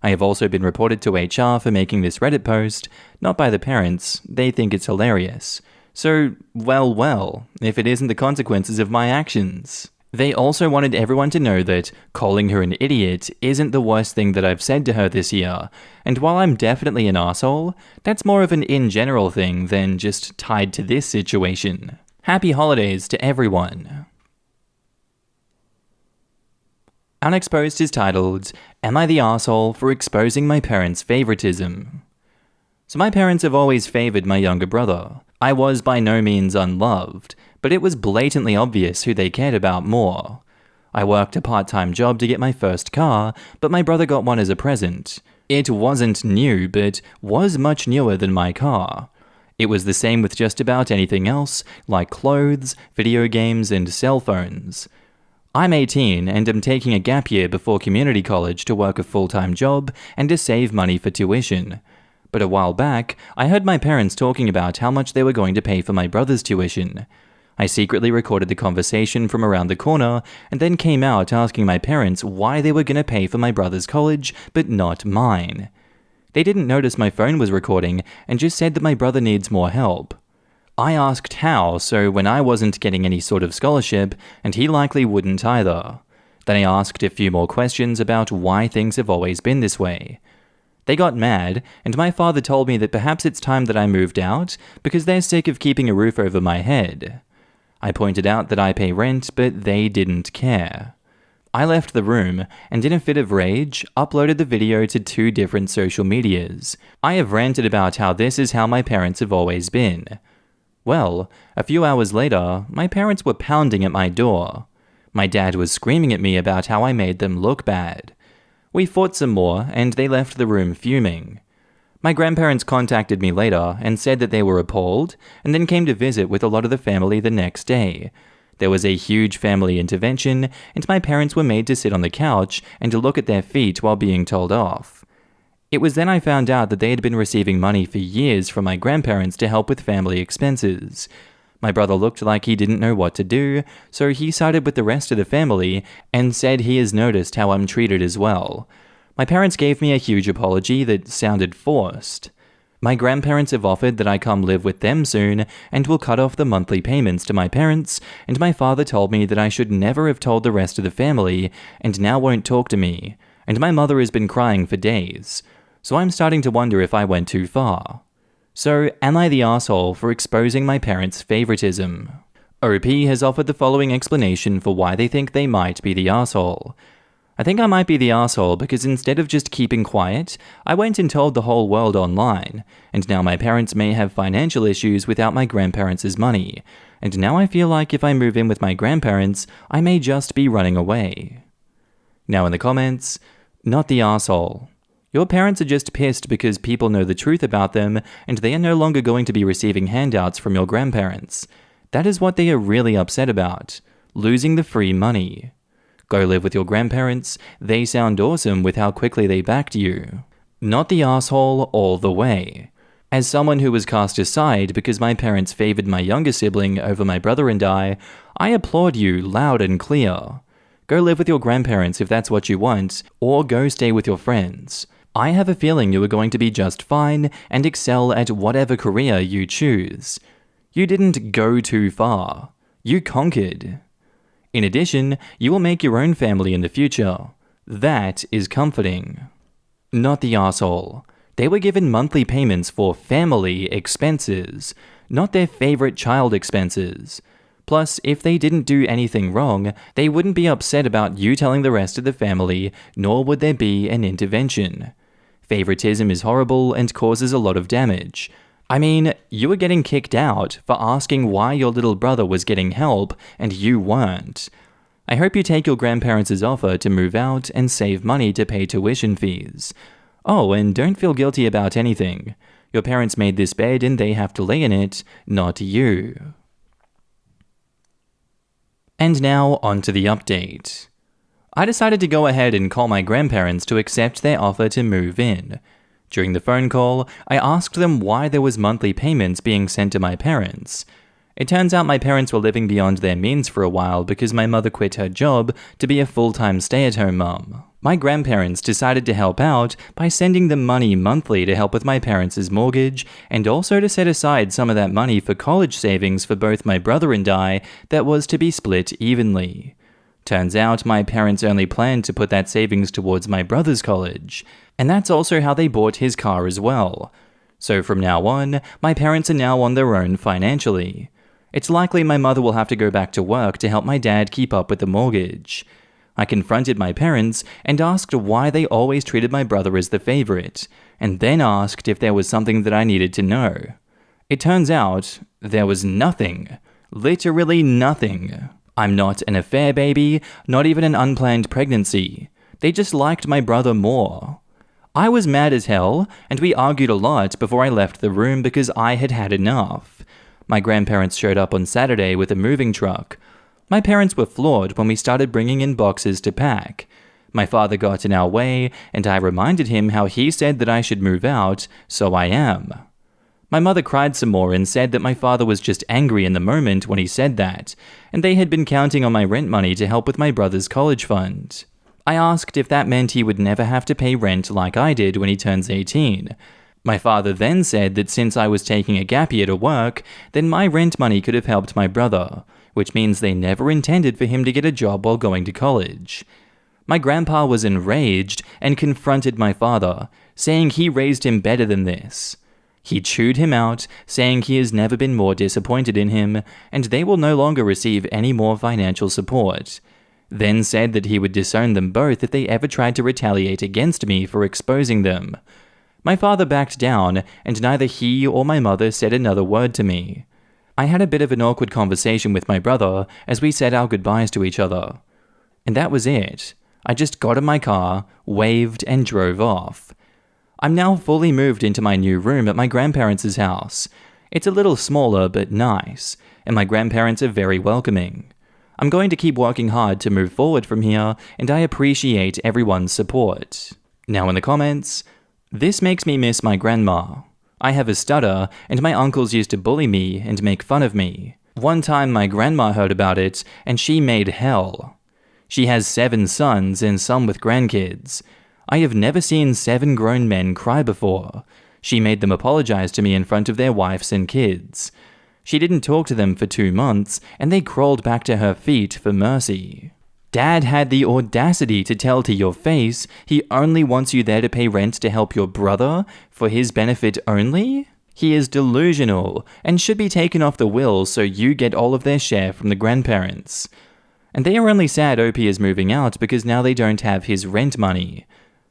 I have also been reported to HR for making this Reddit post, not by the parents, they think it's hilarious. So, well, if it isn't the consequences of my actions. They also wanted everyone to know that calling her an idiot isn't the worst thing that I've said to her this year, and while I'm definitely an asshole, that's more of an in general thing than just tied to this situation. Happy holidays to everyone. Unexposed is titled, Am I the Arsehole for Exposing My Parents' Favoritism? So my parents have always favored my younger brother. I was by no means unloved, but it was blatantly obvious who they cared about more. I worked a part-time job to get my first car, but my brother got one as a present. It wasn't new, but was much newer than my car. It was the same with just about anything else, like clothes, video games, and cell phones. I'm 18 and am taking a gap year before community college to work a full-time job and to save money for tuition. But a while back, I heard my parents talking about how much they were going to pay for my brother's tuition. I secretly recorded the conversation from around the corner and then came out asking my parents why they were going to pay for my brother's college, but not mine. They didn't notice my phone was recording and just said that my brother needs more help. I asked how, so when I wasn't getting any sort of scholarship, and he likely wouldn't either. Then I asked a few more questions about why things have always been this way. They got mad, and my father told me that perhaps it's time that I moved out, because they're sick of keeping a roof over my head. I pointed out that I pay rent, but they didn't care. I left the room, and in a fit of rage, uploaded the video to 2 different social medias. I have ranted about how this is how my parents have always been. Well, a few hours later, my parents were pounding at my door. My dad was screaming at me about how I made them look bad. We fought some more, and they left the room fuming. My grandparents contacted me later and said that they were appalled, and then came to visit with a lot of the family the next day. There was a huge family intervention, and my parents were made to sit on the couch and to look at their feet while being told off. It was then I found out that they had been receiving money for years from my grandparents to help with family expenses. My brother looked like he didn't know what to do, so he sided with the rest of the family and said he has noticed how I'm treated as well. My parents gave me a huge apology that sounded forced. My grandparents have offered that I come live with them soon and will cut off the monthly payments to my parents, and my father told me that I should never have told the rest of the family and now won't talk to me, and my mother has been crying for days. So I'm starting to wonder if I went too far. So, am I the asshole for exposing my parents' favoritism? OP has offered the following explanation for why they think they might be the asshole. I think I might be the asshole because instead of just keeping quiet, I went and told the whole world online, and now my parents may have financial issues without my grandparents' money, and now I feel like if I move in with my grandparents, I may just be running away. Now in the comments, not the asshole. Your parents are just pissed because people know the truth about them and they are no longer going to be receiving handouts from your grandparents. That is what they are really upset about, losing the free money. Go live with your grandparents, they sound awesome with how quickly they backed you. Not the asshole all the way. As someone who was cast aside because my parents favored my younger sibling over my brother and I applaud you loud and clear. Go live with your grandparents if that's what you want, or go stay with your friends. I have a feeling you are going to be just fine and excel at whatever career you choose. You didn't go too far. You conquered. In addition, you will make your own family in the future. That is comforting. Not the asshole. They were given monthly payments for family expenses, not their favorite child expenses. Plus, if they didn't do anything wrong, they wouldn't be upset about you telling the rest of the family, nor would there be an intervention. Favoritism is horrible and causes a lot of damage. I mean, you were getting kicked out for asking why your little brother was getting help and you weren't. I hope you take your grandparents' offer to move out and save money to pay tuition fees. Oh, and don't feel guilty about anything. Your parents made this bed and they have to lay in it, not you. And now, on to the update. I decided to go ahead and call my grandparents to accept their offer to move in. During the phone call, I asked them why there was monthly payments being sent to my parents. It turns out my parents were living beyond their means for a while because my mother quit her job to be a full-time stay-at-home mum. My grandparents decided to help out by sending them money monthly to help with my parents' mortgage and also to set aside some of that money for college savings for both my brother and I that was to be split evenly. Turns out my parents only planned to put that savings towards my brother's college, and that's also how they bought his car as well. So from now on, my parents are now on their own financially. It's likely my mother will have to go back to work to help my dad keep up with the mortgage. I confronted my parents and asked why they always treated my brother as the favorite, and then asked if there was something that I needed to know. It turns out there was nothing. Literally nothing. I'm not an affair baby, not even an unplanned pregnancy. They just liked my brother more. I was mad as hell, and we argued a lot before I left the room because I had had enough. My grandparents showed up on Saturday with a moving truck. My parents were floored when we started bringing in boxes to pack. My father got in our way, and I reminded him how he said that I should move out, so I am. My mother cried some more and said that my father was just angry in the moment when he said that, and they had been counting on my rent money to help with my brother's college fund. I asked if that meant he would never have to pay rent like I did when he turns 18. My father then said that since I was taking a gap year to work, then my rent money could have helped my brother, which means they never intended for him to get a job while going to college. My grandpa was enraged and confronted my father, saying he raised him better than this. He chewed him out, saying he has never been more disappointed in him, and they will no longer receive any more financial support. Then said that he would disown them both if they ever tried to retaliate against me for exposing them. My father backed down, and neither he or my mother said another word to me. I had a bit of an awkward conversation with my brother as we said our goodbyes to each other. And that was it. I just got in my car, waved, and drove off. I'm now fully moved into my new room at my grandparents' house. It's a little smaller but nice, and my grandparents are very welcoming. I'm going to keep working hard to move forward from here, and I appreciate everyone's support. Now in the comments, this makes me miss my grandma. I have a stutter, and my uncles used to bully me and make fun of me. One time my grandma heard about it, and she made hell. She has 7 sons and some with grandkids. I have never seen 7 grown men cry before. She made them apologize to me in front of their wives and kids. She didn't talk to them for 2 months, and they crawled back to her feet for mercy. Dad had the audacity to tell to your face he only wants you there to pay rent to help your brother for his benefit only? He is delusional and should be taken off the will so you get all of their share from the grandparents. And they are only sad OP is moving out because now they don't have his rent money.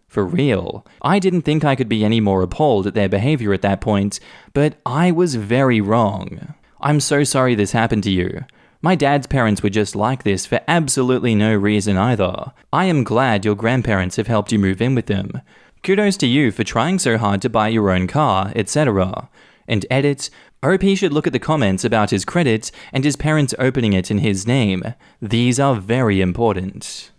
For real, I didn't think I could be any more appalled at their behavior at that point, but I was very wrong. I'm so sorry this happened to you. My dad's parents were just like this for absolutely no reason either. I am glad your grandparents have helped you move in with them. Kudos to you for trying so hard to buy your own car, etc. And edit, OP should look at the comments about his credit and his parents opening it in his name. These are very important.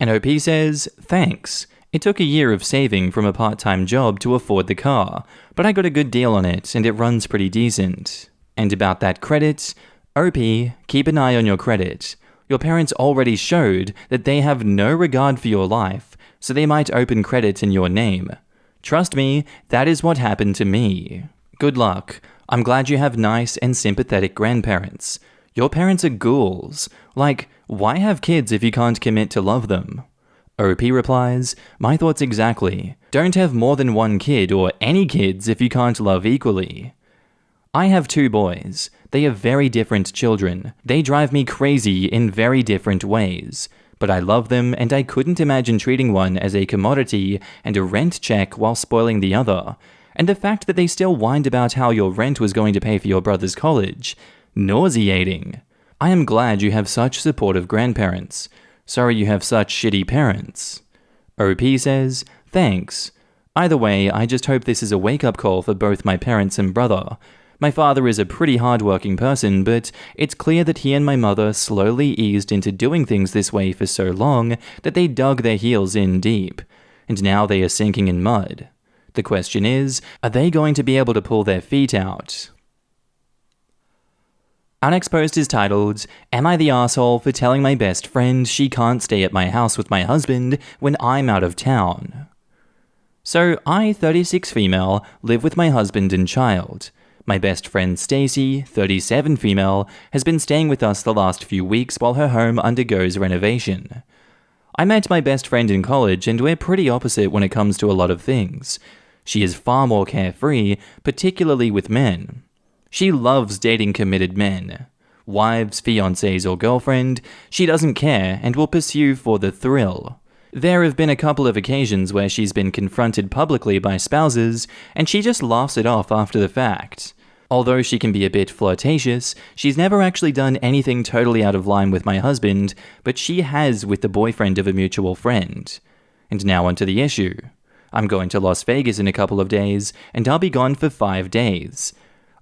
And OP says, thanks. It took a year of saving from a part-time job to afford the car, but I got a good deal on it and it runs pretty decent. And about that credit, OP, keep an eye on your credit. Your parents already showed that they have no regard for your life, so they might open credit in your name. Trust me, that is what happened to me. Good luck. I'm glad you have nice and sympathetic grandparents. Your parents are ghouls. Like, why have kids if you can't commit to love them? OP replies, my thoughts exactly. Don't have more than 1 kid or any kids if you can't love equally. I have 2 boys. They are very different children. They drive me crazy in very different ways. But I love them and I couldn't imagine treating one as a commodity and a rent check while spoiling the other. And the fact that they still whined about how your rent was going to pay for your brother's college. Nauseating. I am glad you have such supportive grandparents. Sorry you have such shitty parents. OP says, thanks. Either way, I just hope this is a wake-up call for both my parents and brother. My father is a pretty hard-working person, but it's clear that he and my mother slowly eased into doing things this way for so long that they dug their heels in deep, and now they are sinking in mud. The question is, are they going to be able to pull their feet out? Our next post is titled, Am I the asshole for telling my best friend she can't stay at my house with my husband when I'm out of town? So, I, 36 female, live with my husband and child. My best friend Stacy, 37 female, has been staying with us the last few weeks while her home undergoes renovation. I met my best friend in college and we're pretty opposite when it comes to a lot of things. She is far more carefree, particularly with men. She loves dating committed men. Wives, fiancés, or girlfriend, she doesn't care and will pursue for the thrill. There have been a couple of occasions where she's been confronted publicly by spouses, and she just laughs it off after the fact. Although she can be a bit flirtatious, she's never actually done anything totally out of line with my husband, but she has with the boyfriend of a mutual friend. And now onto the issue. I'm going to Las Vegas in a couple of days, and I'll be gone for 5 days.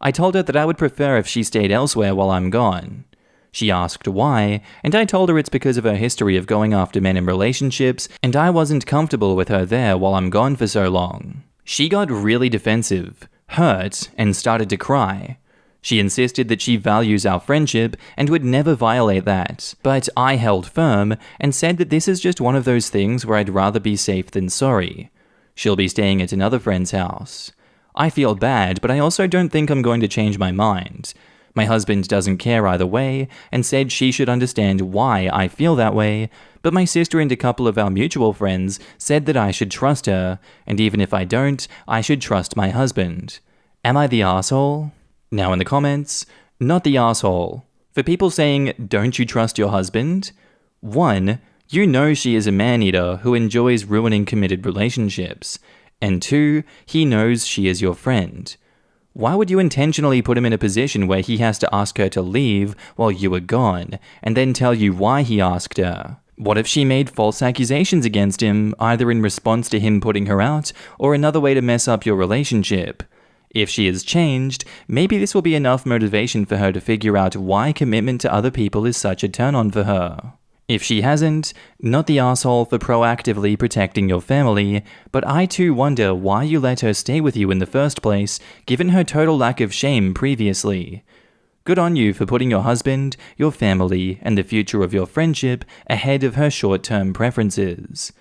I told her that I would prefer if she stayed elsewhere while I'm gone. She asked why, and I told her it's because of her history of going after men in relationships, and I wasn't comfortable with her there while I'm gone for so long. She got really defensive, hurt, and started to cry. She insisted that she values our friendship and would never violate that, but I held firm and said that this is just one of those things where I'd rather be safe than sorry. She'll be staying at another friend's house. I feel bad, but I also don't think I'm going to change my mind. My husband doesn't care either way, and said she should understand why I feel that way, but my sister and a couple of our mutual friends said that I should trust her, and even if I don't, I should trust my husband. Am I the asshole? Now in the comments, not the asshole. For people saying, don't you trust your husband? 1, you know she is a man-eater who enjoys ruining committed relationships. And 2, he knows she is your friend. Why would you intentionally put him in a position where he has to ask her to leave while you were gone, and then tell you why he asked her? What if she made false accusations against him, either in response to him putting her out, or another way to mess up your relationship? If she has changed, maybe this will be enough motivation for her to figure out why commitment to other people is such a turn-on for her. If she hasn't, not the asshole for proactively protecting your family, but I too wonder why you let her stay with you in the first place, given her total lack of shame previously. Good on you for putting your husband, your family, and the future of your friendship ahead of her short-term preferences.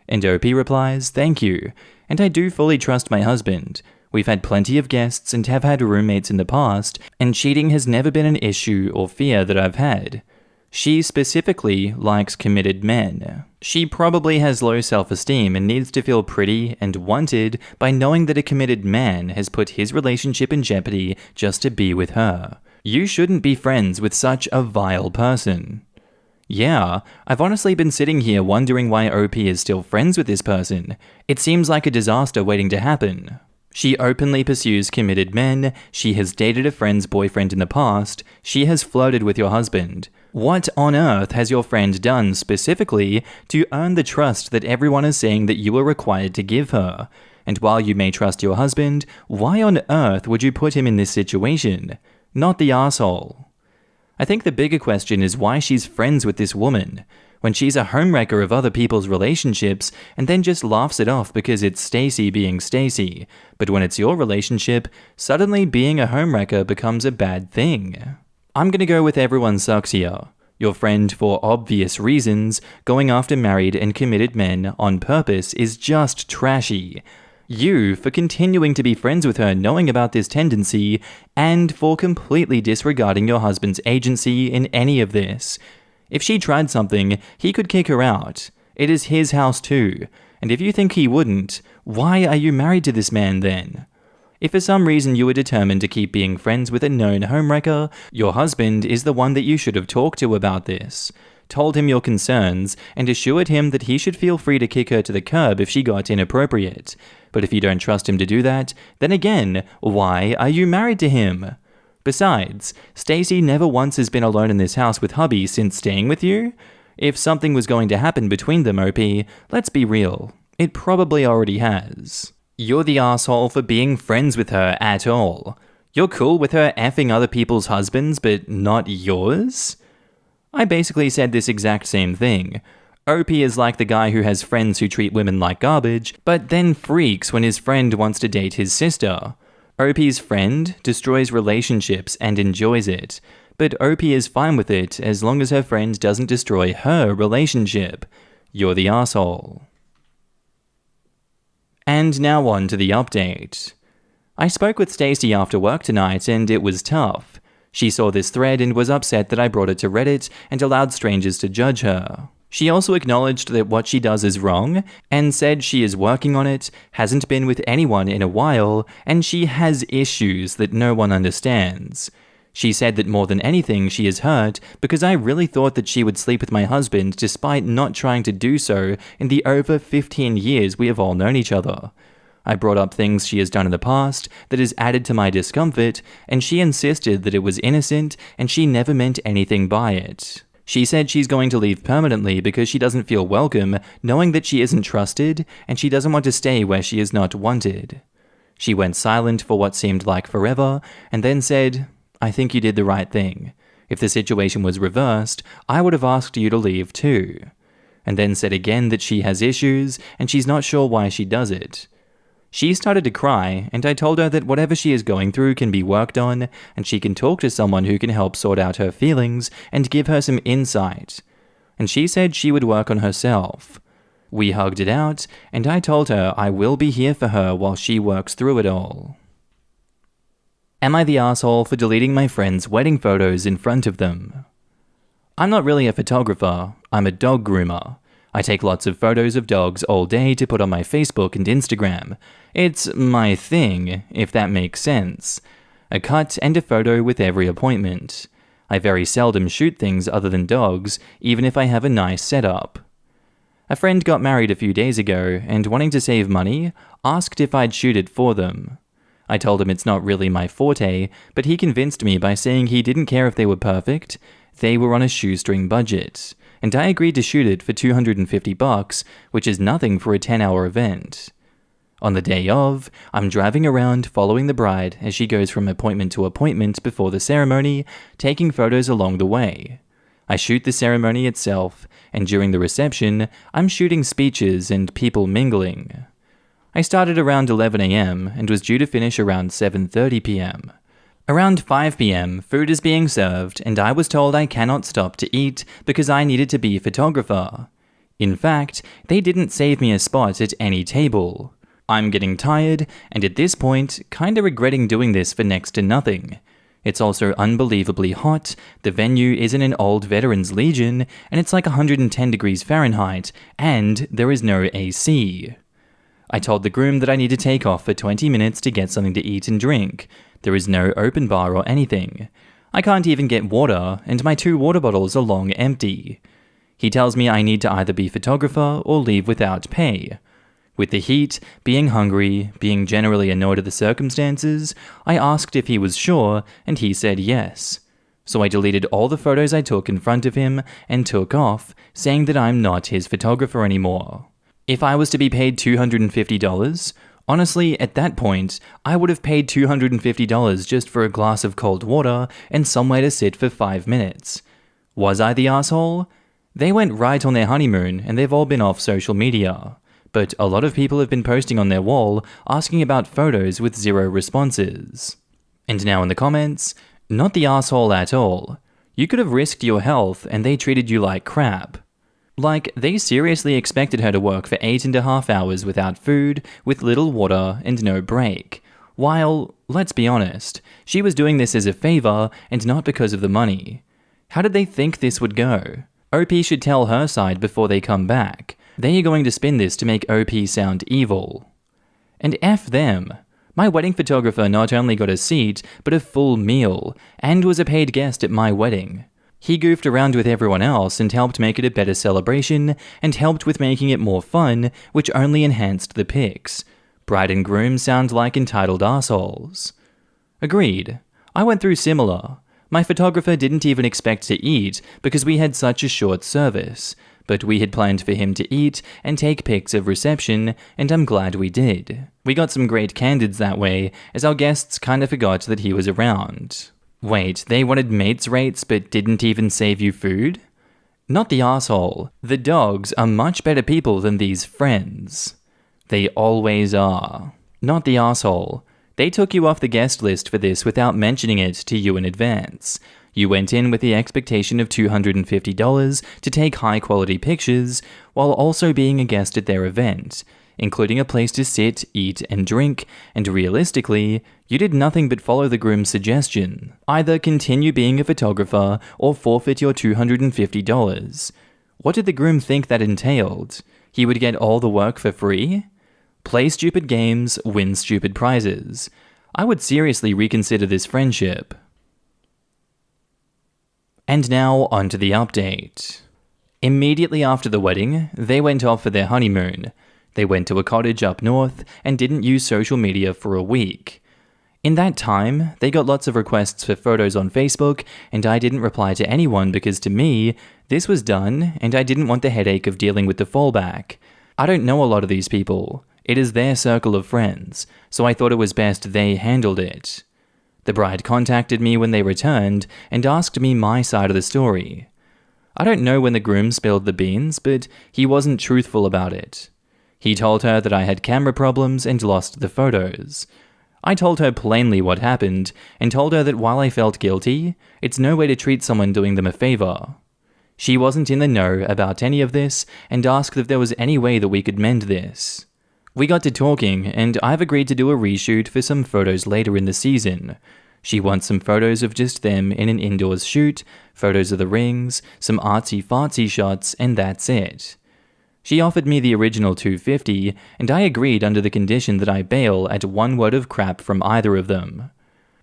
And OP replies, thank you, and I do fully trust my husband. We've had plenty of guests and have had roommates in the past, and cheating has never been an issue or fear that I've had. She specifically likes committed men. She probably has low self-esteem and needs to feel pretty and wanted by knowing that a committed man has put his relationship in jeopardy just to be with her. You shouldn't be friends with such a vile person. Yeah, I've honestly been sitting here wondering why OP is still friends with this person. It seems like a disaster waiting to happen. She openly pursues committed men, she has dated a friend's boyfriend in the past, she has flirted with your husband. What on earth has your friend done specifically to earn the trust that everyone is saying that you are required to give her? And while you may trust your husband, why on earth would you put him in this situation? Not the asshole. I think the bigger question is why she's friends with this woman, when she's a homewrecker of other people's relationships and then just laughs it off because it's Stacy being Stacy, but when it's your relationship, suddenly being a homewrecker becomes a bad thing. I'm gonna go with everyone sucks here. Your friend, for obvious reasons, going after married and committed men on purpose is just trashy. You, for continuing to be friends with her knowing about this tendency, and for completely disregarding your husband's agency in any of this. If she tried something, he could kick her out. It is his house too, and if you think he wouldn't, why are you married to this man then? If for some reason you were determined to keep being friends with a known homewrecker, your husband is the one that you should have talked to about this, told him your concerns, and assured him that he should feel free to kick her to the curb if she got inappropriate. But if you don't trust him to do that, then again, why are you married to him? Besides, Stacy never once has been alone in this house with hubby since staying with you. If something was going to happen between them, OP, let's be real. It probably already has. You're the asshole for being friends with her at all. You're cool with her effing other people's husbands, but not yours? I basically said this exact same thing. OP is like the guy who has friends who treat women like garbage, but then freaks when his friend wants to date his sister. OP's friend destroys relationships and enjoys it, but OP is fine with it as long as her friend doesn't destroy her relationship. You're the asshole. And now on to the update. I spoke with Stacy after work tonight and it was tough. She saw this thread and was upset that I brought it to Reddit and allowed strangers to judge her. She also acknowledged that what she does is wrong and said she is working on it, hasn't been with anyone in a while, and she has issues that no one understands. She said that more than anything she is hurt because I really thought that she would sleep with my husband despite not trying to do so in the over 15 years we have all known each other. I brought up things she has done in the past that has added to my discomfort, and she insisted that it was innocent and she never meant anything by it. She said she's going to leave permanently because she doesn't feel welcome knowing that she isn't trusted and she doesn't want to stay where she is not wanted. She went silent for what seemed like forever and then said, "I think you did the right thing. If the situation was reversed, I would have asked you to leave too." And then said again that she has issues and she's not sure why she does it. She started to cry, and I told her that whatever she is going through can be worked on, and she can talk to someone who can help sort out her feelings and give her some insight. And she said she would work on herself. We hugged it out, and I told her I will be here for her while she works through it all. Am I the asshole for deleting my friends' wedding photos in front of them? I'm not really a photographer, I'm a dog groomer. I take lots of photos of dogs all day to put on my Facebook and Instagram. It's my thing, if that makes sense. A cut and a photo with every appointment. I very seldom shoot things other than dogs, even if I have a nice setup. A friend got married a few days ago, and wanting to save money, asked if I'd shoot it for them. I told him it's not really my forte, but he convinced me by saying he didn't care if they were perfect, they were on a shoestring budget. And I agreed to shoot it for $250, which is nothing for a 10-hour event. On the day of, I'm driving around following the bride as she goes from appointment to appointment before the ceremony, taking photos along the way. I shoot the ceremony itself, and during the reception, I'm shooting speeches and people mingling. I started around 11 a.m. and was due to finish around 7:30 p.m. Around 5 p.m., food is being served, and I was told I cannot stop to eat because I needed to be a photographer. In fact, they didn't save me a spot at any table. I'm getting tired, and at this point, kinda regretting doing this for next to nothing. It's also unbelievably hot, the venue is in an old Veterans Legion, and it's like 110 degrees Fahrenheit, and there is no AC. I told the groom that I need to take off for 20 minutes to get something to eat and drink. There is no open bar or anything. I can't even get water, and my 2 water bottles are long empty. He tells me I need to either be photographer or leave without pay. With the heat, being hungry, being generally annoyed at the circumstances, I asked if he was sure, and he said yes. So I deleted all the photos I took in front of him and took off, saying that I'm not his photographer anymore. If I was to be paid $250, honestly, at that point, I would have paid $250 just for a glass of cold water and somewhere to sit for 5 minutes. Was I the asshole? They went right on their honeymoon and they've all been off social media. But a lot of people have been posting on their wall asking about photos with 0 responses. And now in the comments, not the asshole at all. You could have risked your health and they treated you like crap. Like, they seriously expected her to work for 8.5 hours without food, with little water, and no break. While, let's be honest, she was doing this as a favor and not because of the money. How did they think this would go? OP should tell her side before they come back. They are going to spin this to make OP sound evil. And F them. My wedding photographer not only got a seat, but a full meal, and was a paid guest at my wedding. He goofed around with everyone else and helped make it a better celebration, and helped with making it more fun, which only enhanced the pics. Bride and groom sound like entitled assholes. Agreed. I went through similar. My photographer didn't even expect to eat because we had such a short service, but we had planned for him to eat and take pics of reception, and I'm glad we did. We got some great candids that way, as our guests kinda forgot that he was around. Wait, they wanted mates rates but didn't even save you food? Not the asshole. The dogs are much better people than these friends. They always are. Not the asshole. They took you off the guest list for this without mentioning it to you in advance. You went in with the expectation of $250 to take high-quality pictures, while also being a guest at their event, including a place to sit, eat, and drink, and realistically, you did nothing but follow the groom's suggestion. Either continue being a photographer or forfeit your $250. What did the groom think that entailed? He would get all the work for free? Play stupid games, win stupid prizes. I would seriously reconsider this friendship. And now, onto the update. Immediately after the wedding, they went off for their honeymoon. They went to a cottage up north and didn't use social media for a week. In that time, they got lots of requests for photos on Facebook, and I didn't reply to anyone because to me, this was done, and I didn't want the headache of dealing with the fallback. I don't know a lot of these people. It is their circle of friends, so I thought it was best they handled it. The bride contacted me when they returned and asked me my side of the story. I don't know when the groom spilled the beans, but he wasn't truthful about it. He told her that I had camera problems and lost the photos. I told her plainly what happened and told her that while I felt guilty, it's no way to treat someone doing them a favor. She wasn't in the know about any of this and asked if there was any way that we could mend this. We got to talking, and I've agreed to do a reshoot for some photos later in the season. She wants some photos of just them in an indoors shoot, photos of the rings, some artsy-fartsy shots, and that's it. She offered me the original $250, and I agreed under the condition that I bail at one word of crap from either of them.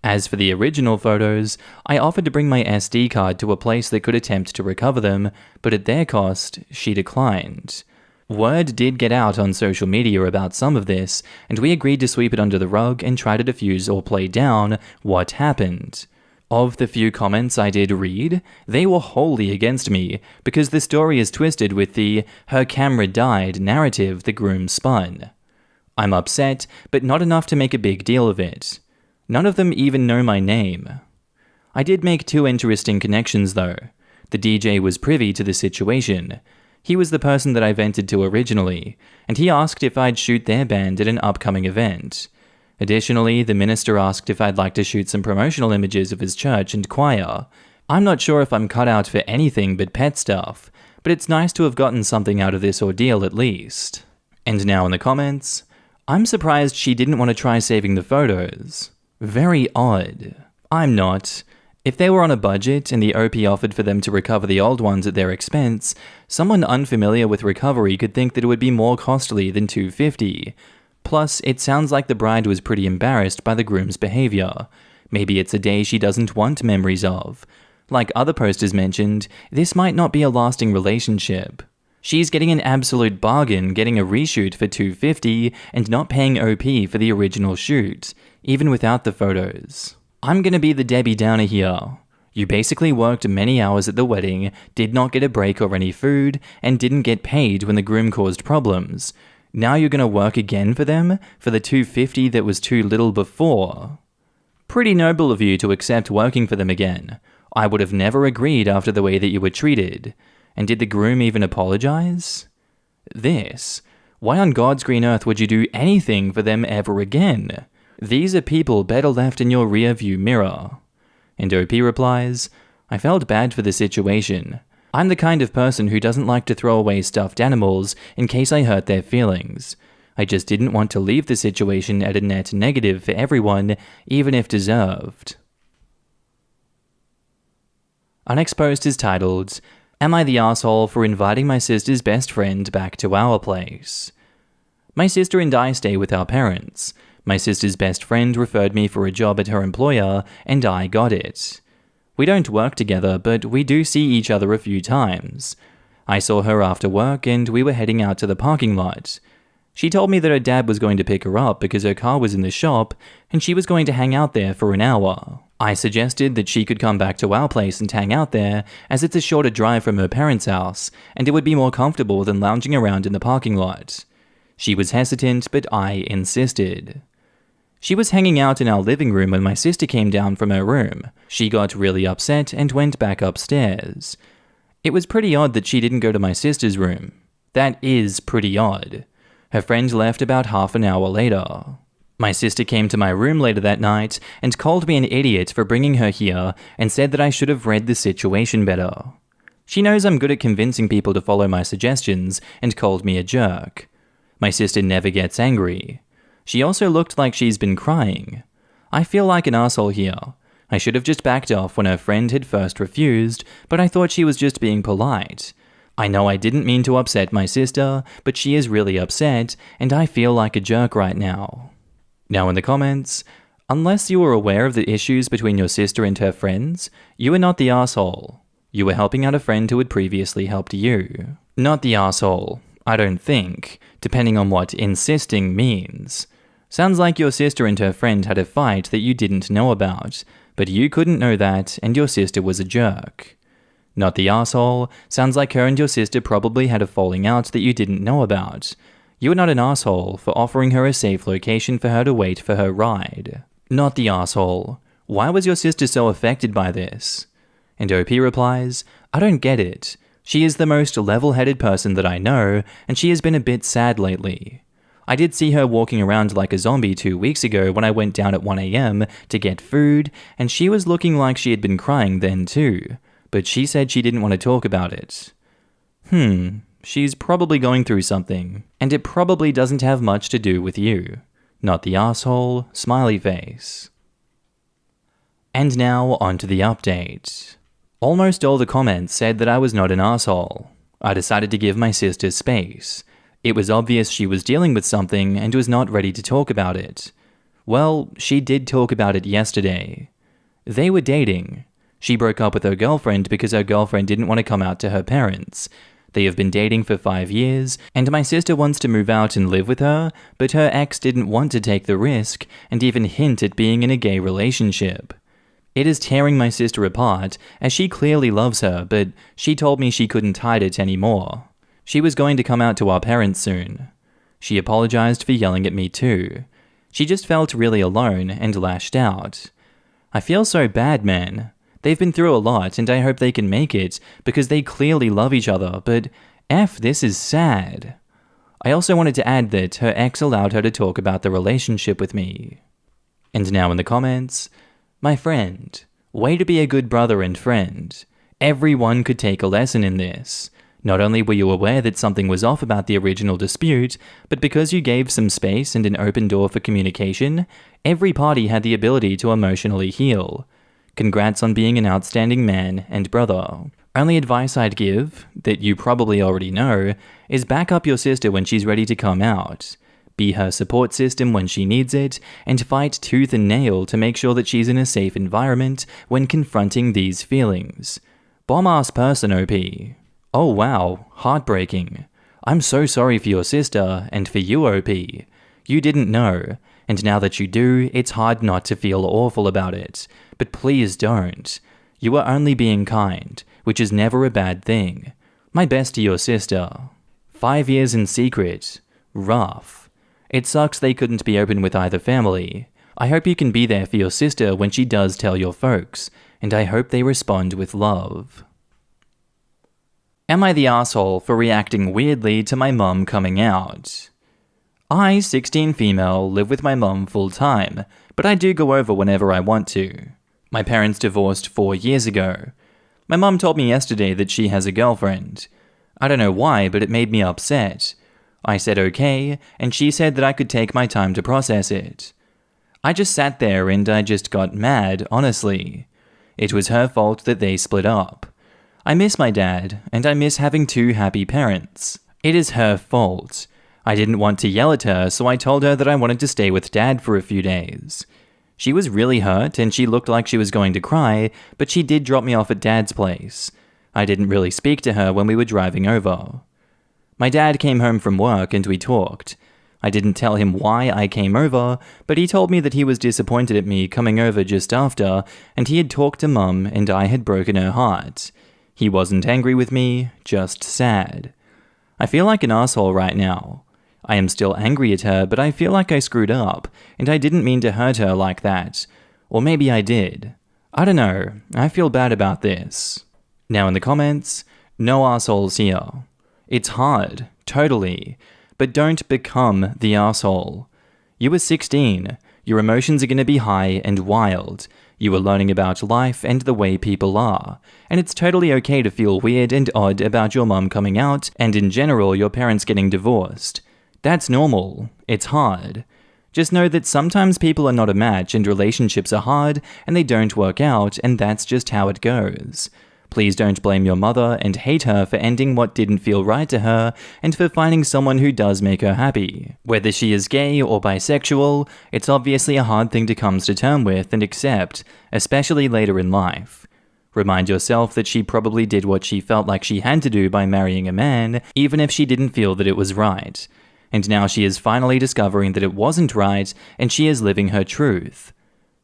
As for the original photos, I offered to bring my SD card to a place that could attempt to recover them, but at their cost, she declined. Word did get out on social media about some of this, and we agreed to sweep it under the rug and try to defuse or play down what happened. Of the few comments I did read, they were wholly against me, because the story is twisted with the "her camera died" narrative the groom spun. I'm upset, but not enough to make a big deal of it. None of them even know my name. I did make two interesting connections though. The DJ was privy to the situation. He was the person that I vented to originally, and he asked if I'd shoot their band at an upcoming event. Additionally, the minister asked if I'd like to shoot some promotional images of his church and choir. I'm not sure if I'm cut out for anything but pet stuff, but it's nice to have gotten something out of this ordeal at least. And now in the comments, I'm surprised she didn't want to try saving the photos. Very odd. I'm not. If they were on a budget and the OP offered for them to recover the old ones at their expense, someone unfamiliar with recovery could think that it would be more costly than $250. Plus, it sounds like the bride was pretty embarrassed by the groom's behavior. Maybe it's a day she doesn't want memories of. Like other posters mentioned, this might not be a lasting relationship. She's getting an absolute bargain getting a reshoot for $250 and not paying OP for the original shoot, even without the photos. I'm gonna be the Debbie Downer here. You basically worked many hours at the wedding, did not get a break or any food, and didn't get paid when the groom caused problems. Now you're gonna work again for them, for the $250 that was too little before. Pretty noble of you to accept working for them again. I would have never agreed after the way that you were treated. And did the groom even apologize? This. Why on God's green earth would you do anything for them ever again? These are people better left in your rearview mirror. And OP replies, I felt bad for the situation. I'm the kind of person who doesn't like to throw away stuffed animals in case I hurt their feelings. I just didn't want to leave the situation at a net negative for everyone, even if deserved. Our next post is titled, Am I the asshole for inviting my sister's best friend back to our place? My sister and I stay with our parents. My sister's best friend referred me for a job at her employer, and I got it. We don't work together, but we do see each other a few times. I saw her after work, and we were heading out to the parking lot. She told me that her dad was going to pick her up because her car was in the shop, and she was going to hang out there for an hour. I suggested that she could come back to our place and hang out there, as it's a shorter drive from her parents' house, and it would be more comfortable than lounging around in the parking lot. She was hesitant, but I insisted. She was hanging out in our living room when my sister came down from her room. She got really upset and went back upstairs. It was pretty odd that she didn't go to my sister's room. That is pretty odd. Her friend left about half an hour later. My sister came to my room later that night and called me an idiot for bringing her here and said that I should have read the situation better. She knows I'm good at convincing people to follow my suggestions and called me a jerk. My sister never gets angry. She also looked like she's been crying. I feel like an asshole here. I should have just backed off when her friend had first refused, but I thought she was just being polite. I know I didn't mean to upset my sister, but she is really upset, and I feel like a jerk right now. Now in the comments, unless you were aware of the issues between your sister and her friends, you are not the asshole. You were helping out a friend who had previously helped you. Not the asshole, I don't think, depending on what insisting means. Sounds like your sister and her friend had a fight that you didn't know about, but you couldn't know that and your sister was a jerk. Not the asshole. Sounds like her and your sister probably had a falling out that you didn't know about. You were not an asshole for offering her a safe location for her to wait for her ride. Not the asshole. Why was your sister so affected by this? And OP replies, I don't get it. She is the most level-headed person that I know, and she has been a bit sad lately. I did see her walking around like a zombie 2 weeks ago when I went down at 1 a.m. to get food, and she was looking like she had been crying then too, but she said she didn't want to talk about it. She's probably going through something, and it probably doesn't have much to do with you. Not the asshole, smiley face. And now onto the update. Almost all the comments said that I was not an asshole. I decided to give my sister space. It was obvious she was dealing with something and was not ready to talk about it. Well, she did talk about it yesterday. They were dating. She broke up with her girlfriend because her girlfriend didn't want to come out to her parents. They have been dating for 5 years, and my sister wants to move out and live with her, but her ex didn't want to take the risk and even hint at being in a gay relationship. It is tearing my sister apart, as she clearly loves her, but she told me she couldn't hide it anymore. She was going to come out to our parents soon. She apologized for yelling at me too. She just felt really alone and lashed out. I feel so bad, man. They've been through a lot and I hope they can make it because they clearly love each other, but this is sad. I also wanted to add that her ex allowed her to talk about the relationship with me. And now in the comments, my friend, way to be a good brother and friend. Everyone could take a lesson in this. Not only were you aware that something was off about the original dispute, but because you gave some space and an open door for communication, every party had the ability to emotionally heal. Congrats on being an outstanding man and brother. Only advice I'd give, that you probably already know, is back up your sister when she's ready to come out. Be her support system when she needs it, and fight tooth and nail to make sure that she's in a safe environment when confronting these feelings. Bomb-ass person, OP. Oh wow, heartbreaking. I'm so sorry for your sister, and for you, OP. You didn't know, and now that you do, it's hard not to feel awful about it. But please don't. You are only being kind, which is never a bad thing. My best to your sister. 5 years in secret. Rough. It sucks they couldn't be open with either family. I hope you can be there for your sister when she does tell your folks, and I hope they respond with love. Am I the asshole for reacting weirdly to my mum coming out? I, 16 female, live with my mum full time, but I do go over whenever I want to. My parents divorced 4 years ago. My mum told me yesterday that she has a girlfriend. I don't know why, but it made me upset. I said okay, and she said that I could take my time to process it. I just sat there and I just got mad, honestly. It was her fault that they split up. I miss my dad, and I miss having 2 happy parents. It is her fault. I didn't want to yell at her, so I told her that I wanted to stay with Dad for a few days. She was really hurt, and she looked like she was going to cry, but she did drop me off at Dad's place. I didn't really speak to her when we were driving over. My dad came home from work and we talked. I didn't tell him why I came over, but he told me that he was disappointed at me coming over just after, and he had talked to Mum and I had broken her heart. He wasn't angry with me, just sad. I feel like an asshole right now. I am still angry at her, but I feel like I screwed up, and I didn't mean to hurt her like that. Or maybe I did. I don't know, I feel bad about this. Now in the comments, no assholes here. It's hard, totally, but don't become the asshole. You were 16, your emotions are going to be high and wild. You are learning about life and the way people are, and it's totally okay to feel weird and odd about your mum coming out and in general your parents getting divorced. That's normal. It's hard. Just know that sometimes people are not a match and relationships are hard and they don't work out, and that's just how it goes. Please don't blame your mother and hate her for ending what didn't feel right to her and for finding someone who does make her happy. Whether she is gay or bisexual, it's obviously a hard thing to come to terms with and accept, especially later in life. Remind yourself that she probably did what she felt like she had to do by marrying a man, even if she didn't feel that it was right. And now she is finally discovering that it wasn't right, and she is living her truth.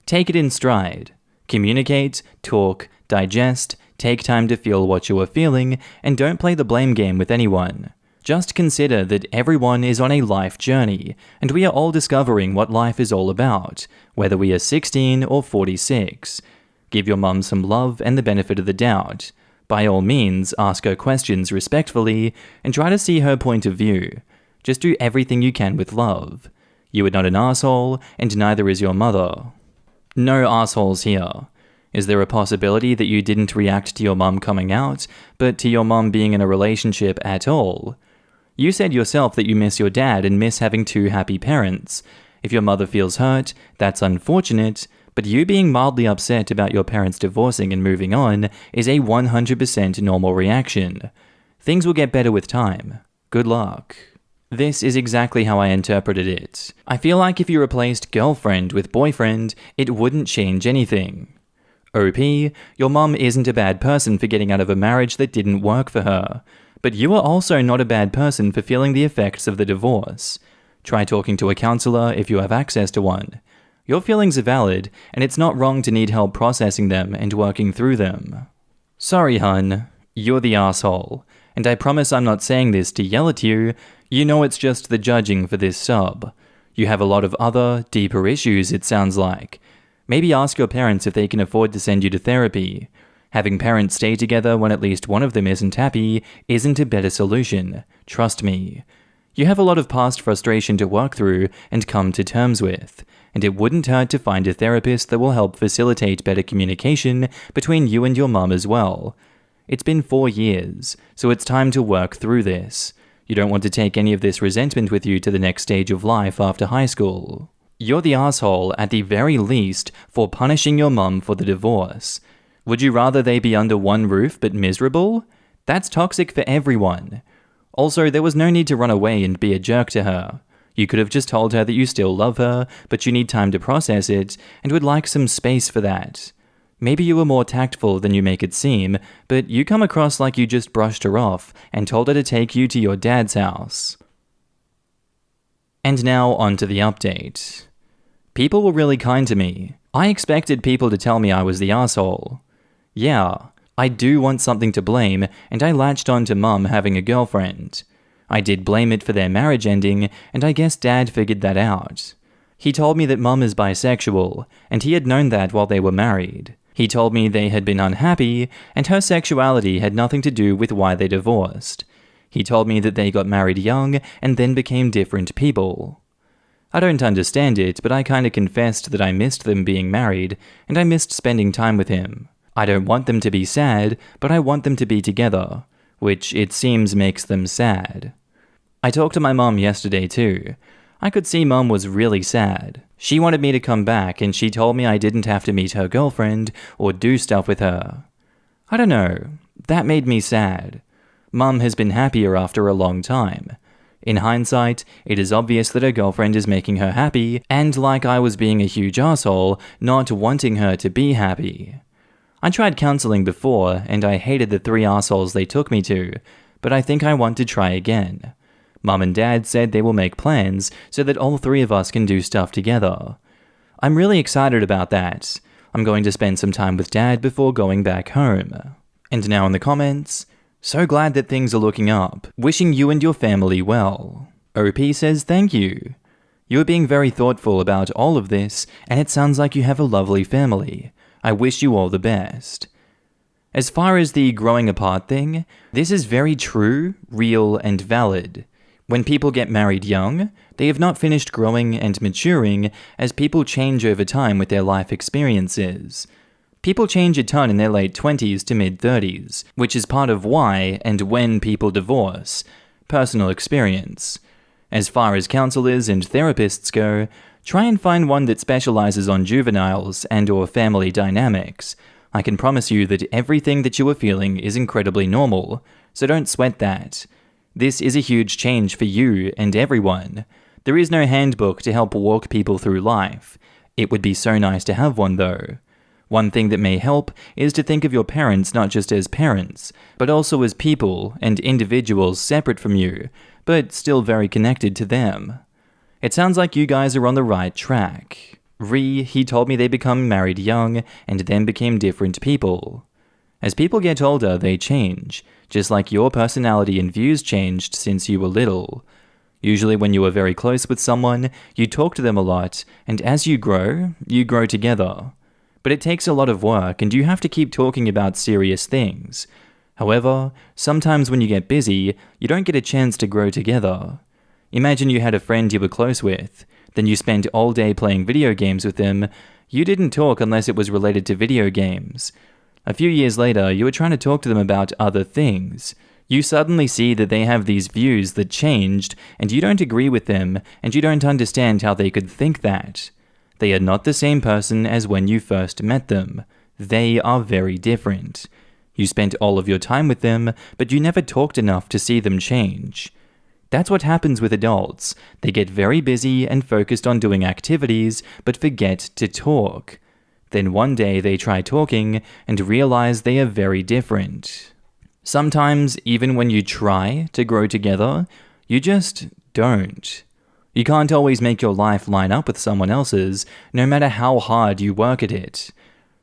Take it in stride. Communicate, talk, digest, take time to feel what you are feeling, and don't play the blame game with anyone. Just consider that everyone is on a life journey, and we are all discovering what life is all about, whether we are 16 or 46. Give your mum some love and the benefit of the doubt. By all means, ask her questions respectfully, and try to see her point of view. Just do everything you can with love. You are not an asshole, and neither is your mother. No assholes here. Is there a possibility that you didn't react to your mum coming out, but to your mum being in a relationship at all? You said yourself that you miss your dad and miss having two happy parents. If your mother feels hurt, that's unfortunate, but you being mildly upset about your parents divorcing and moving on is a 100% normal reaction. Things will get better with time. Good luck. This is exactly how I interpreted it. I feel like if you replaced girlfriend with boyfriend, it wouldn't change anything. OP, your mum isn't a bad person for getting out of a marriage that didn't work for her. But you are also not a bad person for feeling the effects of the divorce. Try talking to a counselor if you have access to one. Your feelings are valid, and it's not wrong to need help processing them and working through them. Sorry, hun. You're the asshole. And I promise I'm not saying this to yell at you. You know it's just the judging for this sub. You have a lot of other, deeper issues, it sounds like. Maybe ask your parents if they can afford to send you to therapy. Having parents stay together when at least one of them isn't happy isn't a better solution, trust me. You have a lot of past frustration to work through and come to terms with, and it wouldn't hurt to find a therapist that will help facilitate better communication between you and your mum as well. It's been 4 years, so it's time to work through this. You don't want to take any of this resentment with you to the next stage of life after high school. You're the asshole, at the very least, for punishing your mum for the divorce. Would you rather they be under one roof but miserable? That's toxic for everyone. Also, there was no need to run away and be a jerk to her. You could have just told her that you still love her, but you need time to process it, and would like some space for that. Maybe you were more tactful than you make it seem, but you come across like you just brushed her off and told her to take you to your dad's house. And now on to the update. People were really kind to me. I expected people to tell me I was the asshole. Yeah, I do want something to blame, and I latched on to mum having a girlfriend. I did blame it for their marriage ending, and I guess dad figured that out. He told me that mum is bisexual, and he had known that while they were married. He told me they had been unhappy, and her sexuality had nothing to do with why they divorced. He told me that they got married young and then became different people. I don't understand it, but I kinda confessed that I missed them being married, and I missed spending time with him. I don't want them to be sad, but I want them to be together, which it seems makes them sad. I talked to my mum yesterday too. I could see mum was really sad. She wanted me to come back, and she told me I didn't have to meet her girlfriend or do stuff with her. I don't know, that made me sad. Mum has been happier after a long time. In hindsight, it is obvious that her girlfriend is making her happy, and like I was being a huge asshole, not wanting her to be happy. I tried counseling before, and I hated the 3 assholes they took me to, but I think I want to try again. Mum and Dad said they will make plans so that all 3 of us can do stuff together. I'm really excited about that. I'm going to spend some time with Dad before going back home. And now in the comments, so glad that things are looking up. Wishing you and your family well. OP says thank you. You are being very thoughtful about all of this, and it sounds like you have a lovely family. I wish you all the best. As far as the growing apart thing, this is very true, real, and valid. When people get married young, they have not finished growing and maturing as people change over time with their life experiences. People change a ton in their late 20s to mid-30s, which is part of why and when people divorce. Personal experience. As far as counselors and therapists go, try and find one that specializes on juveniles and/or family dynamics. I can promise you that everything that you are feeling is incredibly normal, so don't sweat that. This is a huge change for you and everyone. There is no handbook to help walk people through life. It would be so nice to have one though. One thing that may help is to think of your parents not just as parents, but also as people and individuals separate from you, but still very connected to them. It sounds like you guys are on the right track. He told me they become married young and then became different people. As people get older, they change, just like your personality and views changed since you were little. Usually when you are very close with someone, you talk to them a lot, and as you grow together. But it takes a lot of work, and you have to keep talking about serious things. However, sometimes when you get busy, you don't get a chance to grow together. Imagine you had a friend you were close with, then you spent all day playing video games with them. You didn't talk unless it was related to video games. A few years later, you were trying to talk to them about other things. You suddenly see that they have these views that changed, and you don't agree with them, and you don't understand how they could think that. They are not the same person as when you first met them. They are very different. You spent all of your time with them, but you never talked enough to see them change. That's what happens with adults. They get very busy and focused on doing activities, but forget to talk. Then one day they try talking and realize they are very different. Sometimes, even when you try to grow together, you just don't. You can't always make your life line up with someone else's, no matter how hard you work at it.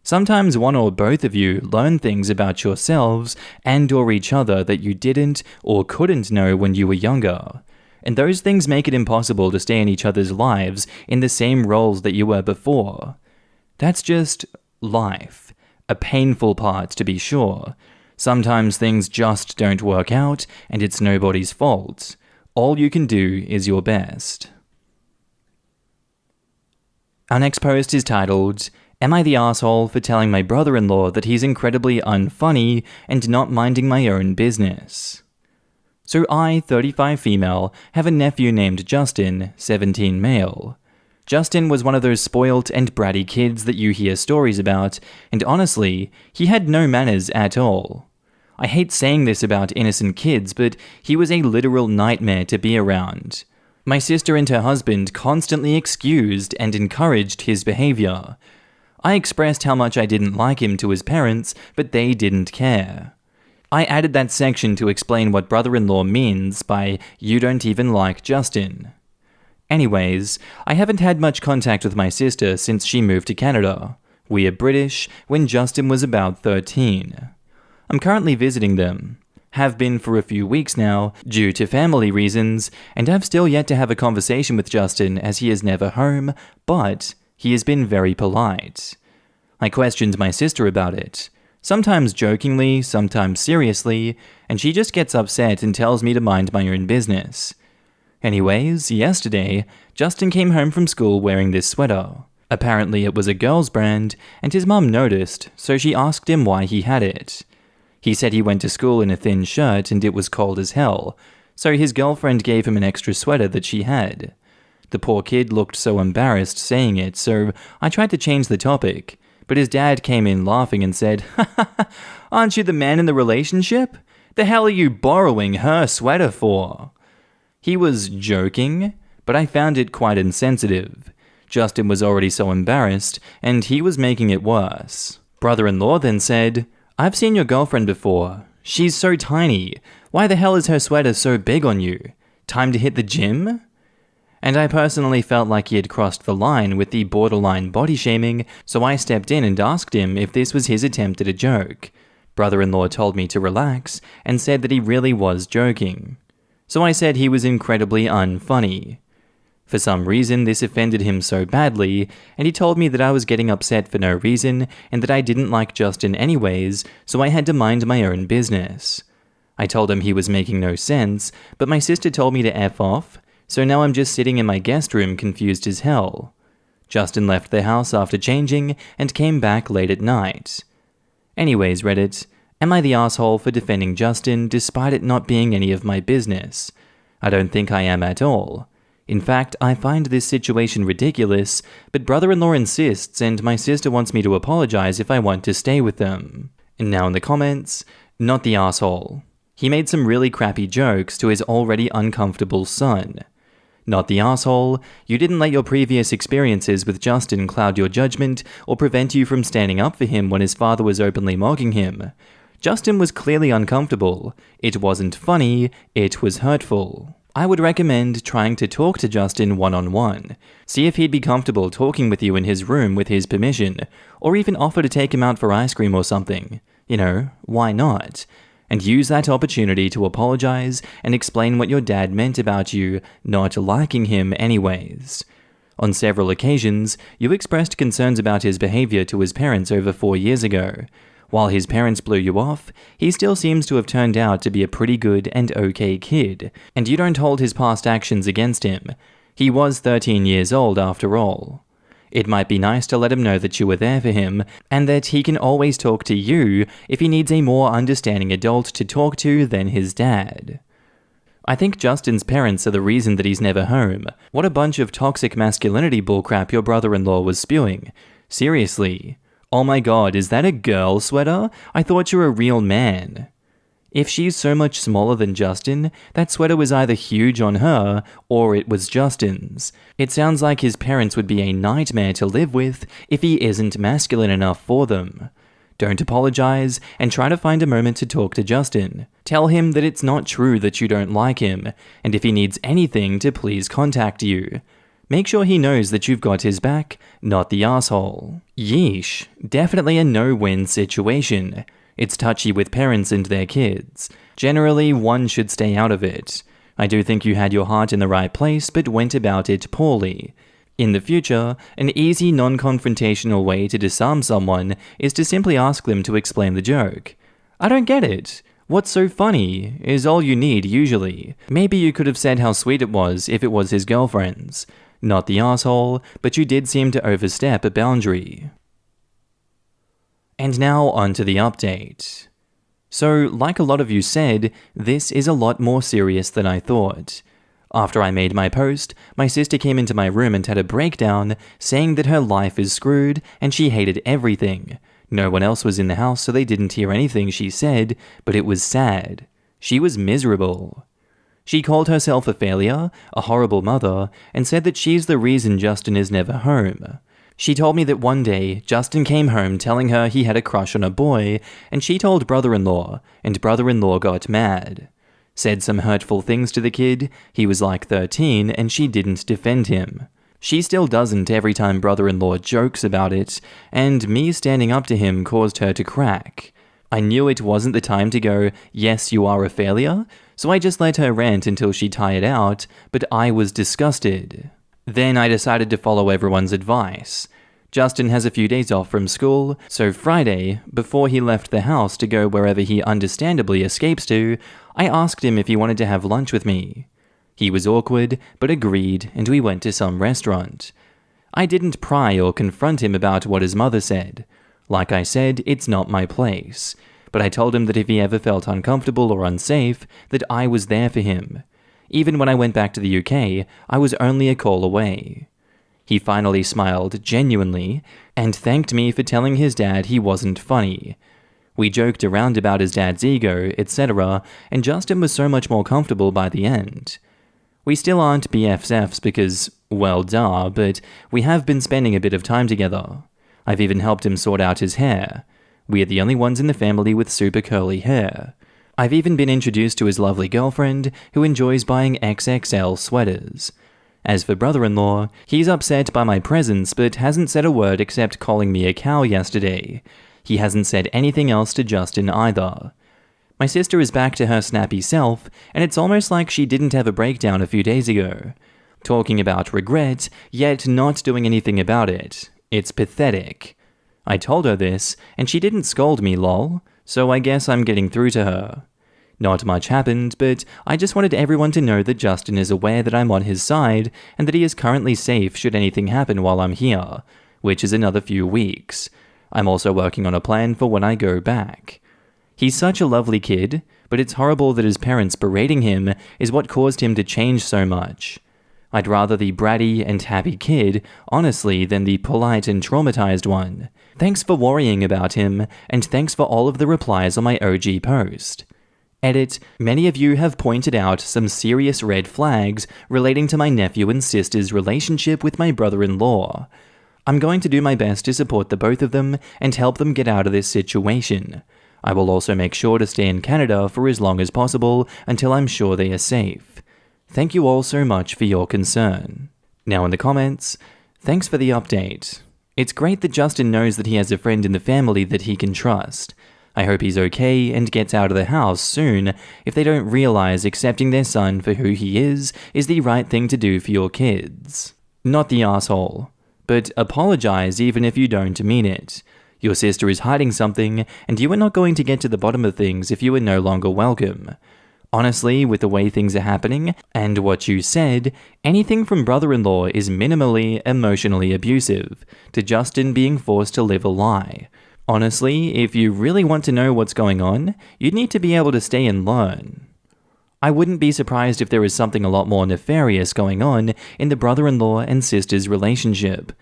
Sometimes one or both of you learn things about yourselves and/or each other that you didn't or couldn't know when you were younger. And those things make it impossible to stay in each other's lives in the same roles that you were before. That's just life. A painful part, to be sure. Sometimes things just don't work out, and it's nobody's fault. All you can do is your best. Our next post is titled, "Am I the asshole for telling my brother-in-law that he's incredibly unfunny and not minding my own business?" So I, 35 female, have a nephew named Justin, 17 male. Justin was one of those spoilt and bratty kids that you hear stories about, and honestly, he had no manners at all. I hate saying this about innocent kids, but he was a literal nightmare to be around. My sister and her husband constantly excused and encouraged his behavior. I expressed how much I didn't like him to his parents, but they didn't care. I added that section to explain what brother-in-law means by "you don't even like Justin." Anyways, I haven't had much contact with my sister since she moved to Canada. We are British, when Justin was about 13. I'm currently visiting them. Have been for a few weeks now, due to family reasons, and I've still yet to have a conversation with Justin as he is never home, but he has been very polite. I questioned my sister about it, sometimes jokingly, sometimes seriously, and she just gets upset and tells me to mind my own business. Anyways, yesterday, Justin came home from school wearing this sweater. Apparently it was a girl's brand, and his mum noticed, so she asked him why he had it. He said he went to school in a thin shirt and it was cold as hell, so his girlfriend gave him an extra sweater that she had. The poor kid looked so embarrassed saying it, so I tried to change the topic, but his dad came in laughing and said, "Ha, aren't you the man in the relationship? The hell are you borrowing her sweater for?" He was joking, but I found it quite insensitive. Justin was already so embarrassed, and he was making it worse. Brother-in-law then said, "I've seen your girlfriend before. She's so tiny. Why the hell is her sweater so big on you? Time to hit the gym?" And I personally felt like he had crossed the line with the borderline body shaming, so I stepped in and asked him if this was his attempt at a joke. Brother-in-law told me to relax and said that he really was joking. So I said he was incredibly unfunny. For some reason, this offended him so badly, and he told me that I was getting upset for no reason and that I didn't like Justin anyways, so I had to mind my own business. I told him he was making no sense, but my sister told me to F off, so now I'm just sitting in my guest room confused as hell. Justin left the house after changing and came back late at night. Anyways, Reddit, am I the asshole for defending Justin despite it not being any of my business? I don't think I am at all. In fact, I find this situation ridiculous, but brother-in-law insists and my sister wants me to apologize if I want to stay with them. And now in the comments, not the asshole. He made some really crappy jokes to his already uncomfortable son. Not the asshole, you didn't let your previous experiences with Justin cloud your judgment or prevent you from standing up for him when his father was openly mocking him. Justin was clearly uncomfortable. It wasn't funny, it was hurtful. I would recommend trying to talk to Justin one-on-one. See if he'd be comfortable talking with you in his room with his permission, or even offer to take him out for ice cream or something. You know, why not? And use that opportunity to apologize and explain what your dad meant about you not liking him anyways. On several occasions, you expressed concerns about his behavior to his parents over 4 years ago. While his parents blew you off, he still seems to have turned out to be a pretty good and okay kid, and you don't hold his past actions against him. He was 13 years old after all. It might be nice to let him know that you were there for him, and that he can always talk to you if he needs a more understanding adult to talk to than his dad. I think Justin's parents are the reason that he's never home. What a bunch of toxic masculinity bullcrap your brother-in-law was spewing. Seriously. Oh my god, is that a girl sweater? I thought you were a real man. If she's so much smaller than Justin, that sweater was either huge on her, or it was Justin's. It sounds like his parents would be a nightmare to live with if he isn't masculine enough for them. Don't apologize, and try to find a moment to talk to Justin. Tell him that it's not true that you don't like him, and if he needs anything to please contact you. Make sure he knows that you've got his back, not the asshole. Yeesh, definitely a no-win situation. It's touchy with parents and their kids. Generally, one should stay out of it. I do think you had your heart in the right place, but went about it poorly. In the future, an easy non-confrontational way to disarm someone is to simply ask them to explain the joke. I don't get it. What's so funny is all you need usually. Maybe you could have said how sweet it was if it was his girlfriend's. Not the asshole, but you did seem to overstep a boundary. And now onto the update. So, like a lot of you said, this is a lot more serious than I thought. After I made my post, my sister came into my room and had a breakdown, saying that her life is screwed and she hated everything. No one else was in the house, so they didn't hear anything she said, but it was sad. She was miserable. She called herself a failure, a horrible mother, and said that she's the reason Justin is never home. She told me that one day, Justin came home telling her he had a crush on a boy, and she told brother-in-law, and brother-in-law got mad. Said some hurtful things to the kid, he was like 13, and she didn't defend him. She still doesn't every time brother-in-law jokes about it, and me standing up to him caused her to crack. I knew it wasn't the time to go, yes, you are a failure, so I just let her rant until she tired out, but I was disgusted. Then I decided to follow everyone's advice. Justin has a few days off from school, so Friday, before he left the house to go wherever he understandably escapes to, I asked him if he wanted to have lunch with me. He was awkward, but agreed, and we went to some restaurant. I didn't pry or confront him about what his mother said. Like I said, it's not my place. But I told him that if he ever felt uncomfortable or unsafe, that I was there for him. Even when I went back to the UK, I was only a call away. He finally smiled genuinely, and thanked me for telling his dad he wasn't funny. We joked around about his dad's ego, etc., and Justin was so much more comfortable by the end. We still aren't BFFs because, well, duh, but we have been spending a bit of time together. I've even helped him sort out his hair. We are the only ones in the family with super curly hair. I've even been introduced to his lovely girlfriend, who enjoys buying XXL sweaters. As for brother-in-law, he's upset by my presence but hasn't said a word except calling me a cow yesterday. He hasn't said anything else to Justin either. My sister is back to her snappy self, and it's almost like she didn't have a breakdown a few days ago. Talking about regret, yet not doing anything about it. It's pathetic. I told her this, and she didn't scold me lol, so I guess I'm getting through to her. Not much happened, but I just wanted everyone to know that Justin is aware that I'm on his side, and that he is currently safe should anything happen while I'm here, which is another few weeks. I'm also working on a plan for when I go back. He's such a lovely kid, but it's horrible that his parents berating him is what caused him to change so much. I'd rather the bratty and happy kid, honestly, than the polite and traumatized one. Thanks for worrying about him, and thanks for all of the replies on my OG post. Edit, many of you have pointed out some serious red flags relating to my nephew and sister's relationship with my brother-in-law. I'm going to do my best to support the both of them and help them get out of this situation. I will also make sure to stay in Canada for as long as possible until I'm sure they are safe. Thank you all so much for your concern. Now in the comments, thanks for the update. It's great that Justin knows that he has a friend in the family that he can trust. I hope he's okay and gets out of the house soon if they don't realize accepting their son for who he is the right thing to do for your kids. Not the asshole, but apologize even if you don't mean it. Your sister is hiding something, and you are not going to get to the bottom of things if you are no longer welcome. Honestly, with the way things are happening, and what you said, anything from brother-in-law is minimally emotionally abusive, to Justin being forced to live a lie. Honestly, if you really want to know what's going on, you'd need to be able to stay and learn. I wouldn't be surprised if there is something a lot more nefarious going on in the brother-in-law and sister's relationship.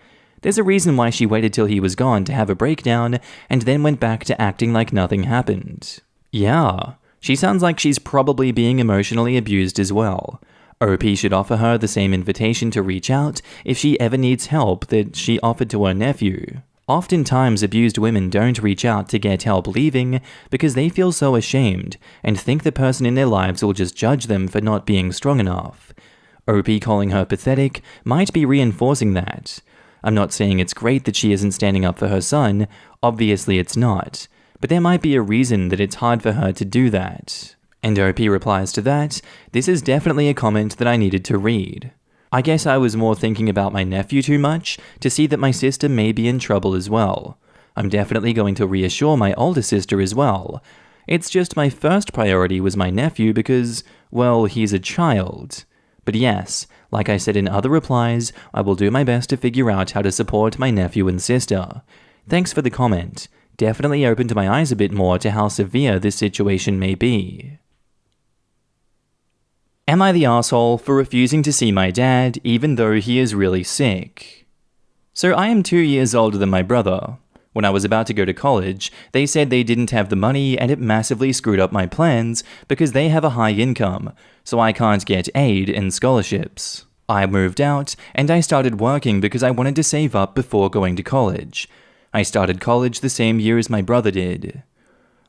There's a reason why she waited till he was gone to have a breakdown, and then went back to acting like nothing happened. Yeah, she sounds like she's probably being emotionally abused as well. OP should offer her the same invitation to reach out if she ever needs help that she offered to her nephew. Oftentimes, abused women don't reach out to get help leaving because they feel so ashamed and think the person in their lives will just judge them for not being strong enough. OP calling her pathetic might be reinforcing that. I'm not saying it's great that she isn't standing up for her son, obviously it's not, but there might be a reason that it's hard for her to do that. And OP replies to that, this is definitely a comment that I needed to read. I guess I was more thinking about my nephew too much to see that my sister may be in trouble as well. I'm definitely going to reassure my older sister as well. It's just my first priority was my nephew because, well, he's a child. But yes, like I said in other replies, I will do my best to figure out how to support my nephew and sister. Thanks for the comment. Definitely opened my eyes a bit more to how severe this situation may be. Am I the asshole for refusing to see my dad even though he is really sick? So I am 2 years older than my brother. When I was about to go to college, they said they didn't have the money and it massively screwed up my plans because they have a high income, so I can't get aid and scholarships. I moved out and I started working because I wanted to save up before going to college. I started college the same year as my brother did.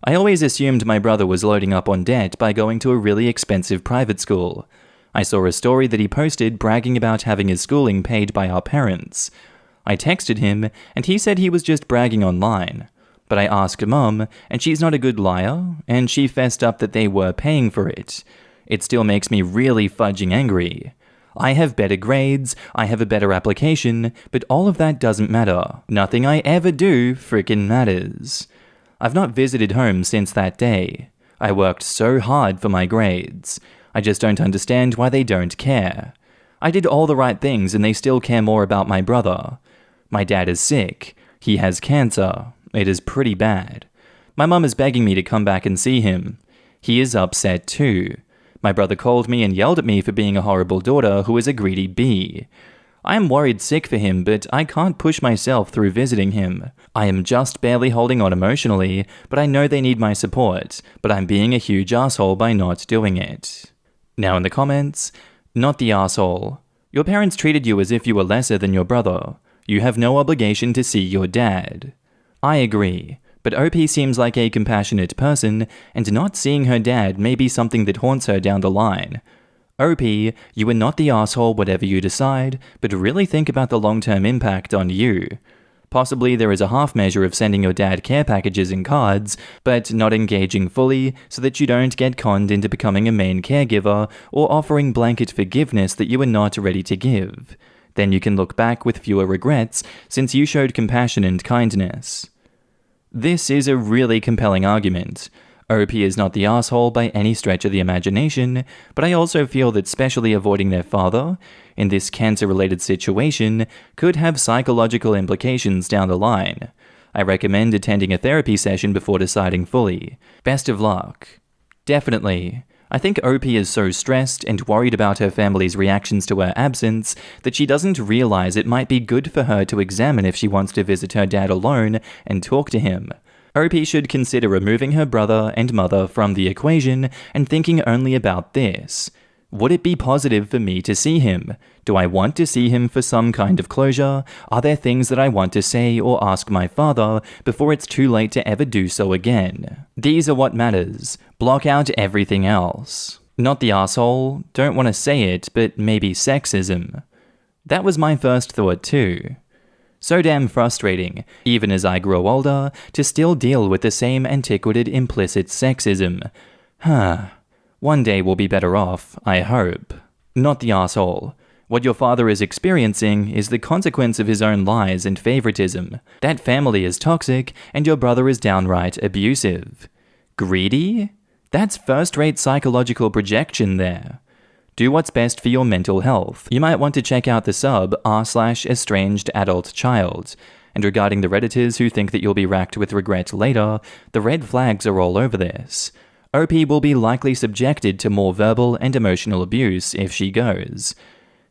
I always assumed my brother was loading up on debt by going to a really expensive private school. I saw a story that he posted bragging about having his schooling paid by our parents. I texted him, and he said he was just bragging online. But I asked Mum, and she's not a good liar, and she fessed up that they were paying for it. It still makes me really fudging angry. I have better grades, I have a better application, but all of that doesn't matter. Nothing I ever do frickin' matters. I've not visited home since that day. I worked so hard for my grades. I just don't understand why they don't care. I did all the right things and they still care more about my brother. My dad is sick. He has cancer. It is pretty bad. My mum is begging me to come back and see him. He is upset too. My brother called me and yelled at me for being a horrible daughter who is a greedy bee. I am worried sick for him, but I can't push myself through visiting him. I am just barely holding on emotionally, but I know they need my support, but I'm being a huge asshole by not doing it. Now in the comments, not the asshole. Your parents treated you as if you were lesser than your brother. You have no obligation to see your dad. I agree, but OP seems like a compassionate person, and not seeing her dad may be something that haunts her down the line. OP, you are not the asshole whatever you decide, but really think about the long-term impact on you. Possibly there is a half measure of sending your dad care packages and cards, but not engaging fully so that you don't get conned into becoming a main caregiver or offering blanket forgiveness that you are not ready to give. Then you can look back with fewer regrets since you showed compassion and kindness. This is a really compelling argument. OP is not the asshole by any stretch of the imagination, but I also feel that specially avoiding their father, in this cancer-related situation, could have psychological implications down the line. I recommend attending a therapy session before deciding fully. Best of luck. Definitely. I think OP is so stressed and worried about her family's reactions to her absence that she doesn't realize it might be good for her to examine if she wants to visit her dad alone and talk to him. OP should consider removing her brother and mother from the equation and thinking only about this. Would it be positive for me to see him? Do I want to see him for some kind of closure? Are there things that I want to say or ask my father before it's too late to ever do so again? These are what matters. Block out everything else. Not the asshole, don't want to say it, but maybe sexism. That was my first thought too. So damn frustrating, even as I grow older, to still deal with the same antiquated implicit sexism. One day we'll be better off, I hope. Not the asshole. What your father is experiencing is the consequence of his own lies and favoritism. That family is toxic, and your brother is downright abusive. Greedy? That's first-rate psychological projection there. Do what's best for your mental health. You might want to check out the sub r/estranged adult child. And regarding the Redditors who think that you'll be racked with regret later, the red flags are all over this. OP will be likely subjected to more verbal and emotional abuse if she goes.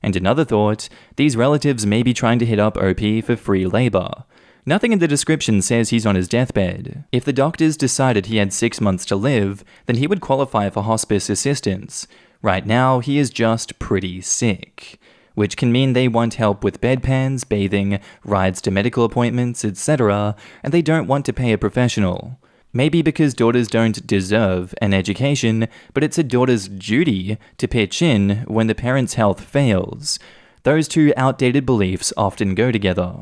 And another thought, these relatives may be trying to hit up OP for free labor. Nothing in the description says he's on his deathbed. If the doctors decided he had 6 months to live, then he would qualify for hospice assistance. Right now, he is just pretty sick, which can mean they want help with bedpans, bathing, rides to medical appointments, etc., and they don't want to pay a professional. Maybe because daughters don't deserve an education, but it's a daughter's duty to pitch in when the parent's health fails. Those two outdated beliefs often go together.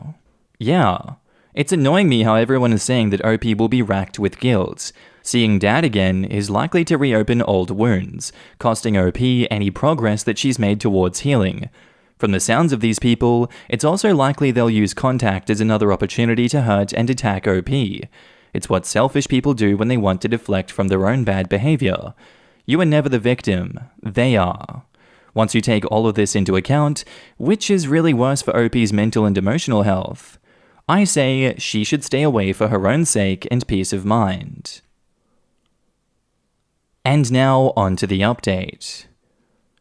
Yeah, it's annoying me how everyone is saying that OP will be racked with guilt. Seeing Dad again is likely to reopen old wounds, costing OP any progress that she's made towards healing. From the sounds of these people, it's also likely they'll use contact as another opportunity to hurt and attack OP. It's what selfish people do when they want to deflect from their own bad behavior. You are never the victim, they are. Once you take all of this into account, which is really worse for OP's mental and emotional health? I say she should stay away for her own sake and peace of mind. And now on to the update.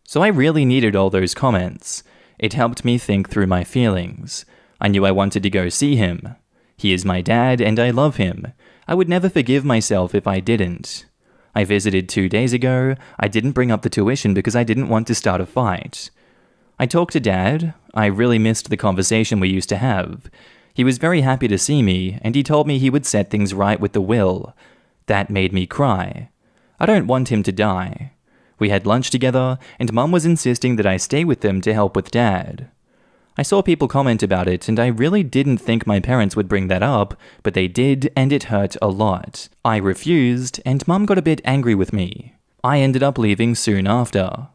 So I really needed all those comments. It helped me think through my feelings. I knew I wanted to go see him. He is my dad and I love him. I would never forgive myself if I didn't. I visited 2 days ago. I didn't bring up the tuition because I didn't want to start a fight. I talked to Dad. I really missed the conversation we used to have. He was very happy to see me, and he told me he would set things right with the will. That made me cry. I don't want him to die. We had lunch together, and Mum was insisting that I stay with them to help with Dad. I saw people comment about it, and I really didn't think my parents would bring that up, but they did, and it hurt a lot. I refused, and Mum got a bit angry with me. I ended up leaving soon after.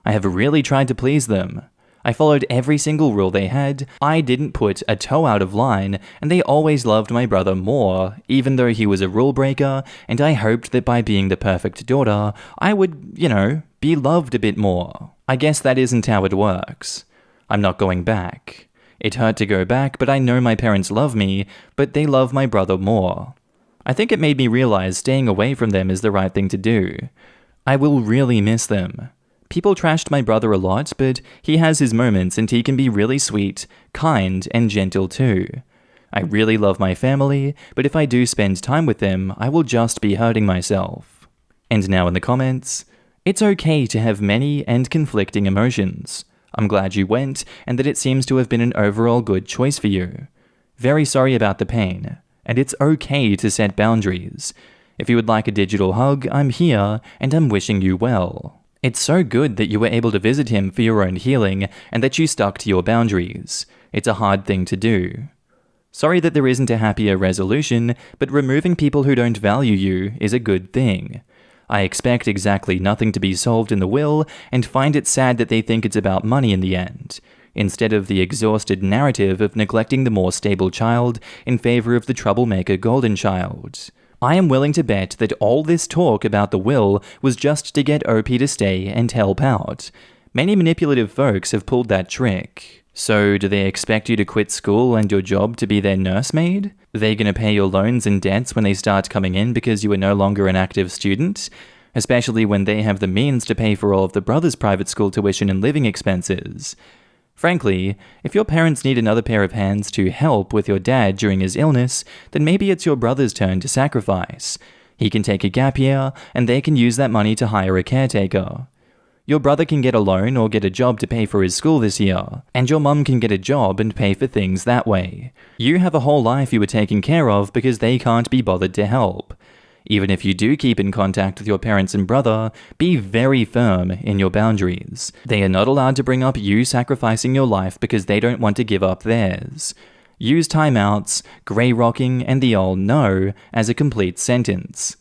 I have really tried to please them. I followed every single rule they had, I didn't put a toe out of line, and they always loved my brother more, even though he was a rule breaker, and I hoped that by being the perfect daughter, I would, be loved a bit more. I guess that isn't how it works. I'm not going back. It hurt to go back, but I know my parents love me, but they love my brother more. I think it made me realize staying away from them is the right thing to do. I will really miss them. People trashed my brother a lot, but he has his moments and he can be really sweet, kind, and gentle too. I really love my family, but if I do spend time with them, I will just be hurting myself. And now in the comments, it's okay to have many and conflicting emotions. I'm glad you went, and that it seems to have been an overall good choice for you. Very sorry about the pain, and it's okay to set boundaries. If you would like a digital hug, I'm here, and I'm wishing you well. It's so good that you were able to visit him for your own healing, and that you stuck to your boundaries. It's a hard thing to do. Sorry that there isn't a happier resolution, but removing people who don't value you is a good thing. I expect exactly nothing to be solved in the will, and find it sad that they think it's about money in the end, instead of the exhausted narrative of neglecting the more stable child in favor of the troublemaker golden child. I am willing to bet that all this talk about the will was just to get OP to stay and help out. Many manipulative folks have pulled that trick. So, do they expect you to quit school and your job to be their nursemaid? Are they going to pay your loans and debts when they start coming in because you are no longer an active student? Especially when they have the means to pay for all of the brother's private school tuition and living expenses. Frankly, if your parents need another pair of hands to help with your dad during his illness, then maybe it's your brother's turn to sacrifice. He can take a gap year, and they can use that money to hire a caretaker. Your brother can get a loan or get a job to pay for his school this year, and your mum can get a job and pay for things that way. You have a whole life you were taken care of because they can't be bothered to help. Even if you do keep in contact with your parents and brother, be very firm in your boundaries. They are not allowed to bring up you sacrificing your life because they don't want to give up theirs. Use timeouts, grey rocking, and the old no as a complete sentence.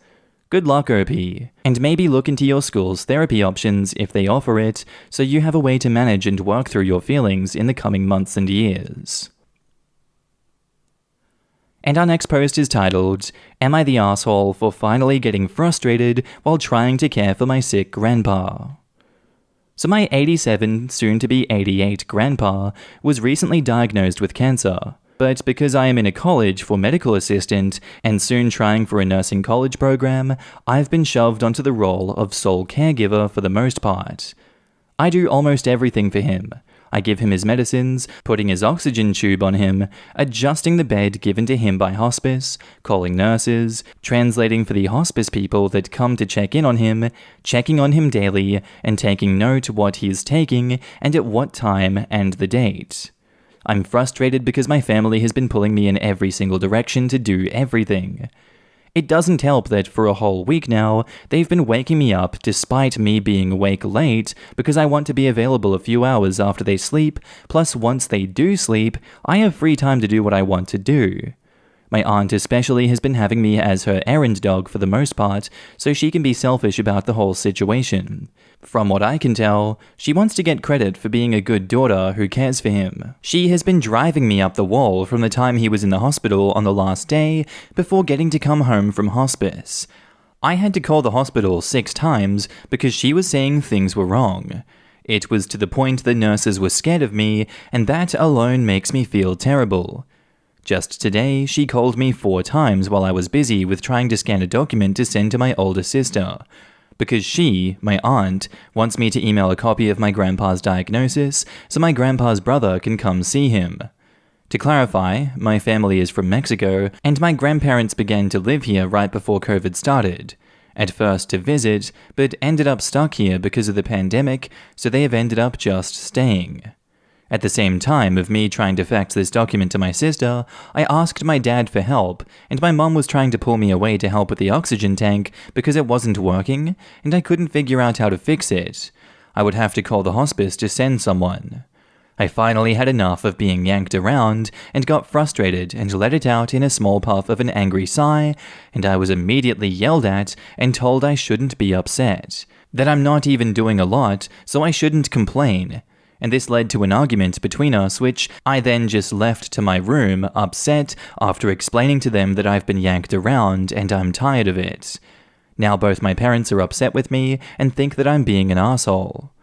Good luck, OP, and maybe look into your school's therapy options if they offer it, so you have a way to manage and work through your feelings in the coming months and years. And our next post is titled, Am I the asshole for finally getting frustrated while trying to care for my sick grandpa? So my 87, soon-to-be 88 grandpa was recently diagnosed with cancer. But because I am in a college for medical assistant and soon trying for a nursing college program, I've been shoved onto the role of sole caregiver for the most part. I do almost everything for him. I give him his medicines, putting his oxygen tube on him, adjusting the bed given to him by hospice, calling nurses, translating for the hospice people that come to check in on him, checking on him daily, and taking note what he's taking and at what time and the date. I'm frustrated because my family has been pulling me in every single direction to do everything. It doesn't help that for a whole week now, they've been waking me up despite me being awake late because I want to be available a few hours after they sleep, plus once they do sleep, I have free time to do what I want to do. My aunt especially has been having me as her errand dog for the most part, so she can be selfish about the whole situation. From what I can tell, she wants to get credit for being a good daughter who cares for him. She has been driving me up the wall from the time he was in the hospital on the last day before getting to come home from hospice. I had to call the hospital 6 times because she was saying things were wrong. It was to the point the nurses were scared of me, and that alone makes me feel terrible. Just today, she called me 4 times while I was busy with trying to scan a document to send to my older sister. Because she, my aunt, wants me to email a copy of my grandpa's diagnosis so my grandpa's brother can come see him. To clarify, my family is from Mexico, and my grandparents began to live here right before COVID started. At first to visit, but ended up stuck here because of the pandemic, so they have ended up just staying. At the same time of me trying to fax this document to my sister, I asked my dad for help, and my mum was trying to pull me away to help with the oxygen tank because it wasn't working, and I couldn't figure out how to fix it. I would have to call the hospice to send someone. I finally had enough of being yanked around and got frustrated and let it out in a small puff of an angry sigh, and I was immediately yelled at and told I shouldn't be upset, that I'm not even doing a lot, so I shouldn't complain. And this led to an argument between us, which I then just left to my room, upset, after explaining to them that I've been yanked around and I'm tired of it. Now both my parents are upset with me and think that I'm being an asshole.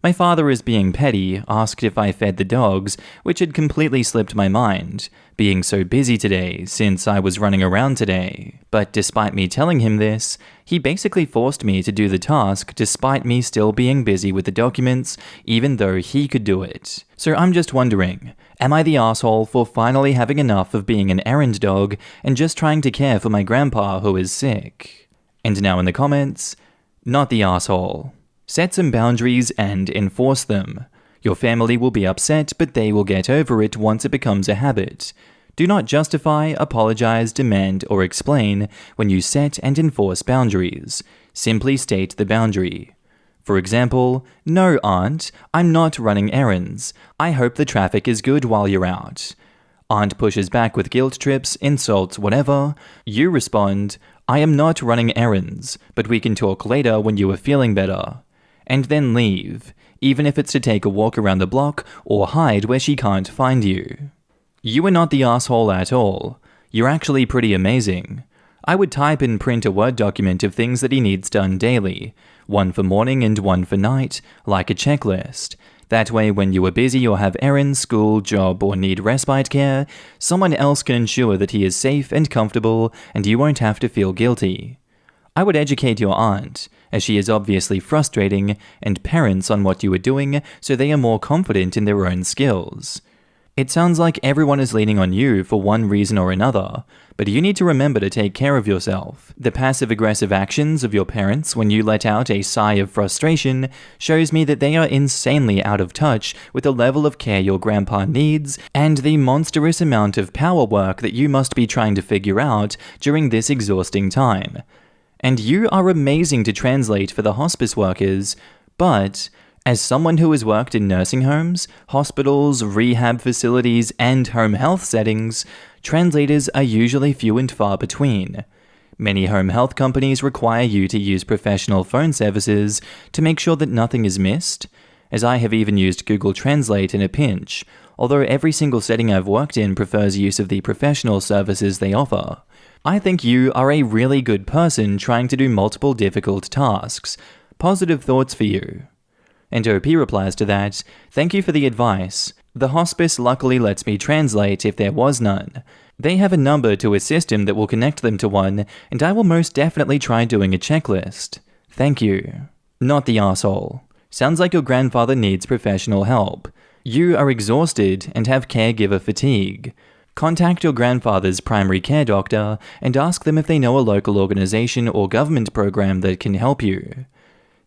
My father is being petty, asked if I fed the dogs, which had completely slipped my mind, being so busy today since I was running around today. But despite me telling him this, he basically forced me to do the task despite me still being busy with the documents, even though he could do it. So I'm just wondering, am I the asshole for finally having enough of being an errand dog and just trying to care for my grandpa who is sick? And now in the comments, not the asshole. Set some boundaries and enforce them. Your family will be upset, but they will get over it once it becomes a habit. Do not justify, apologize, demand, or explain when you set and enforce boundaries. Simply state the boundary. For example, no, Aunt, I'm not running errands. I hope the traffic is good while you're out. Aunt pushes back with guilt trips, insults, whatever. You respond, I am not running errands, but we can talk later when you are feeling better. And then leave, even if it's to take a walk around the block or hide where she can't find you. You are not the asshole at all. You're actually pretty amazing. I would type and print a Word document of things that he needs done daily, one for morning and one for night, like a checklist. That way when you are busy or have errands, school, job, or need respite care, someone else can ensure that he is safe and comfortable and you won't have to feel guilty. I would educate your aunt, as she is obviously frustrating, and parents on what you are doing so they are more confident in their own skills. It sounds like everyone is leaning on you for one reason or another, but you need to remember to take care of yourself. The passive-aggressive actions of your parents when you let out a sigh of frustration shows me that they are insanely out of touch with the level of care your grandpa needs and the monstrous amount of power work that you must be trying to figure out during this exhausting time. And you are amazing to translate for the hospice workers, but as someone who has worked in nursing homes, hospitals, rehab facilities, and home health settings, translators are usually few and far between. Many home health companies require you to use professional phone services to make sure that nothing is missed, as I have even used Google Translate in a pinch, although every single setting I've worked in prefers use of the professional services they offer. I think you are a really good person trying to do multiple difficult tasks. Positive thoughts for you. And OP replies to that, "Thank you for the advice. The hospice luckily lets me translate if there was none. They have a number to a system that will connect them to one, and I will most definitely try doing a checklist. Thank you." Not the asshole. Sounds like your grandfather needs professional help. You are exhausted and have caregiver fatigue. Contact your grandfather's primary care doctor and ask them if they know a local organization or government program that can help you.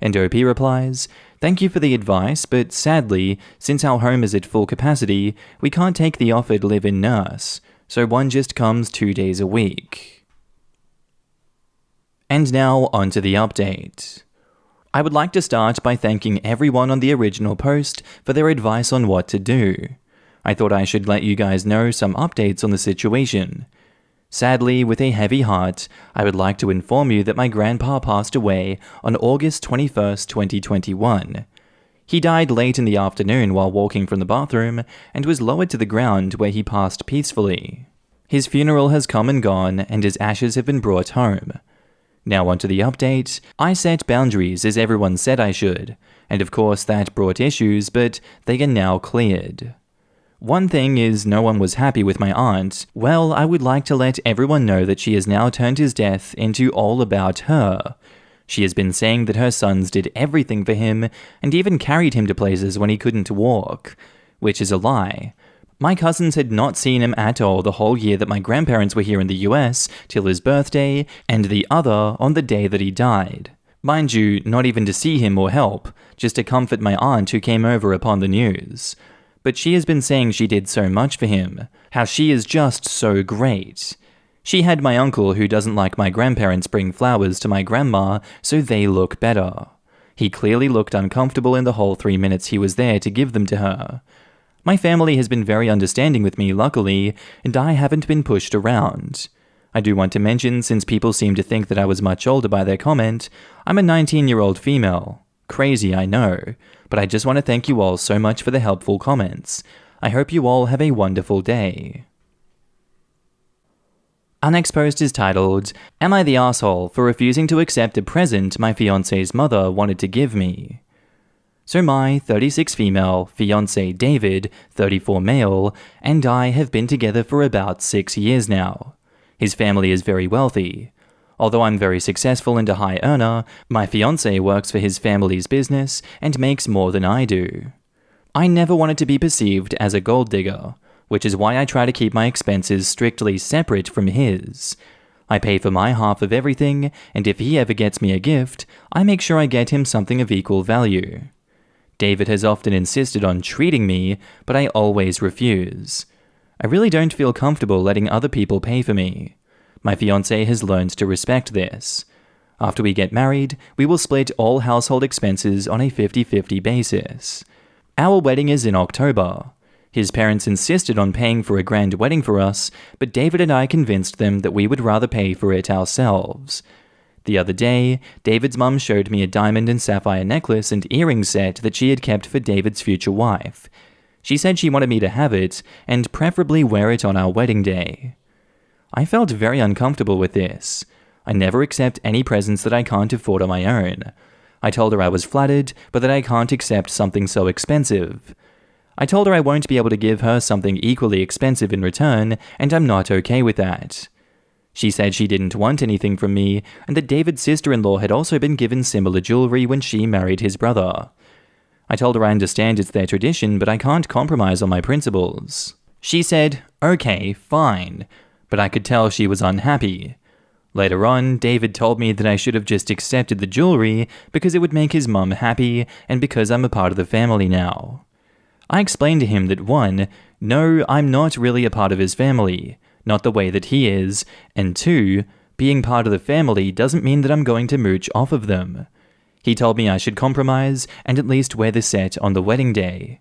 And OP replies, "Thank you for the advice, but sadly, since our home is at full capacity, we can't take the offered live-in nurse, so one just comes 2 days a week." And now onto the update. I would like to start by thanking everyone on the original post for their advice on what to do. I thought I should let you guys know some updates on the situation. Sadly, with a heavy heart, I would like to inform you that my grandpa passed away on August 21st, 2021. He died late in the afternoon while walking from the bathroom and was lowered to the ground where he passed peacefully. His funeral has come and gone and his ashes have been brought home. Now onto the update. I set boundaries as everyone said I should, and of course that brought issues, but they are now cleared. One thing is no one was happy with my aunt. Well, I would like to let everyone know that she has now turned his death into all about her. She has been saying that her sons did everything for him and even carried him to places when he couldn't walk, which is a lie. My cousins had not seen him at all the whole year that my grandparents were here in the US till his birthday, and the other on the day that he died. Mind you, not even to see him or help, just to comfort my aunt who came over upon the news. But she has been saying she did so much for him, how she is just so great. She had my uncle who doesn't like my grandparents bring flowers to my grandma so they look better. He clearly looked uncomfortable in the whole 3 minutes he was there to give them to her. My family has been very understanding with me, luckily, and I haven't been pushed around. I do want to mention, since people seem to think that I was much older by their comment, I'm a 19-year-old female. Crazy, I know, but I just want to thank you all so much for the helpful comments. I hope you all have a wonderful day. Our next post is titled, "Am I the asshole for refusing to accept a present my fiance's mother wanted to give me?" So my 36 female fiance David, 34 male, and I have been together for about 6 years now. His family is very wealthy. Although I'm very successful and a high earner, my fiancé works for his family's business and makes more than I do. I never wanted to be perceived as a gold digger, which is why I try to keep my expenses strictly separate from his. I pay for my half of everything, and if he ever gets me a gift, I make sure I get him something of equal value. David has often insisted on treating me, but I always refuse. I really don't feel comfortable letting other people pay for me. My fiancé has learned to respect this. After we get married, we will split all household expenses on a 50-50 basis. Our wedding is in October. His parents insisted on paying for a grand wedding for us, but David and I convinced them that we would rather pay for it ourselves. The other day, David's mum showed me a diamond and sapphire necklace and earring set that she had kept for David's future wife. She said she wanted me to have it, and preferably wear it on our wedding day. I felt very uncomfortable with this. I never accept any presents that I can't afford on my own. I told her I was flattered, but that I can't accept something so expensive. I told her I won't be able to give her something equally expensive in return, and I'm not okay with that. She said she didn't want anything from me, and that David's sister-in-law had also been given similar jewelry when she married his brother. I told her I understand it's their tradition, but I can't compromise on my principles. She said, "Okay, fine," but I could tell she was unhappy. Later on, David told me that I should have just accepted the jewelry because it would make his mum happy and because I'm a part of the family now. I explained to him that 1, no, I'm not really a part of his family, not the way that he is, and 2, Being part of the family doesn't mean that I'm going to mooch off of them. He told me I should compromise and at least wear the set on the wedding day.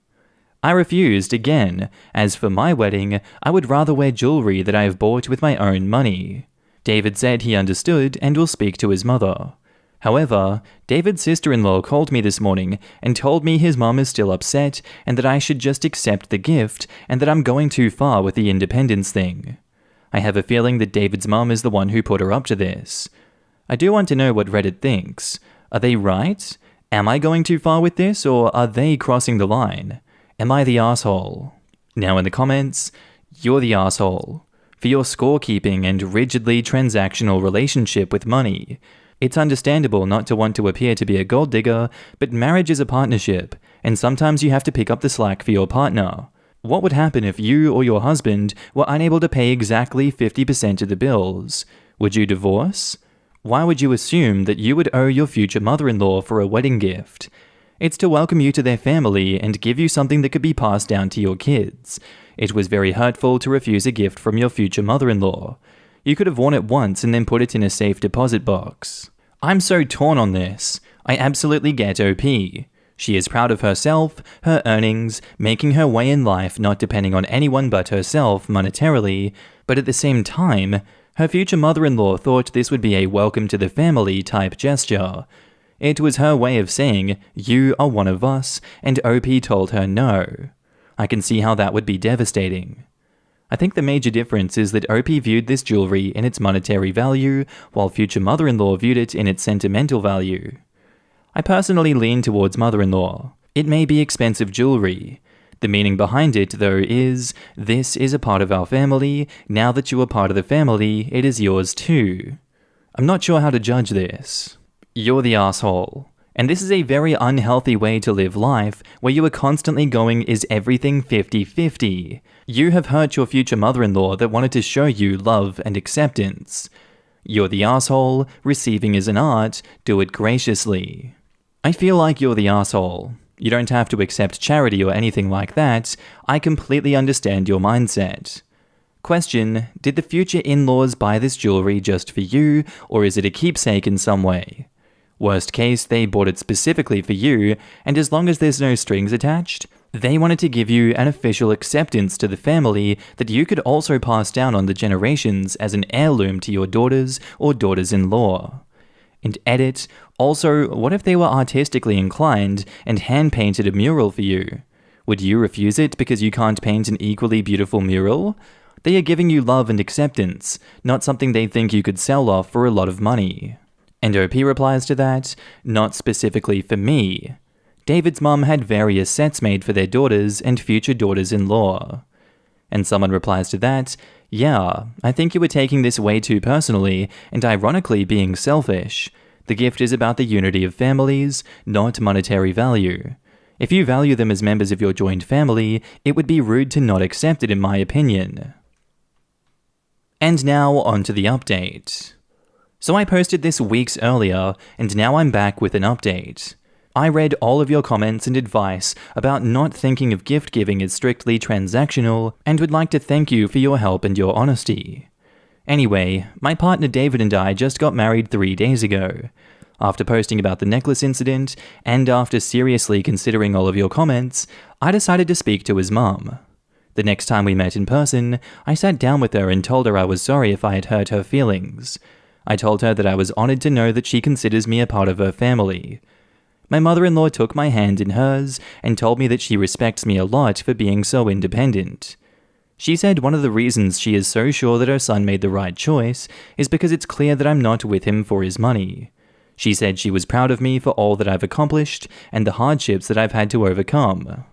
I refused again, as for my wedding, I would rather wear jewelry that I have bought with my own money. David said he understood and will speak to his mother. However, David's sister-in-law called me this morning and told me his mum is still upset and that I should just accept the gift and that I'm going too far with the independence thing. I have a feeling that David's mum is the one who put her up to this. I do want to know what Reddit thinks. Are they right? Am I going too far with this, or are they crossing the line? Am I the asshole? Now in the comments, you're the asshole. For your scorekeeping and rigidly transactional relationship with money. It's understandable not to want to appear to be a gold digger, but marriage is a partnership, and sometimes you have to pick up the slack for your partner. What would happen if you or your husband were unable to pay exactly 50% of the bills? Would you divorce? Why would you assume that you would owe your future mother-in-law for a wedding gift? It's to welcome you to their family and give you something that could be passed down to your kids. It was very hurtful to refuse a gift from your future mother-in-law. You could have worn it once and then put it in a safe deposit box. I'm so torn on this. I absolutely get OP. She is proud of herself, her earnings, making her way in life not depending on anyone but herself monetarily, but at the same time, her future mother-in-law thought this would be a welcome to the family type gesture. It was her way of saying, you are one of us, and OP told her no. I can see how that would be devastating. I think the major difference is that OP viewed this jewelry in its monetary value, while future mother-in-law viewed it in its sentimental value. I personally lean towards mother-in-law. It may be expensive jewelry. The meaning behind it, though, is, this is a part of our family, now that you are part of the family, it is yours too. I'm not sure how to judge this. You're the asshole. And this is a very unhealthy way to live life, where you are constantly going, is everything 50-50? You have hurt your future mother-in-law that wanted to show you love and acceptance. You're the asshole, receiving is an art, do it graciously. I feel like you're the asshole. You don't have to accept charity or anything like that. I completely understand your mindset. Question, did the future in-laws buy this jewelry just for you, or is it a keepsake in some way? Worst case, they bought it specifically for you, and as long as there's no strings attached, they wanted to give you an official acceptance to the family that you could also pass down on the generations as an heirloom to your daughters or daughters-in-law. And edit, also, what if they were artistically inclined and hand-painted a mural for you? Would you refuse it because you can't paint an equally beautiful mural? They are giving you love and acceptance, not something they think you could sell off for a lot of money. And OP replies to that, not specifically for me. David's mum had various sets made for their daughters and future daughters-in-law. And someone replies to that, yeah, I think you were taking this way too personally and ironically being selfish. The gift is about the unity of families, not monetary value. If you value them as members of your joint family, it would be rude to not accept it in my opinion. And now on to the update. So I posted this weeks earlier, and now I'm back with an update. I read all of your comments and advice about not thinking of gift giving as strictly transactional, and would like to thank you for your help and your honesty. Anyway, my partner David and I just got married 3 days ago. After posting about the necklace incident, and after seriously considering all of your comments, I decided to speak to his mum. The next time we met in person, I sat down with her and told her I was sorry if I had hurt her feelings. I told her that I was honored to know that she considers me a part of her family. My mother-in-law took my hand in hers and told me that she respects me a lot for being so independent. She said one of the reasons she is so sure that her son made the right choice is because it's clear that I'm not with him for his money. She said she was proud of me for all that I've accomplished and the hardships that I've had to overcome.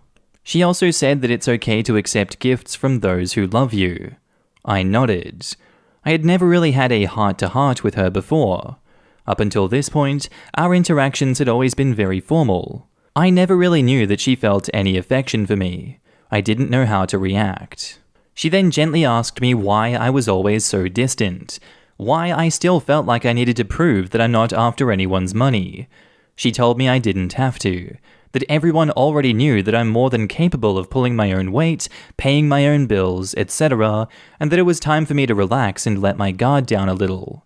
She also said that it's okay to accept gifts from those who love you. I nodded. I had never really had a heart-to-heart with her before. Up until this point, our interactions had always been very formal. I never really knew that she felt any affection for me. I didn't know how to react. She then gently asked me why I was always so distant, why I still felt like I needed to prove that I'm not after anyone's money. She told me I didn't have to, that everyone already knew that I'm more than capable of pulling my own weight, paying my own bills, etc., and that it was time for me to relax and let my guard down a little.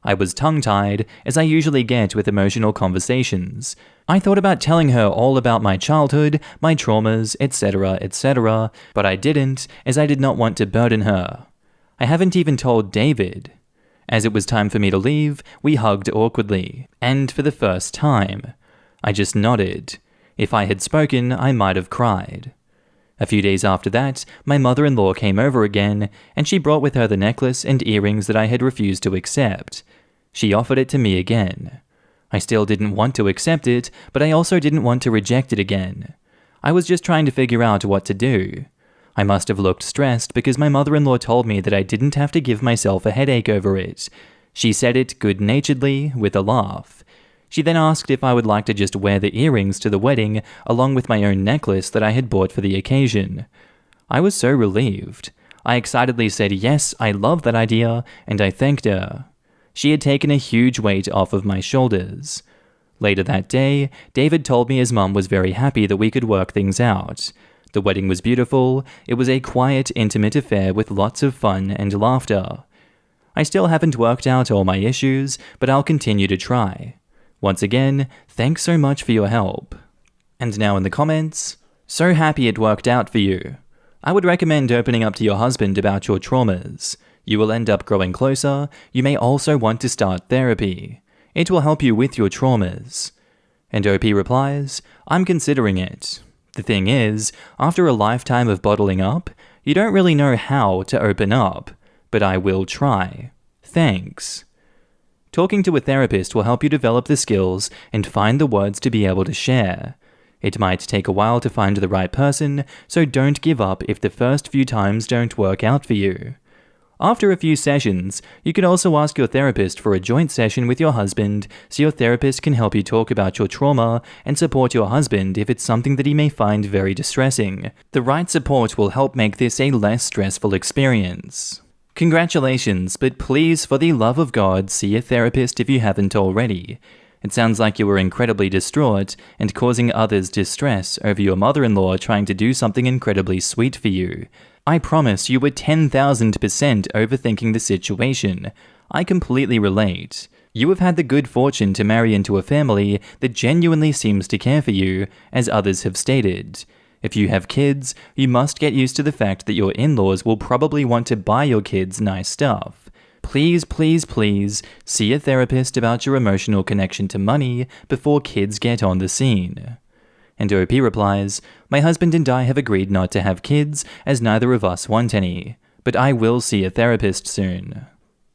I was tongue-tied, as I usually get with emotional conversations. I thought about telling her all about my childhood, my traumas, etc., but I didn't, as I did not want to burden her. I haven't even told David. As it was time for me to leave, we hugged awkwardly, and for the first time. I just nodded. If I had spoken, I might have cried. A few days after that, my mother-in-law came over again, and she brought with her the necklace and earrings that I had refused to accept. She offered it to me again. I still didn't want to accept it, but I also didn't want to reject it again. I was just trying to figure out what to do. I must have looked stressed because my mother-in-law told me that I didn't have to give myself a headache over it. She said it good-naturedly, with a laugh. She then asked if I would like to just wear the earrings to the wedding along with my own necklace that I had bought for the occasion. I was so relieved. I excitedly said yes, I love that idea, and I thanked her. She had taken a huge weight off of my shoulders. Later that day, David told me his mum was very happy that we could work things out. The wedding was beautiful. It was a quiet, intimate affair with lots of fun and laughter. I still haven't worked out all my issues, but I'll continue to try. Once again, thanks so much for your help. And now in the comments, so happy it worked out for you. I would recommend opening up to your husband about your traumas. You will end up growing closer. You may also want to start therapy. It will help you with your traumas. And OP replies, I'm considering it. The thing is, after a lifetime of bottling up, you don't really know how to open up, but I will try. Thanks. Talking to a therapist will help you develop the skills and find the words to be able to share. It might take a while to find the right person, so don't give up if the first few times don't work out for you. After a few sessions, you can also ask your therapist for a joint session with your husband so your therapist can help you talk about your trauma and support your husband if it's something that he may find very distressing. The right support will help make this a less stressful experience. Congratulations, but please, for the love of God, see a therapist if you haven't already. It sounds like you were incredibly distraught and causing others distress over your mother-in-law trying to do something incredibly sweet for you. I promise you were 10,000% overthinking the situation. I completely relate. You have had the good fortune to marry into a family that genuinely seems to care for you, as others have stated. If you have kids, you must get used to the fact that your in-laws will probably want to buy your kids nice stuff. Please, please, please, see a therapist about your emotional connection to money before kids get on the scene. And OP replies, my husband and I have agreed not to have kids as neither of us want any, but I will see a therapist soon.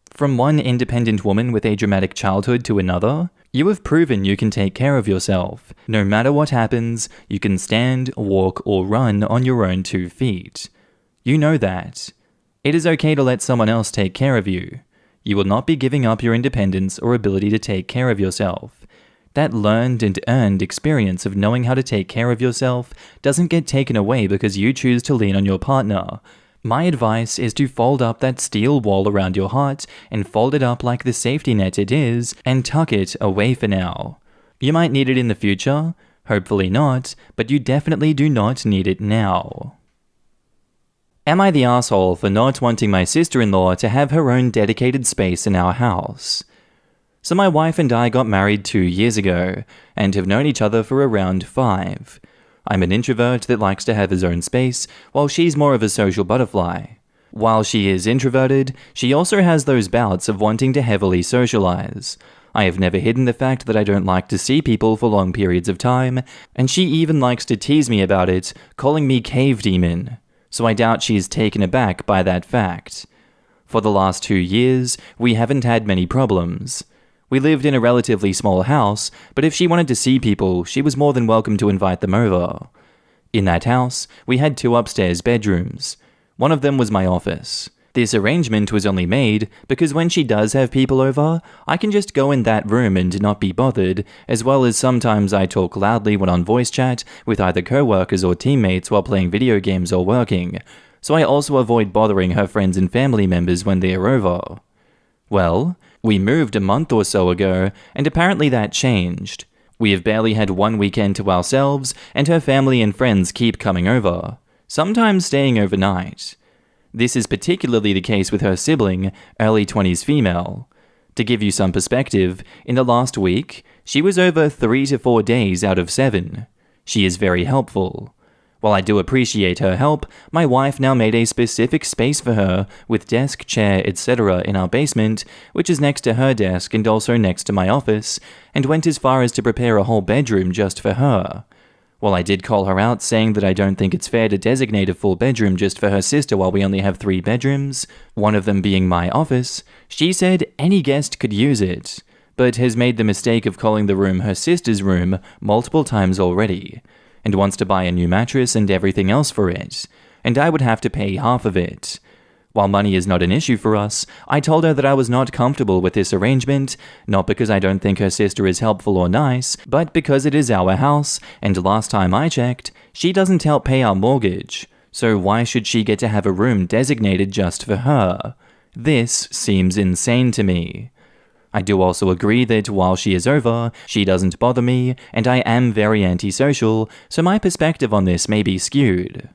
From one independent woman with a dramatic childhood to another, you have proven you can take care of yourself. No matter what happens, you can stand, walk, or run on your own 2 feet. You know that. It is okay to let someone else take care of you. You will not be giving up your independence or ability to take care of yourself. That learned and earned experience of knowing how to take care of yourself doesn't get taken away because you choose to lean on your partner. My advice is to fold up that steel wall around your heart and fold it up like the safety net it is and tuck it away for now. You might need it in the future, hopefully not, but you definitely do not need it now. Am I the asshole for not wanting my sister-in-law to have her own dedicated space in our house? So my wife and I got married 2 years ago, and have known each other for around 5. I'm an introvert that likes to have his own space, while she's more of a social butterfly. While she is introverted, she also has those bouts of wanting to heavily socialize. I have never hidden the fact that I don't like to see people for long periods of time, and she even likes to tease me about it, calling me cave demon. So I doubt she's taken aback by that fact. For the last 2 years, we haven't had many problems. We lived in a relatively small house, but if she wanted to see people, she was more than welcome to invite them over. In that house, we had 2 upstairs bedrooms. One of them was my office. This arrangement was only made because when she does have people over, I can just go in that room and not be bothered, as well as sometimes I talk loudly when on voice chat with either co-workers or teammates while playing video games or working, so I also avoid bothering her friends and family members when they are over. Well, we moved a month or so ago, and apparently that changed. We have barely had 1 weekend to ourselves, and her family and friends keep coming over, sometimes staying overnight. This is particularly the case with her sibling, early 20s female. To give you some perspective, in the last week, she was over 3 to 4 days out of 7. She is very helpful. While I do appreciate her help, my wife now made a specific space for her with desk, chair, etc. in our basement, which is next to her desk and also next to my office, and went as far as to prepare a whole bedroom just for her. While I did call her out saying that I don't think it's fair to designate a full bedroom just for her sister while we only have 3 bedrooms, one of them being my office, she said any guest could use it, but has made the mistake of calling the room her sister's room multiple times already, and wants to buy a new mattress and everything else for it, and I would have to pay half of it. While money is not an issue for us, I told her that I was not comfortable with this arrangement, not because I don't think her sister is helpful or nice, but because it is our house, and last time I checked, she doesn't help pay our mortgage, so why should she get to have a room designated just for her? This seems insane to me. I do also agree that while she is over, she doesn't bother me, and I am very antisocial, so my perspective on this may be skewed.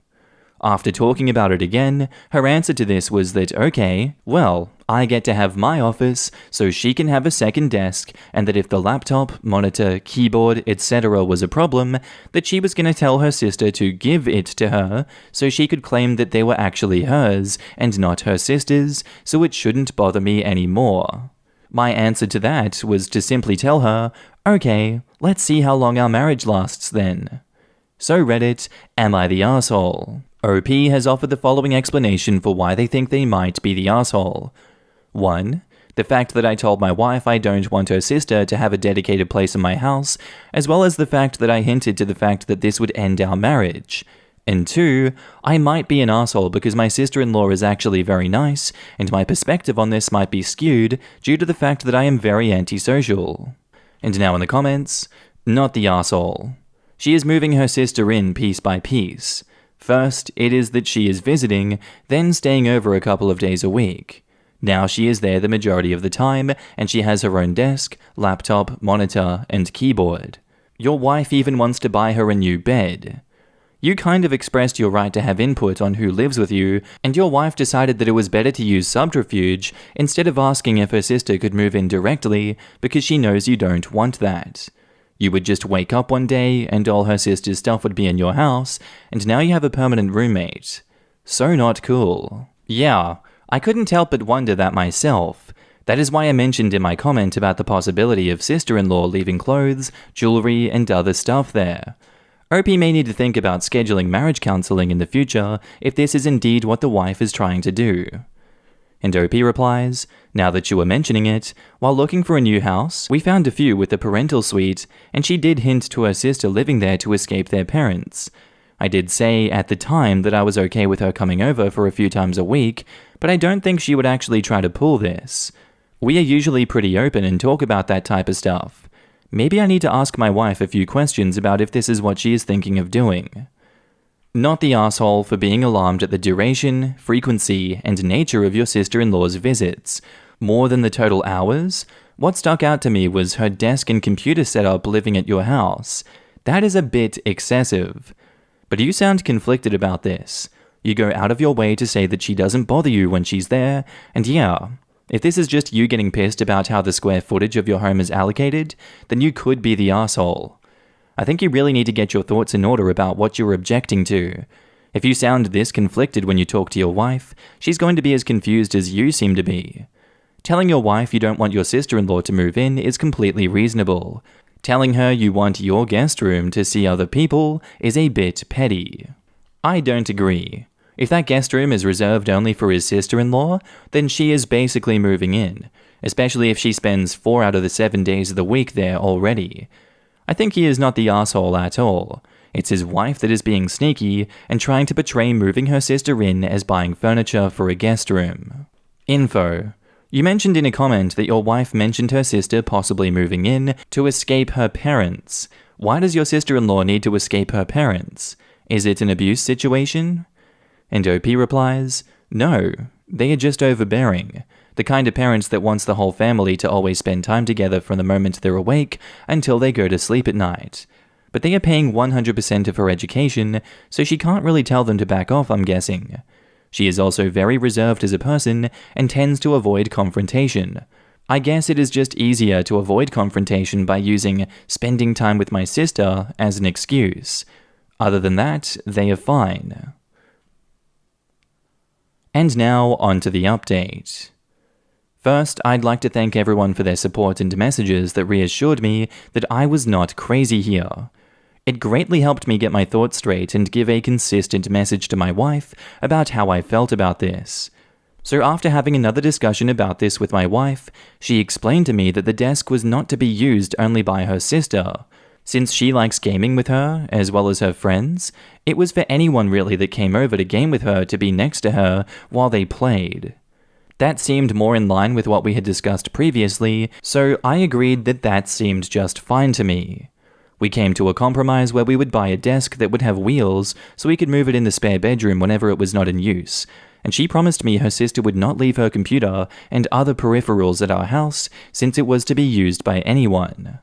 After talking about it again, her answer to this was that okay, well, I get to have my office, so she can have a second desk, and that if the laptop, monitor, keyboard, etc. was a problem, that she was going to tell her sister to give it to her, so she could claim that they were actually hers, and not her sister's, so it shouldn't bother me anymore. My answer to that was to simply tell her, okay, let's see how long our marriage lasts then. So Reddit, am I the arsehole? OP has offered the following explanation for why they think they might be the arsehole. 1. The fact that I told my wife I don't want her sister to have a dedicated place in my house, as well as the fact that I hinted to the fact that this would end our marriage. And 2, I might be an arsehole because my sister-in-law is actually very nice, and my perspective on this might be skewed due to the fact that I am very antisocial. And now in the comments, not the arsehole. She is moving her sister in piece by piece. First, it is that she is visiting, then staying over a couple of days a week. Now she is there the majority of the time, and she has her own desk, laptop, monitor, and keyboard. Your wife even wants to buy her a new bed. You kind of expressed your right to have input on who lives with you, and your wife decided that it was better to use subterfuge instead of asking if her sister could move in directly because she knows you don't want that. You would just wake up one day and all her sister's stuff would be in your house, and now you have a permanent roommate. So not cool. Yeah, I couldn't help but wonder that myself. That is why I mentioned in my comment about the possibility of sister-in-law leaving clothes, jewelry, and other stuff there. OP may need to think about scheduling marriage counseling in the future if this is indeed what the wife is trying to do. And OP replies, now that you were mentioning it, while looking for a new house, we found a few with a parental suite, and she did hint to her sister living there to escape their parents. I did say at the time that I was okay with her coming over for a few times a week, but I don't think she would actually try to pull this. We are usually pretty open and talk about that type of stuff. Maybe I need to ask my wife a few questions about if this is what she is thinking of doing. Not the asshole for being alarmed at the duration, frequency, and nature of your sister-in-law's visits. More than the total hours? What stuck out to me was her desk and computer setup living at your house. That is a bit excessive. But you sound conflicted about this. You go out of your way to say that she doesn't bother you when she's there, and yeah, if this is just you getting pissed about how the square footage of your home is allocated, then you could be the asshole. I think you really need to get your thoughts in order about what you're objecting to. If you sound this conflicted when you talk to your wife, she's going to be as confused as you seem to be. Telling your wife you don't want your sister-in-law to move in is completely reasonable. Telling her you want your guest room to see other people is a bit petty. I don't agree. If that guest room is reserved only for his sister-in-law, then she is basically moving in, especially if she spends 4 out of the 7 days of the week there already. I think he is not the asshole at all. It's his wife that is being sneaky and trying to portray moving her sister in as buying furniture for a guest room. Info. You mentioned in a comment that your wife mentioned her sister possibly moving in to escape her parents. Why does your sister-in-law need to escape her parents? Is it an abuse situation? And OP replies, no, they are just overbearing. The kind of parents that wants the whole family to always spend time together from the moment they're awake until they go to sleep at night. But they are paying 100% of her education, so she can't really tell them to back off, I'm guessing. She is also very reserved as a person and tends to avoid confrontation. I guess it is just easier to avoid confrontation by using spending time with my sister as an excuse. Other than that, they are fine. And now, on to the update. First, I'd like to thank everyone for their support and messages that reassured me that I was not crazy here. It greatly helped me get my thoughts straight and give a consistent message to my wife about how I felt about this. So after having another discussion about this with my wife, she explained to me that the desk was not to be used only by her sister. Since she likes gaming with her, as well as her friends, it was for anyone really that came over to game with her to be next to her while they played. That seemed more in line with what we had discussed previously, so I agreed that that seemed just fine to me. We came to a compromise where we would buy a desk that would have wheels so we could move it in the spare bedroom whenever it was not in use, and she promised me her sister would not leave her computer and other peripherals at our house since it was to be used by anyone.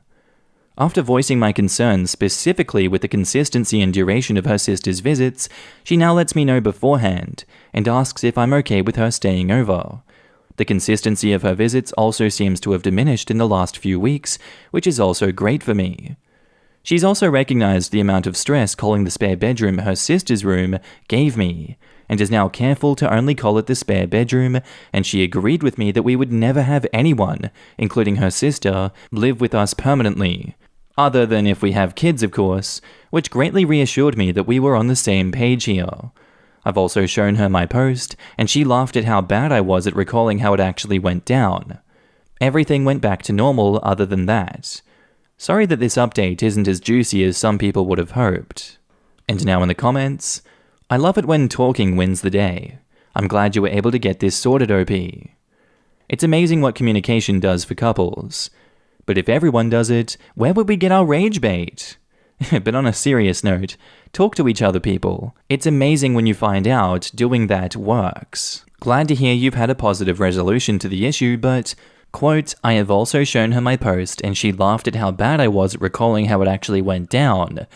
After voicing my concerns specifically with the consistency and duration of her sister's visits, she now lets me know beforehand and asks if I'm okay with her staying over. The consistency of her visits also seems to have diminished in the last few weeks, which is also great for me. She's also recognized the amount of stress calling the spare bedroom her sister's room gave me, and is now careful to only call it the spare bedroom, and she agreed with me that we would never have anyone, including her sister, live with us permanently. Other than if we have kids, of course, which greatly reassured me that we were on the same page here. I've also shown her my post, and she laughed at how bad I was at recalling how it actually went down. Everything went back to normal other than that. Sorry that this update isn't as juicy as some people would have hoped. And now in the comments, I love it when talking wins the day. I'm glad you were able to get this sorted, OP. It's amazing what communication does for couples. But if everyone does it, where would we get our rage bait? But on a serious note, talk to each other, people. It's amazing when you find out doing that works. Glad to hear you've had a positive resolution to the issue, but, quote, I have also shown her my post and she laughed at how bad I was at recalling how it actually went down.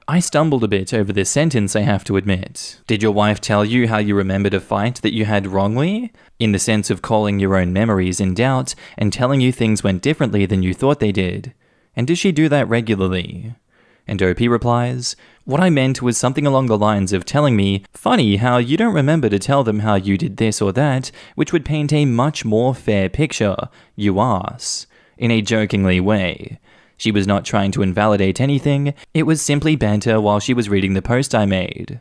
I stumbled a bit over this sentence, I have to admit. Did your wife tell you how you remembered a fight that you had wrongly? In the sense of calling your own memories in doubt and telling you things went differently than you thought they did. And does she do that regularly? And OP replies, what I meant was something along the lines of telling me, funny how you don't remember to tell them how you did this or that, which would paint a much more fair picture, you ass, in a jokingly way. She was not trying to invalidate anything, it was simply banter while she was reading the post I made.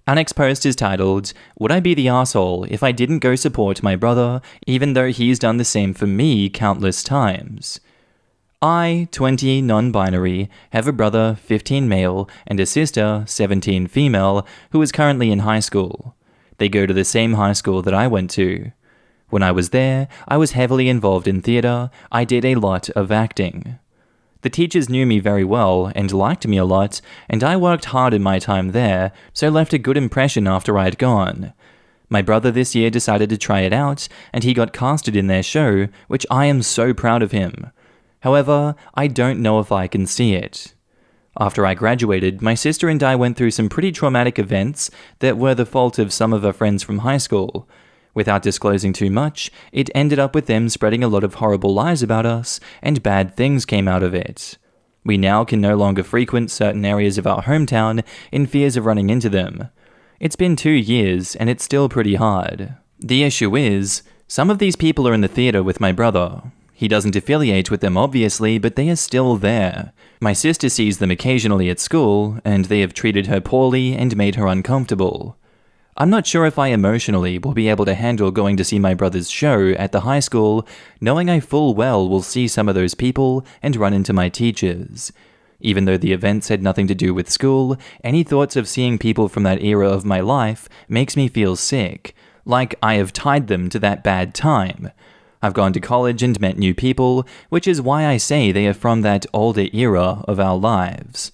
Our next post is titled, Would I be the asshole if I didn't go support my brother, even though he's done the same for me countless times? I, 20, non-binary, have a brother, 15 male, and a sister, 17 female, who is currently in high school. They go to the same high school that I went to. When I was there, I was heavily involved in theatre. I did a lot of acting. The teachers knew me very well and liked me a lot, and I worked hard in my time there, so left a good impression after I'd gone. My brother this year decided to try it out, and he got casted in their show, which I am so proud of him. However, I don't know if I can see it. After I graduated, my sister and I went through some pretty traumatic events that were the fault of some of her friends from high school. Without disclosing too much, it ended up with them spreading a lot of horrible lies about us, and bad things came out of it. We now can no longer frequent certain areas of our hometown in fears of running into them. It's been 2 years, and it's still pretty hard. The issue is, some of these people are in the theatre with my brother. He doesn't affiliate with them obviously, but they are still there. My sister sees them occasionally at school, and they have treated her poorly and made her uncomfortable. I'm not sure if I emotionally will be able to handle going to see my brother's show at the high school, knowing I full well will see some of those people and run into my teachers. Even though the events had nothing to do with school, any thoughts of seeing people from that era of my life makes me feel sick, like I have tied them to that bad time. I've gone to college and met new people, which is why I say they are from that older era of our lives.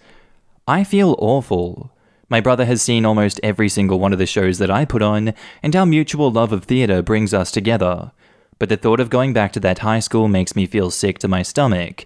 I feel awful. My brother has seen almost every single one of the shows that I put on, and our mutual love of theatre brings us together. But the thought of going back to that high school makes me feel sick to my stomach.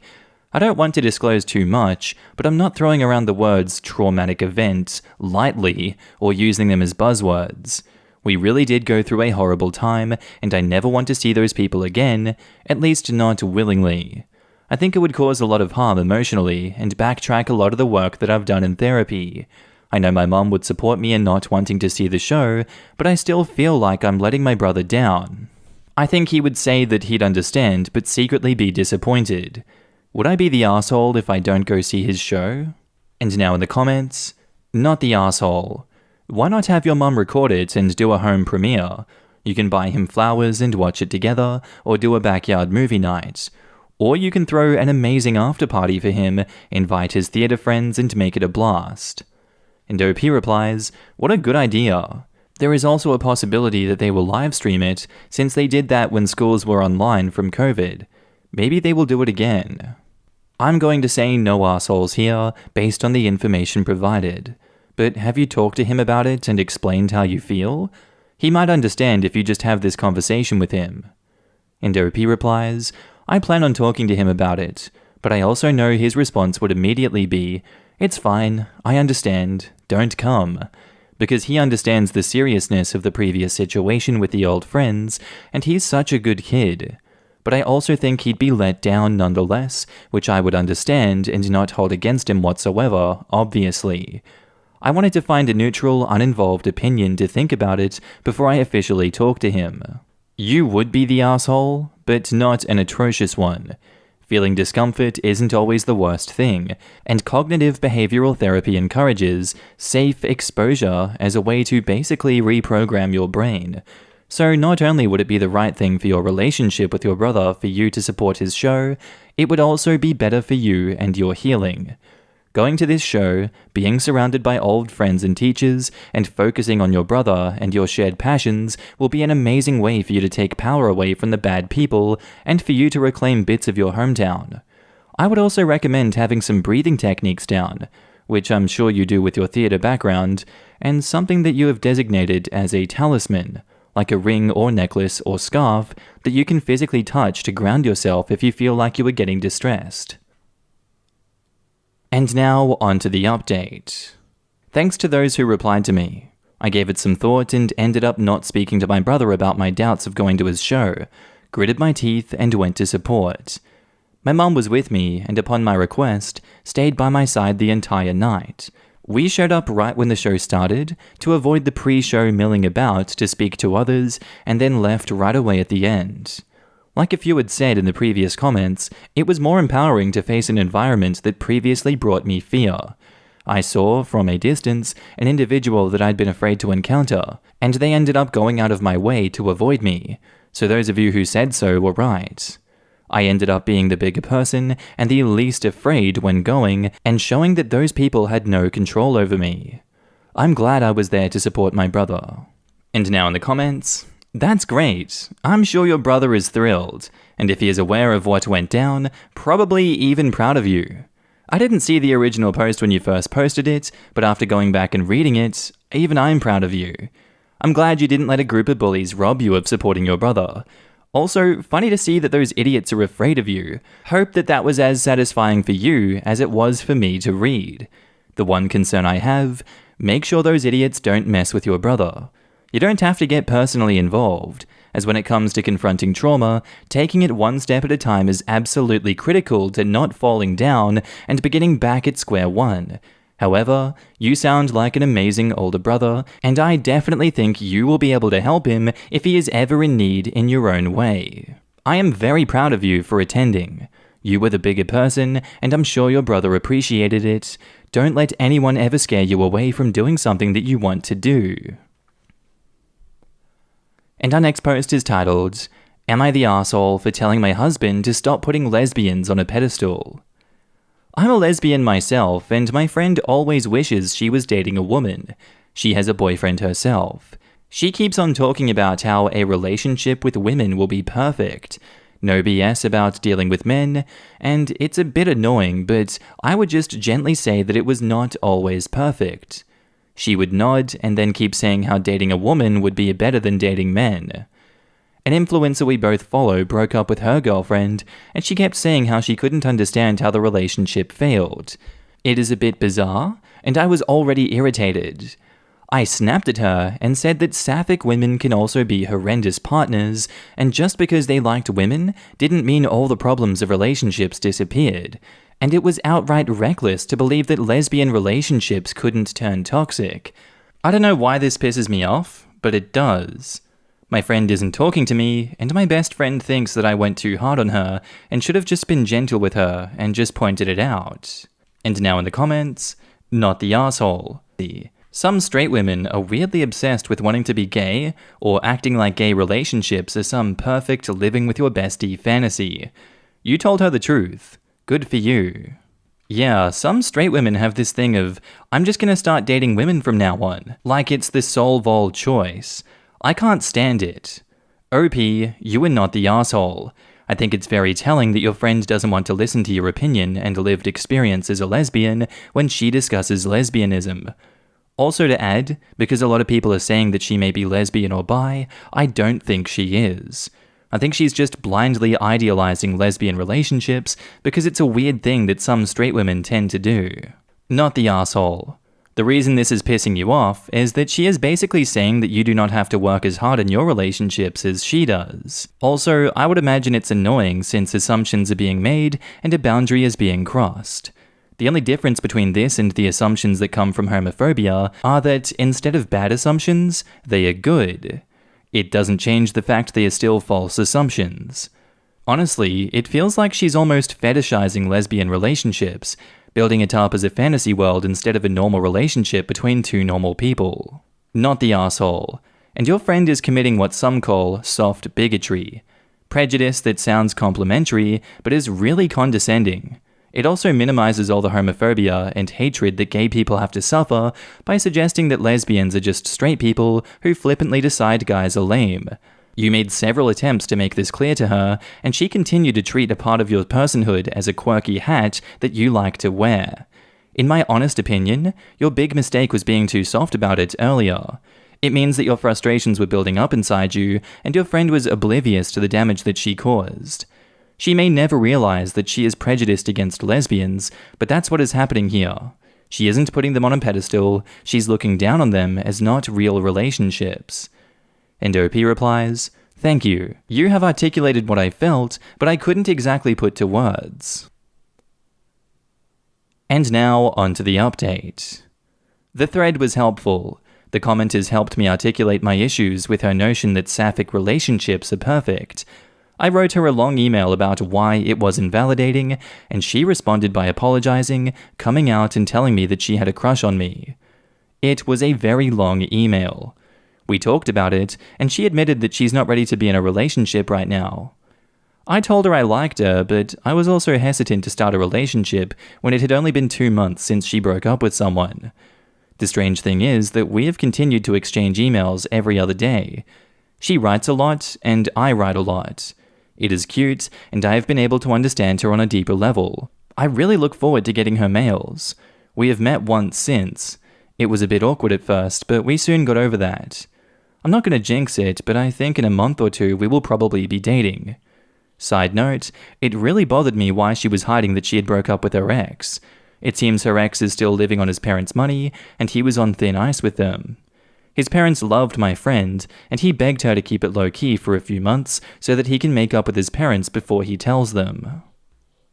I don't want to disclose too much, but I'm not throwing around the words traumatic event lightly or using them as buzzwords. We really did go through a horrible time, and I never want to see those people again, at least not willingly. I think it would cause a lot of harm emotionally and backtrack a lot of the work that I've done in therapy. I know my mum would support me in not wanting to see the show, but I still feel like I'm letting my brother down. I think he would say that he'd understand, but secretly be disappointed. Would I be the asshole if I don't go see his show? And now in the comments, not the asshole. Why not have your mum record it and do a home premiere? You can buy him flowers and watch it together, or do a backyard movie night. Or you can throw an amazing after party for him, invite his theatre friends and make it a blast. And OP replies, what a good idea. There is also a possibility that they will live stream it, since they did that when schools were online from COVID. Maybe they will do it again. I'm going to say no assholes here, based on the information provided. But have you talked to him about it and explained how you feel? He might understand if you just have this conversation with him. And OP replies, I plan on talking to him about it, but I also know his response would immediately be, it's fine, I understand, don't come. Because he understands the seriousness of the previous situation with the old friends, and he's such a good kid. But I also think he'd be let down nonetheless, which I would understand and not hold against him whatsoever, obviously. I wanted to find a neutral, uninvolved opinion to think about it before I officially talk to him. You would be the asshole, but not an atrocious one. Feeling discomfort isn't always the worst thing, and cognitive behavioral therapy encourages safe exposure as a way to basically reprogram your brain. So not only would it be the right thing for your relationship with your brother for you to support his show, it would also be better for you and your healing. Going to this show, being surrounded by old friends and teachers, and focusing on your brother and your shared passions will be an amazing way for you to take power away from the bad people and for you to reclaim bits of your hometown. I would also recommend having some breathing techniques down, which I'm sure you do with your theatre background, and something that you have designated as a talisman, like a ring or necklace or scarf that you can physically touch to ground yourself if you feel like you are getting distressed. And now, on to the update. Thanks to those who replied to me. I gave it some thought and ended up not speaking to my brother about my doubts of going to his show, gritted my teeth and went to support. My mum was with me and upon my request, stayed by my side the entire night. We showed up right when the show started, to avoid the pre-show milling about to speak to others, and then left right away at the end. Like a few had said in the previous comments, it was more empowering to face an environment that previously brought me fear. I saw, from a distance, an individual that I'd been afraid to encounter, and they ended up going out of my way to avoid me, so those of you who said so were right. I ended up being the bigger person and the least afraid when going, and showing that those people had no control over me. I'm glad I was there to support my brother. And now in the comments, that's great. I'm sure your brother is thrilled, and if he is aware of what went down, probably even proud of you. I didn't see the original post when you first posted it, but after going back and reading it, even I'm proud of you. I'm glad you didn't let a group of bullies rob you of supporting your brother. Also, funny to see that those idiots are afraid of you. Hope that that was as satisfying for you as it was for me to read. The one concern I have, make sure those idiots don't mess with your brother. You don't have to get personally involved, as when it comes to confronting trauma, taking it one step at a time is absolutely critical to not falling down and beginning back at square one. However, you sound like an amazing older brother, and I definitely think you will be able to help him if he is ever in need in your own way. I am very proud of you for attending. You were the bigger person, and I'm sure your brother appreciated it. Don't let anyone ever scare you away from doing something that you want to do. And our next post is titled, Am I the arsehole for telling my husband to stop putting lesbians on a pedestal? I'm a lesbian myself, and my friend always wishes she was dating a woman. She has a boyfriend herself. She keeps on talking about how a relationship with women will be perfect. No BS about dealing with men, and it's a bit annoying, but I would just gently say that it was not always perfect. She would nod and then keep saying how dating a woman would be better than dating men. An influencer we both follow broke up with her girlfriend, and she kept saying how she couldn't understand how the relationship failed. It is a bit bizarre, and I was already irritated. I snapped at her and said that sapphic women can also be horrendous partners, and just because they liked women didn't mean all the problems of relationships disappeared, and it was outright reckless to believe that lesbian relationships couldn't turn toxic. I don't know why this pisses me off, but it does. My friend isn't talking to me, and my best friend thinks that I went too hard on her and should have just been gentle with her and just pointed it out. And now in the comments, not the asshole. Some straight women are weirdly obsessed with wanting to be gay, or acting like gay relationships are some perfect living with your bestie fantasy. You told her the truth. Good for you. Yeah, some straight women have this thing of, I'm just gonna start dating women from now on, like it's the sole vol choice. I can't stand it. OP, you are not the asshole. I think it's very telling that your friend doesn't want to listen to your opinion and lived experience as a lesbian when she discusses lesbianism. Also to add, because a lot of people are saying that she may be lesbian or bi, I don't think she is. I think she's just blindly idealizing lesbian relationships because it's a weird thing that some straight women tend to do. Not the asshole. The reason this is pissing you off is that she is basically saying that you do not have to work as hard in your relationships as she does. Also, I would imagine it's annoying since assumptions are being made and a boundary is being crossed. The only difference between this and the assumptions that come from homophobia are that instead of bad assumptions, they are good. It doesn't change the fact they are still false assumptions. Honestly, it feels like she's almost fetishizing lesbian relationships, building it up as a fantasy world instead of a normal relationship between two normal people. Not the asshole. And your friend is committing what some call soft bigotry. Prejudice that sounds complimentary, but is really condescending. It also minimizes all the homophobia and hatred that gay people have to suffer by suggesting that lesbians are just straight people who flippantly decide guys are lame. You made several attempts to make this clear to her, and she continued to treat a part of your personhood as a quirky hat that you like to wear. In my honest opinion, your big mistake was being too soft about it earlier. It means that your frustrations were building up inside you, and your friend was oblivious to the damage that she caused. She may never realize that she is prejudiced against lesbians, but that's what is happening here. She isn't putting them on a pedestal, she's looking down on them as not real relationships. And OP replies, "Thank you. You have articulated what I felt, but I couldn't exactly put to words." And now, on to the update. The thread was helpful. The commenters helped me articulate my issues with her notion that sapphic relationships are perfect. I wrote her a long email about why it was invalidating, and she responded by apologizing, coming out and telling me that she had a crush on me. It was a very long email. We talked about it, and she admitted that she's not ready to be in a relationship right now. I told her I liked her, but I was also hesitant to start a relationship when it had only been 2 months since she broke up with someone. The strange thing is that we have continued to exchange emails every other day. She writes a lot, and I write a lot. It is cute, and I have been able to understand her on a deeper level. I really look forward to getting her mails. We have met once since. It was a bit awkward at first, but we soon got over that. I'm not going to jinx it, but I think in a month or two we will probably be dating. Side note, it really bothered me why she was hiding that she had broke up with her ex. It seems her ex is still living on his parents' money, and he was on thin ice with them. His parents loved my friend, and he begged her to keep it low-key for a few months so that he can make up with his parents before he tells them.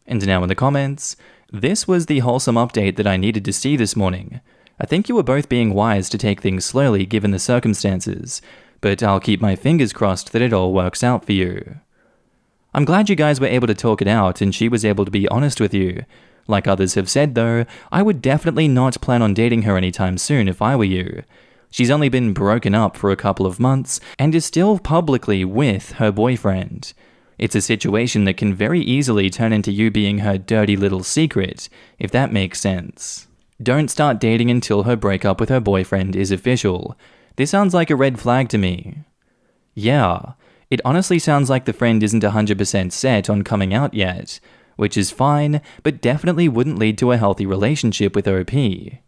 And now in the comments, this was the wholesome update that I needed to see this morning. I think you were both being wise to take things slowly given the circumstances, but I'll keep my fingers crossed that it all works out for you. I'm glad you guys were able to talk it out and she was able to be honest with you. Like others have said though, I would definitely not plan on dating her anytime soon if I were you. She's only been broken up for a couple of months and is still publicly with her boyfriend. It's a situation that can very easily turn into you being her dirty little secret, if that makes sense. Don't start dating until her breakup with her boyfriend is official. This sounds like a red flag to me. Yeah, it honestly sounds like the friend isn't 100% set on coming out yet, which is fine, but definitely wouldn't lead to a healthy relationship with OP.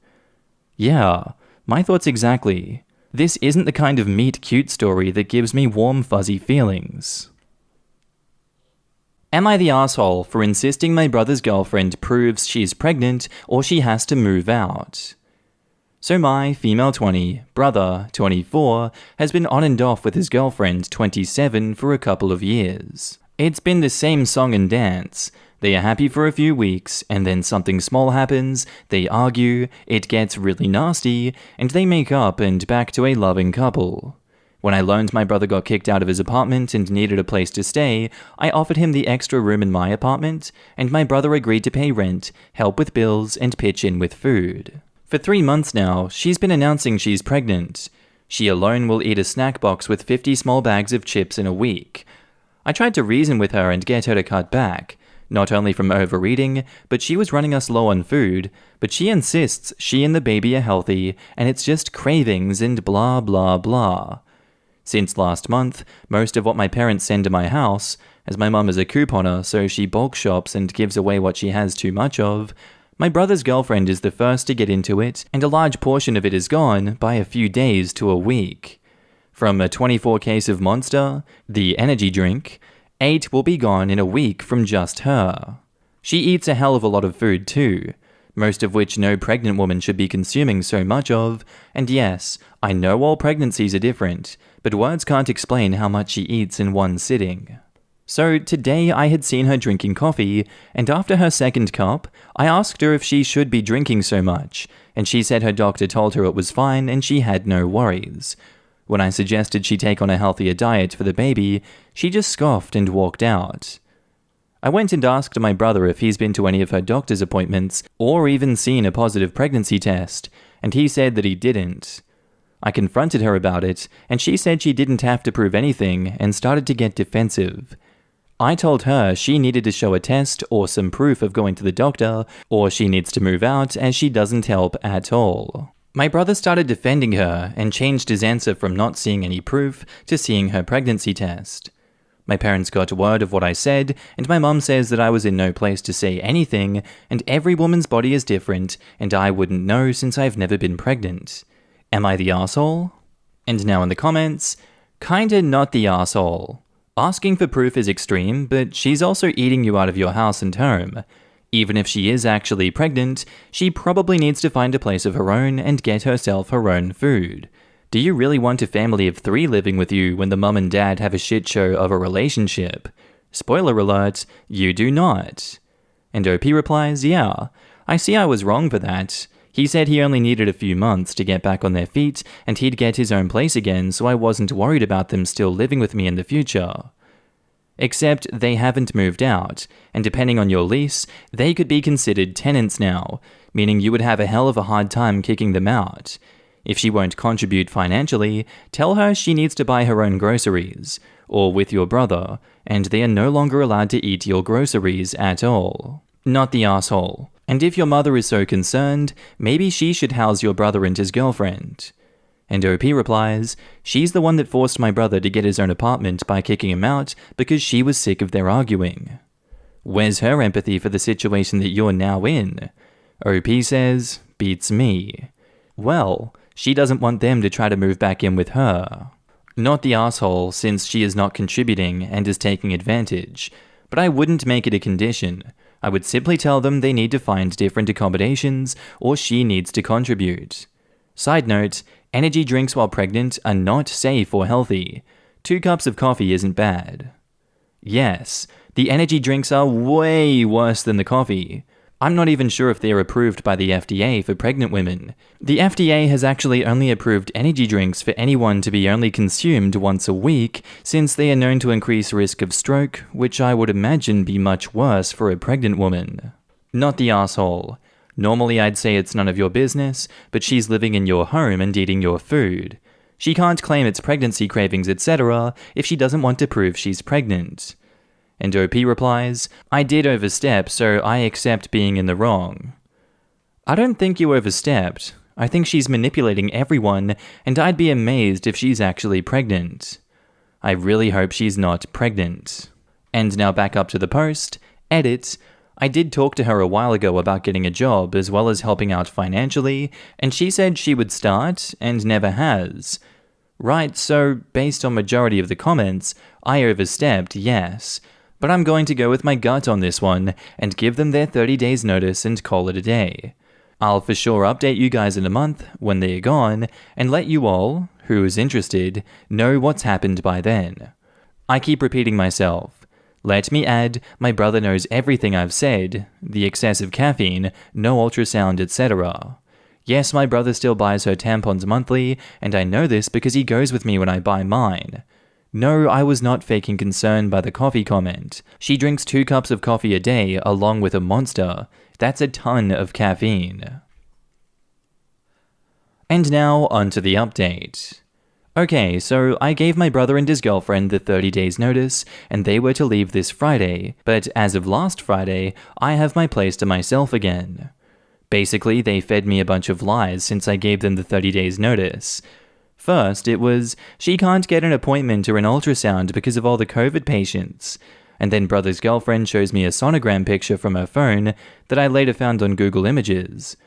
Yeah, my thoughts exactly. This isn't the kind of meet-cute story that gives me warm, fuzzy feelings. Am I the asshole for insisting my brother's girlfriend proves she's pregnant or she has to move out? So my female 20, brother 24, has been on and off with his girlfriend 27 for a couple of years. It's been the same song and dance. They are happy for a few weeks, and then something small happens, they argue, it gets really nasty, and they make up and back to a loving couple. When I learned my brother got kicked out of his apartment and needed a place to stay, I offered him the extra room in my apartment, and my brother agreed to pay rent, help with bills, and pitch in with food. For 3 months now, she's been announcing she's pregnant. She alone will eat a snack box with 50 small bags of chips in a week. I tried to reason with her and get her to cut back, not only from overeating, but she was running us low on food, but she insists she and the baby are healthy, and it's just cravings and blah blah blah. Since last month, most of what my parents send to my house, as my mum is a couponer so she bulk shops and gives away what she has too much of, my brother's girlfriend is the first to get into it, and a large portion of it is gone by a few days to a week. From a 24 case of Monster, the energy drink, 8 will be gone in a week from just her. She eats a hell of a lot of food too, most of which no pregnant woman should be consuming so much of, and yes, I know all pregnancies are different, but words can't explain how much she eats in one sitting. So today I had seen her drinking coffee, and after her second cup, I asked her if she should be drinking so much, and she said her doctor told her it was fine and she had no worries. When I suggested she take on a healthier diet for the baby, she just scoffed and walked out. I went and asked my brother if he's been to any of her doctor's appointments or even seen a positive pregnancy test, and he said that he didn't. I confronted her about it, and she said she didn't have to prove anything and started to get defensive. I told her she needed to show a test or some proof of going to the doctor, or she needs to move out as she doesn't help at all. My brother started defending her and changed his answer from not seeing any proof to seeing her pregnancy test. My parents got word of what I said, and my mum says that I was in no place to say anything, and every woman's body is different, and I wouldn't know since I've never been pregnant. Am I the arsehole? And now in the comments, kinda not the arsehole. Asking for proof is extreme, but she's also eating you out of your house and home. Even if she is actually pregnant, she probably needs to find a place of her own and get herself her own food. Do you really want a family of 3 living with you when the mum and dad have a shit show of a relationship? Spoiler alert, you do not. And OP replies, yeah, I see I was wrong for that. He said he only needed a few months to get back on their feet and he'd get his own place again, so I wasn't worried about them still living with me in the future. Except they haven't moved out, and depending on your lease, they could be considered tenants now, meaning you would have a hell of a hard time kicking them out. If she won't contribute financially, tell her she needs to buy her own groceries, or with your brother, and they are no longer allowed to eat your groceries at all. Not the asshole. And if your mother is so concerned, maybe she should house your brother and his girlfriend. And OP replies, she's the one that forced my brother to get his own apartment by kicking him out because she was sick of their arguing. Where's her empathy for the situation that you're now in? OP says, beats me. Well, she doesn't want them to try to move back in with her. Not the asshole, since she is not contributing and is taking advantage, but I wouldn't make it a condition. I would simply tell them they need to find different accommodations, or she needs to contribute. Side note, energy drinks while pregnant are not safe or healthy. 2 cups of coffee isn't bad. Yes, the energy drinks are way worse than the coffee. I'm not even sure if they are approved by the FDA for pregnant women. The FDA has actually only approved energy drinks for anyone to be only consumed once a week, since they are known to increase risk of stroke, which I would imagine be much worse for a pregnant woman. Not the asshole. Normally I'd say it's none of your business, but she's living in your home and eating your food. She can't claim it's pregnancy cravings, etc. if she doesn't want to prove she's pregnant. And OP replies, I did overstep, so I accept being in the wrong. I don't think you overstepped. I think she's manipulating everyone, and I'd be amazed if she's actually pregnant. I really hope she's not pregnant. And now back up to the post. Edit. I did talk to her a while ago about getting a job as well as helping out financially, and she said she would start, and never has. Right, so based on majority of the comments, I overstepped, yes. But I'm going to go with my gut on this one and give them their 30 days notice and call it a day. I'll for sure update you guys in a month when they're gone and let you all, who is interested, know what's happened by then. I keep repeating myself. Let me add, my brother knows everything I've said, the excessive caffeine, no ultrasound, etc. Yes, my brother still buys her tampons monthly, and I know this because he goes with me when I buy mine. No, I was not faking concern by the coffee comment. She drinks 2 cups of coffee a day along with a Monster. That's a ton of caffeine. And now, onto the update. Okay, so I gave my brother and his girlfriend the 30 days notice, and they were to leave this Friday, but as of last Friday, I have my place to myself again. Basically, they fed me a bunch of lies since I gave them the 30 days notice. First, it was, she can't get an appointment or an ultrasound because of all the COVID patients. And then brother's girlfriend shows me a sonogram picture from her phone that I later found on Google Images.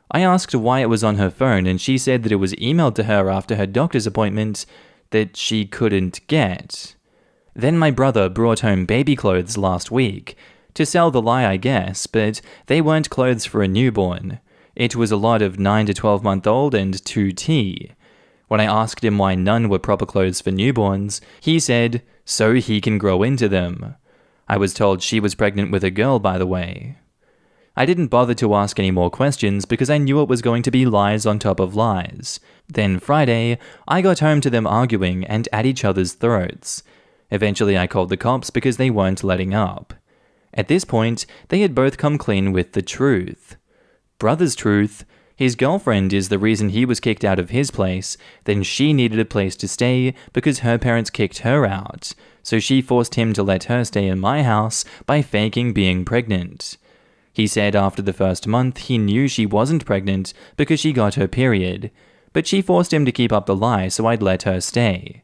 I asked why it was on her phone, and she said that it was emailed to her after her doctor's appointment that she couldn't get. Then my brother brought home baby clothes last week. To sell the lie, I guess, but they weren't clothes for a newborn. It was a lot of 9 to 12-month-old and 2T. When I asked him why none were proper clothes for newborns, he said, so he can grow into them. I was told she was pregnant with a girl, by the way. I didn't bother to ask any more questions because I knew it was going to be lies on top of lies. Then Friday, I got home to them arguing and at each other's throats. Eventually I called the cops because they weren't letting up. At this point, they had both come clean with the truth. Brother's truth: his girlfriend is the reason he was kicked out of his place, then she needed a place to stay because her parents kicked her out, so she forced him to let her stay in my house by faking being pregnant. He said after the first month he knew she wasn't pregnant because she got her period, but she forced him to keep up the lie so I'd let her stay.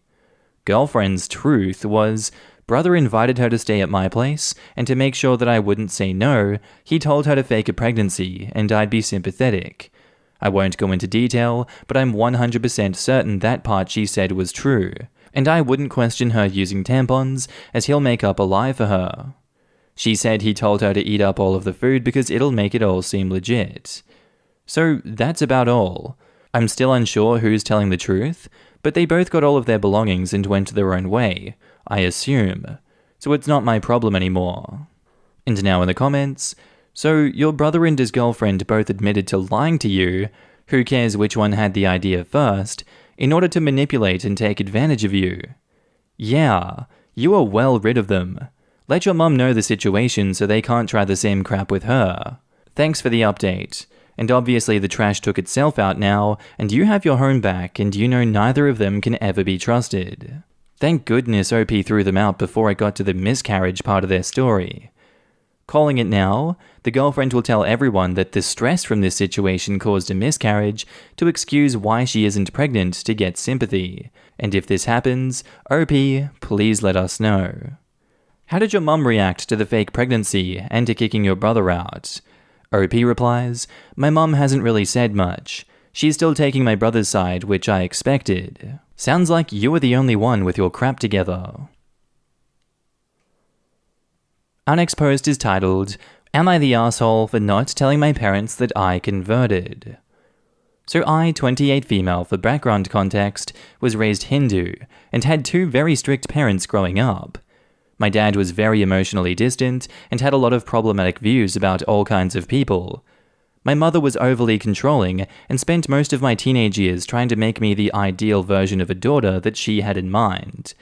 Girlfriend's truth was, brother invited her to stay at my place, and to make sure that I wouldn't say no, he told her to fake a pregnancy and I'd be sympathetic. I won't go into detail, but I'm 100% certain that part she said was true, and I wouldn't question her using tampons, as he'll make up a lie for her. She said he told her to eat up all of the food because it'll make it all seem legit. So that's about all. I'm still unsure who's telling the truth, but they both got all of their belongings and went their own way, I assume. So it's not my problem anymore. And now in the comments, so your brother and his girlfriend both admitted to lying to you, who cares which one had the idea first, in order to manipulate and take advantage of you. Yeah, you are well rid of them. Let your mum know the situation so they can't try the same crap with her. Thanks for the update. And obviously the trash took itself out now, and you have your home back, and you know neither of them can ever be trusted. Thank goodness OP threw them out before it got to the miscarriage part of their story. Calling it now, the girlfriend will tell everyone that the stress from this situation caused a miscarriage to excuse why she isn't pregnant to get sympathy. And if this happens, OP, please let us know. How did your mum react to the fake pregnancy and to kicking your brother out? OP replies, my mum hasn't really said much. She's still taking my brother's side, which I expected. Sounds like you were the only one with your crap together. Our next post is titled, Am I the asshole for not telling my parents that I converted? So I, 28 female for background context, was raised Hindu and had 2 very strict parents growing up. My dad was very emotionally distant and had a lot of problematic views about all kinds of people. My mother was overly controlling and spent most of my teenage years trying to make me the ideal version of a daughter that she had in mind.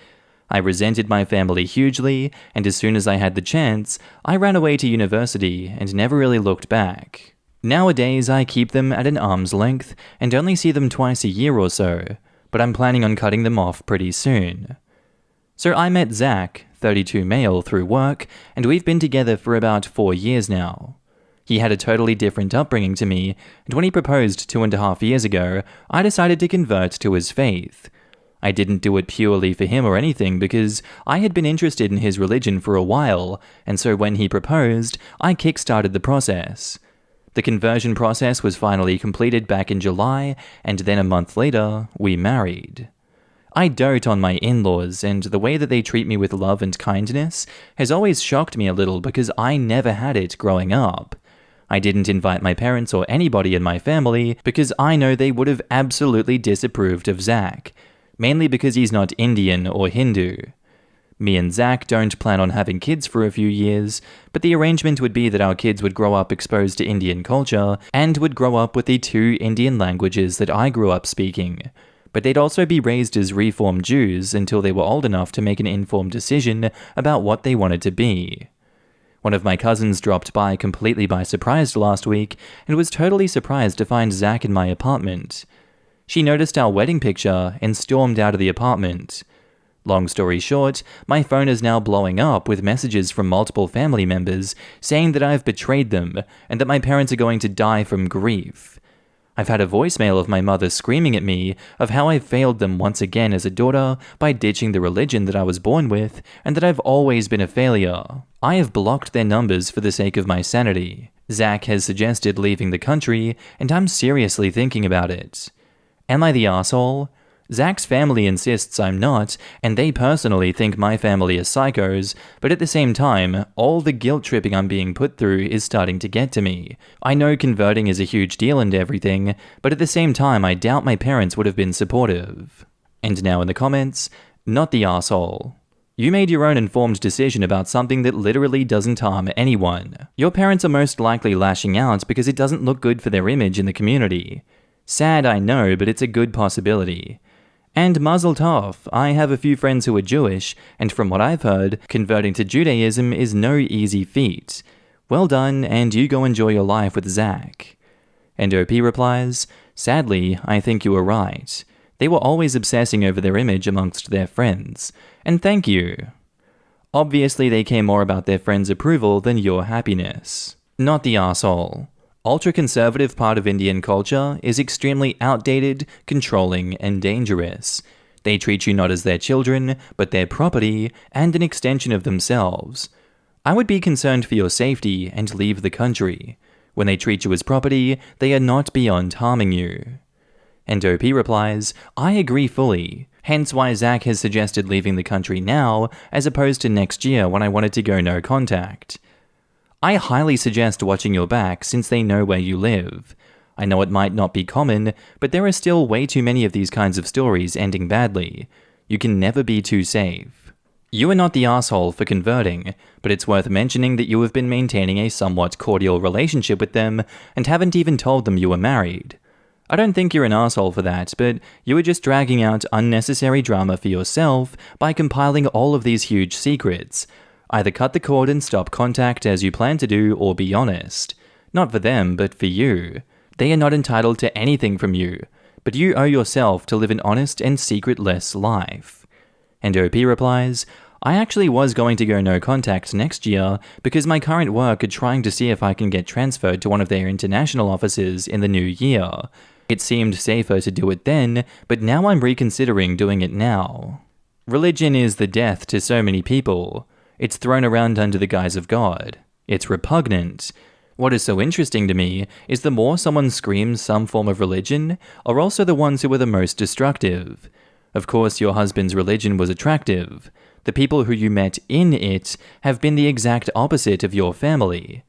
I resented my family hugely, and as soon as I had the chance, I ran away to university and never really looked back. Nowadays, I keep them at an arm's length and only see them twice a year or so, but I'm planning on cutting them off pretty soon. So I met Zach, 32 male, through work, and we've been together for about 4 years now. He had a totally different upbringing to me, and when he proposed 2.5 years ago, I decided to convert to his faith. I didn't do it purely for him or anything because I had been interested in his religion for a while, and so when he proposed, I kick-started the process. The conversion process was finally completed back in July, and then a month later, we married. I dote on my in-laws, and the way that they treat me with love and kindness has always shocked me a little because I never had it growing up. I didn't invite my parents or anybody in my family because I know they would have absolutely disapproved of Zach, mainly because he's not Indian or Hindu. Me and Zach don't plan on having kids for a few years, but the arrangement would be that our kids would grow up exposed to Indian culture and would grow up with the 2 Indian languages that I grew up speaking. But they'd also be raised as Reformed Jews until they were old enough to make an informed decision about what they wanted to be. One of my cousins dropped by completely by surprise last week and was totally surprised to find Zach in my apartment. She noticed our wedding picture and stormed out of the apartment. Long story short, my phone is now blowing up with messages from multiple family members saying that I've betrayed them and that my parents are going to die from grief. I've had a voicemail of my mother screaming at me of how I failed them once again as a daughter by ditching the religion that I was born with and that I've always been a failure. I have blocked their numbers for the sake of my sanity. Zach has suggested leaving the country and I'm seriously thinking about it. Am I the asshole? Zach's family insists I'm not, and they personally think my family is psychos, but at the same time, all the guilt tripping I'm being put through is starting to get to me. I know converting is a huge deal and everything, but at the same time I doubt my parents would have been supportive. And now in the comments, not the asshole. You made your own informed decision about something that literally doesn't harm anyone. Your parents are most likely lashing out because it doesn't look good for their image in the community. Sad, I know, but it's a good possibility. And mazel tov, I have a few friends who are Jewish, and from what I've heard, converting to Judaism is no easy feat. Well done, and you go enjoy your life with Zach. And OP replies, sadly, I think you were right. They were always obsessing over their image amongst their friends. And thank you. Obviously, they care more about their friends' approval than your happiness. Not the asshole. Ultra-conservative part of Indian culture is extremely outdated, controlling, and dangerous. They treat you not as their children, but their property, and an extension of themselves. I would be concerned for your safety and leave the country. When they treat you as property, they are not beyond harming you. And OP replies, I agree fully. Hence why Zach has suggested leaving the country now, as opposed to next year when I wanted to go no contact. I highly suggest watching your back since they know where you live. I know it might not be common, but there are still way too many of these kinds of stories ending badly. You can never be too safe. You are not the asshole for converting, but it's worth mentioning that you have been maintaining a somewhat cordial relationship with them and haven't even told them you were married. I don't think you're an asshole for that, but you are just dragging out unnecessary drama for yourself by compiling all of these huge secrets. Either cut the cord and stop contact as you plan to do, or be honest. Not for them, but for you. They are not entitled to anything from you, but you owe yourself to live an honest and secretless life. And OP replies, I actually was going to go no contact next year because my current work are trying to see if I can get transferred to one of their international offices in the new year. It seemed safer to do it then, but now I'm reconsidering doing it now. Religion is the death to so many people. It's thrown around under the guise of God. It's repugnant. What is so interesting to me is the more someone screams some form of religion are also the ones who are the most destructive. Of course, your husband's religion was attractive. The people who you met in it have been the exact opposite of your family.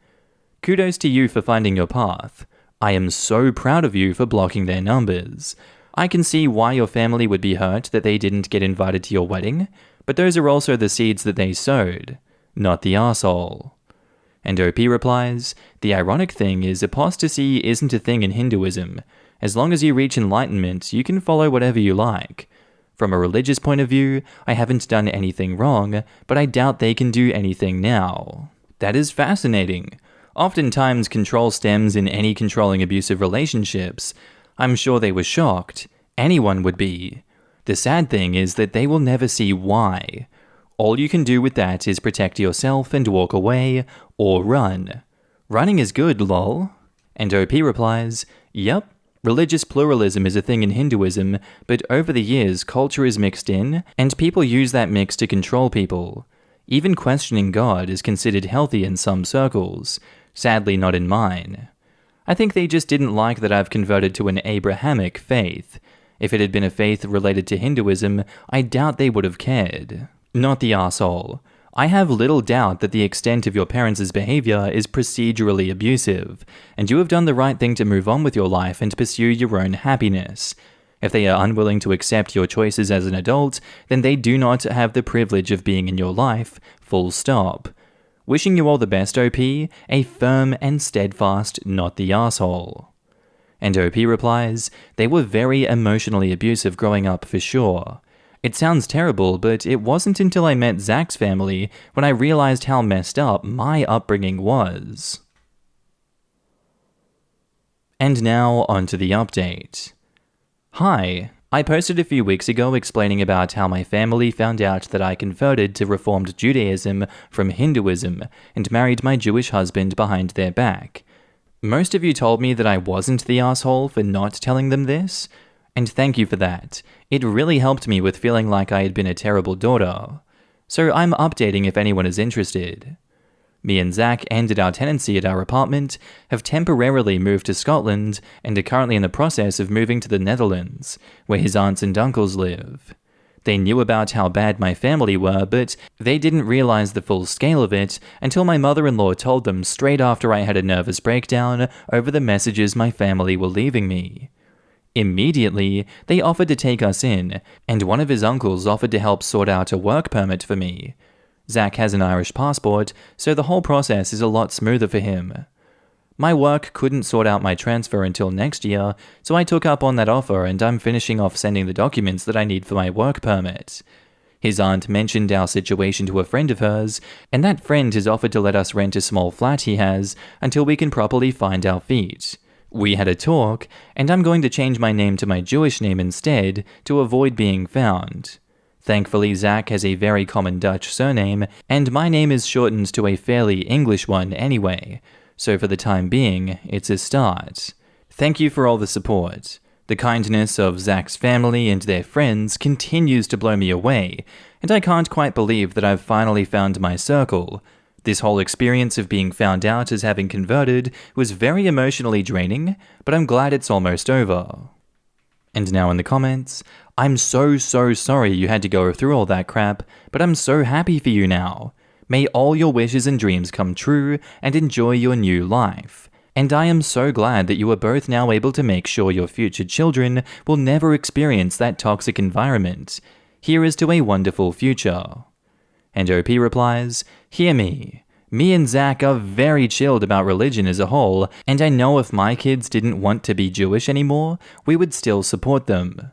Kudos to you for finding your path. I am so proud of you for blocking their numbers. I can see why your family would be hurt that they didn't get invited to your wedding, but those are also the seeds that they sowed, not the arsehole. And OP replies, the ironic thing is apostasy isn't a thing in Hinduism. As long as you reach enlightenment, you can follow whatever you like. From a religious point of view, I haven't done anything wrong, but I doubt they can do anything now. That is fascinating. Oftentimes, control stems in any controlling abusive relationships. I'm sure they were shocked. Anyone would be. The sad thing is that they will never see why. All you can do with that is protect yourself and walk away, or run. Running is good, lol. And OP replies, yep, religious pluralism is a thing in Hinduism, but over the years culture is mixed in, and people use that mix to control people. Even questioning God is considered healthy in some circles, sadly not in mine. I think they just didn't like that I've converted to an Abrahamic faith. If it had been a faith related to Hinduism, I doubt they would have cared. Not the arsehole. I have little doubt that the extent of your parents' behavior is procedurally abusive, and you have done the right thing to move on with your life and pursue your own happiness. If they are unwilling to accept your choices as an adult, then they do not have the privilege of being in your life, full stop. Wishing you all the best, OP, a firm and steadfast not the asshole. And OP replies, they were very emotionally abusive growing up for sure. It sounds terrible, but it wasn't until I met Zach's family when I realized how messed up my upbringing was. And now onto the update. Hi, I posted a few weeks ago explaining about how my family found out that I converted to Reformed Judaism from Hinduism and married my Jewish husband behind their back. Most of you told me that I wasn't the asshole for not telling them this, and thank you for that. It really helped me with feeling like I had been a terrible daughter. So I'm updating if anyone is interested. Me and Zach ended our tenancy at our apartment, have temporarily moved to Scotland, and are currently in the process of moving to the Netherlands, where his aunts and uncles live. They knew about how bad my family were, but they didn't realize the full scale of it until my mother-in-law told them straight after I had a nervous breakdown over the messages my family were leaving me. Immediately, they offered to take us in, and one of his uncles offered to help sort out a work permit for me. Zach has an Irish passport, so the whole process is a lot smoother for him. My work couldn't sort out my transfer until next year, so I took up on that offer and I'm finishing off sending the documents that I need for my work permit. His aunt mentioned our situation to a friend of hers, and that friend has offered to let us rent a small flat he has until we can properly find our feet. We had a talk, and I'm going to change my name to my Jewish name instead to avoid being found. Thankfully, Zach has a very common Dutch surname, and my name is shortened to a fairly English one anyway, so for the time being, it's a start. Thank you for all the support. The kindness of Zach's family and their friends continues to blow me away, and I can't quite believe that I've finally found my circle. This whole experience of being found out as having converted was very emotionally draining, but I'm glad it's almost over. And now in the comments, I'm so sorry you had to go through all that crap, but I'm so happy for you now. May all your wishes and dreams come true and enjoy your new life. And I am so glad that you are both now able to make sure your future children will never experience that toxic environment. Here is to a wonderful future. And OP replies, hear me. Me and Zach are very chilled about religion as a whole, and I know if my kids didn't want to be Jewish anymore, we would still support them.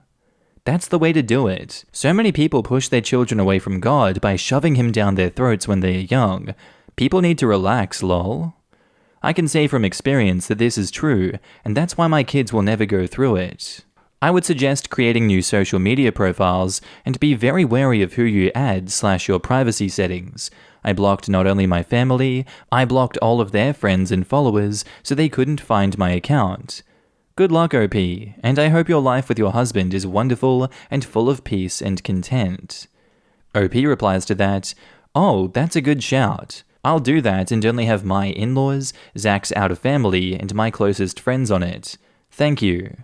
That's the way to do it. So many people push their children away from God by shoving him down their throats when they are young. People need to relax, lol. I can say from experience that this is true, and that's why my kids will never go through it. I would suggest creating new social media profiles and be very wary of who you add / your privacy settings. I blocked not only my family, I blocked all of their friends and followers so they couldn't find my account. Good luck, OP, and I hope your life with your husband is wonderful and full of peace and content. OP replies to that, oh, that's a good shout. I'll do that and only have my in-laws, Zach's outer family, and my closest friends on it. Thank you.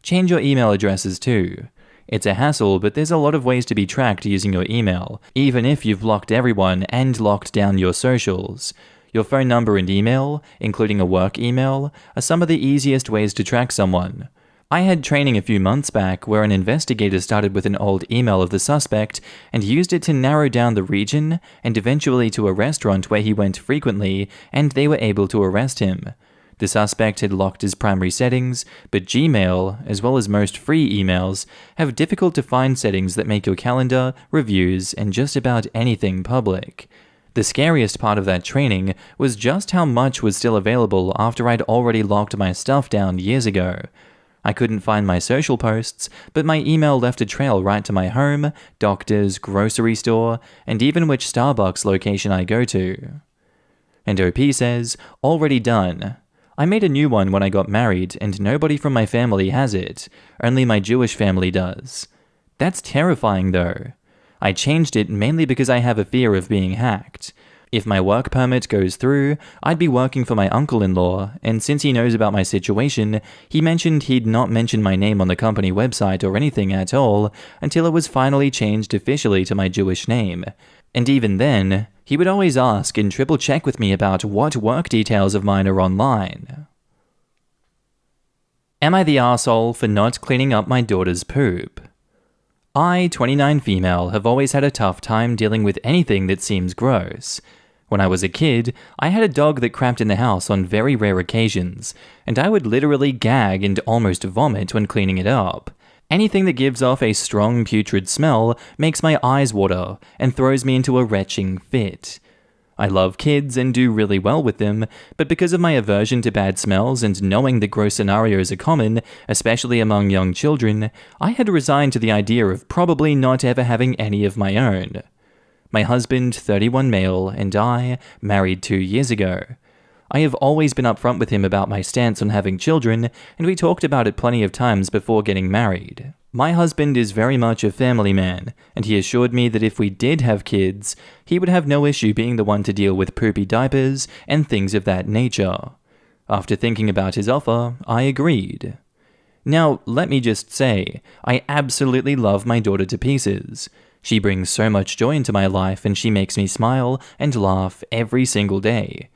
Change your email addresses too. It's a hassle, but there's a lot of ways to be tracked using your email, even if you've blocked everyone and locked down your socials. Your phone number and email, including a work email, are some of the easiest ways to track someone. I had training a few months back where an investigator started with an old email of the suspect and used it to narrow down the region and eventually to a restaurant where he went frequently, and they were able to arrest him. The suspect had locked his primary settings, but Gmail, as well as most free emails, have difficult-to-find settings that make your calendar, reviews, and just about anything public. The scariest part of that training was just how much was still available after I'd already locked my stuff down years ago. I couldn't find my social posts, but my email left a trail right to my home, doctor's, grocery store, and even which Starbucks location I go to. And OP says, already done. I made a new one when I got married, and nobody from my family has it. Only my Jewish family does. That's terrifying, though. I changed it mainly because I have a fear of being hacked. If my work permit goes through, I'd be working for my uncle-in-law, and since he knows about my situation, he mentioned he'd not mention my name on the company website or anything at all until it was finally changed officially to my Jewish name. And even then, he would always ask and triple check with me about what work details of mine are online. Am I the arsehole for not cleaning up my daughter's poop? I, 29 female, have always had a tough time dealing with anything that seems gross. When I was a kid, I had a dog that crapped in the house on very rare occasions, and I would literally gag and almost vomit when cleaning it up. Anything that gives off a strong putrid smell makes my eyes water and throws me into a retching fit. I love kids and do really well with them, but because of my aversion to bad smells and knowing that gross scenarios are common, especially among young children, I had resigned to the idea of probably not ever having any of my own. My husband, 31 male, and I, married 2 years ago. I have always been upfront with him about my stance on having children, and we talked about it plenty of times before getting married. My husband is very much a family man, and he assured me that if we did have kids, he would have no issue being the one to deal with poopy diapers and things of that nature. After thinking about his offer, I agreed. Now, let me just say, I absolutely love my daughter to pieces. She brings so much joy into my life and she makes me smile and laugh every single day.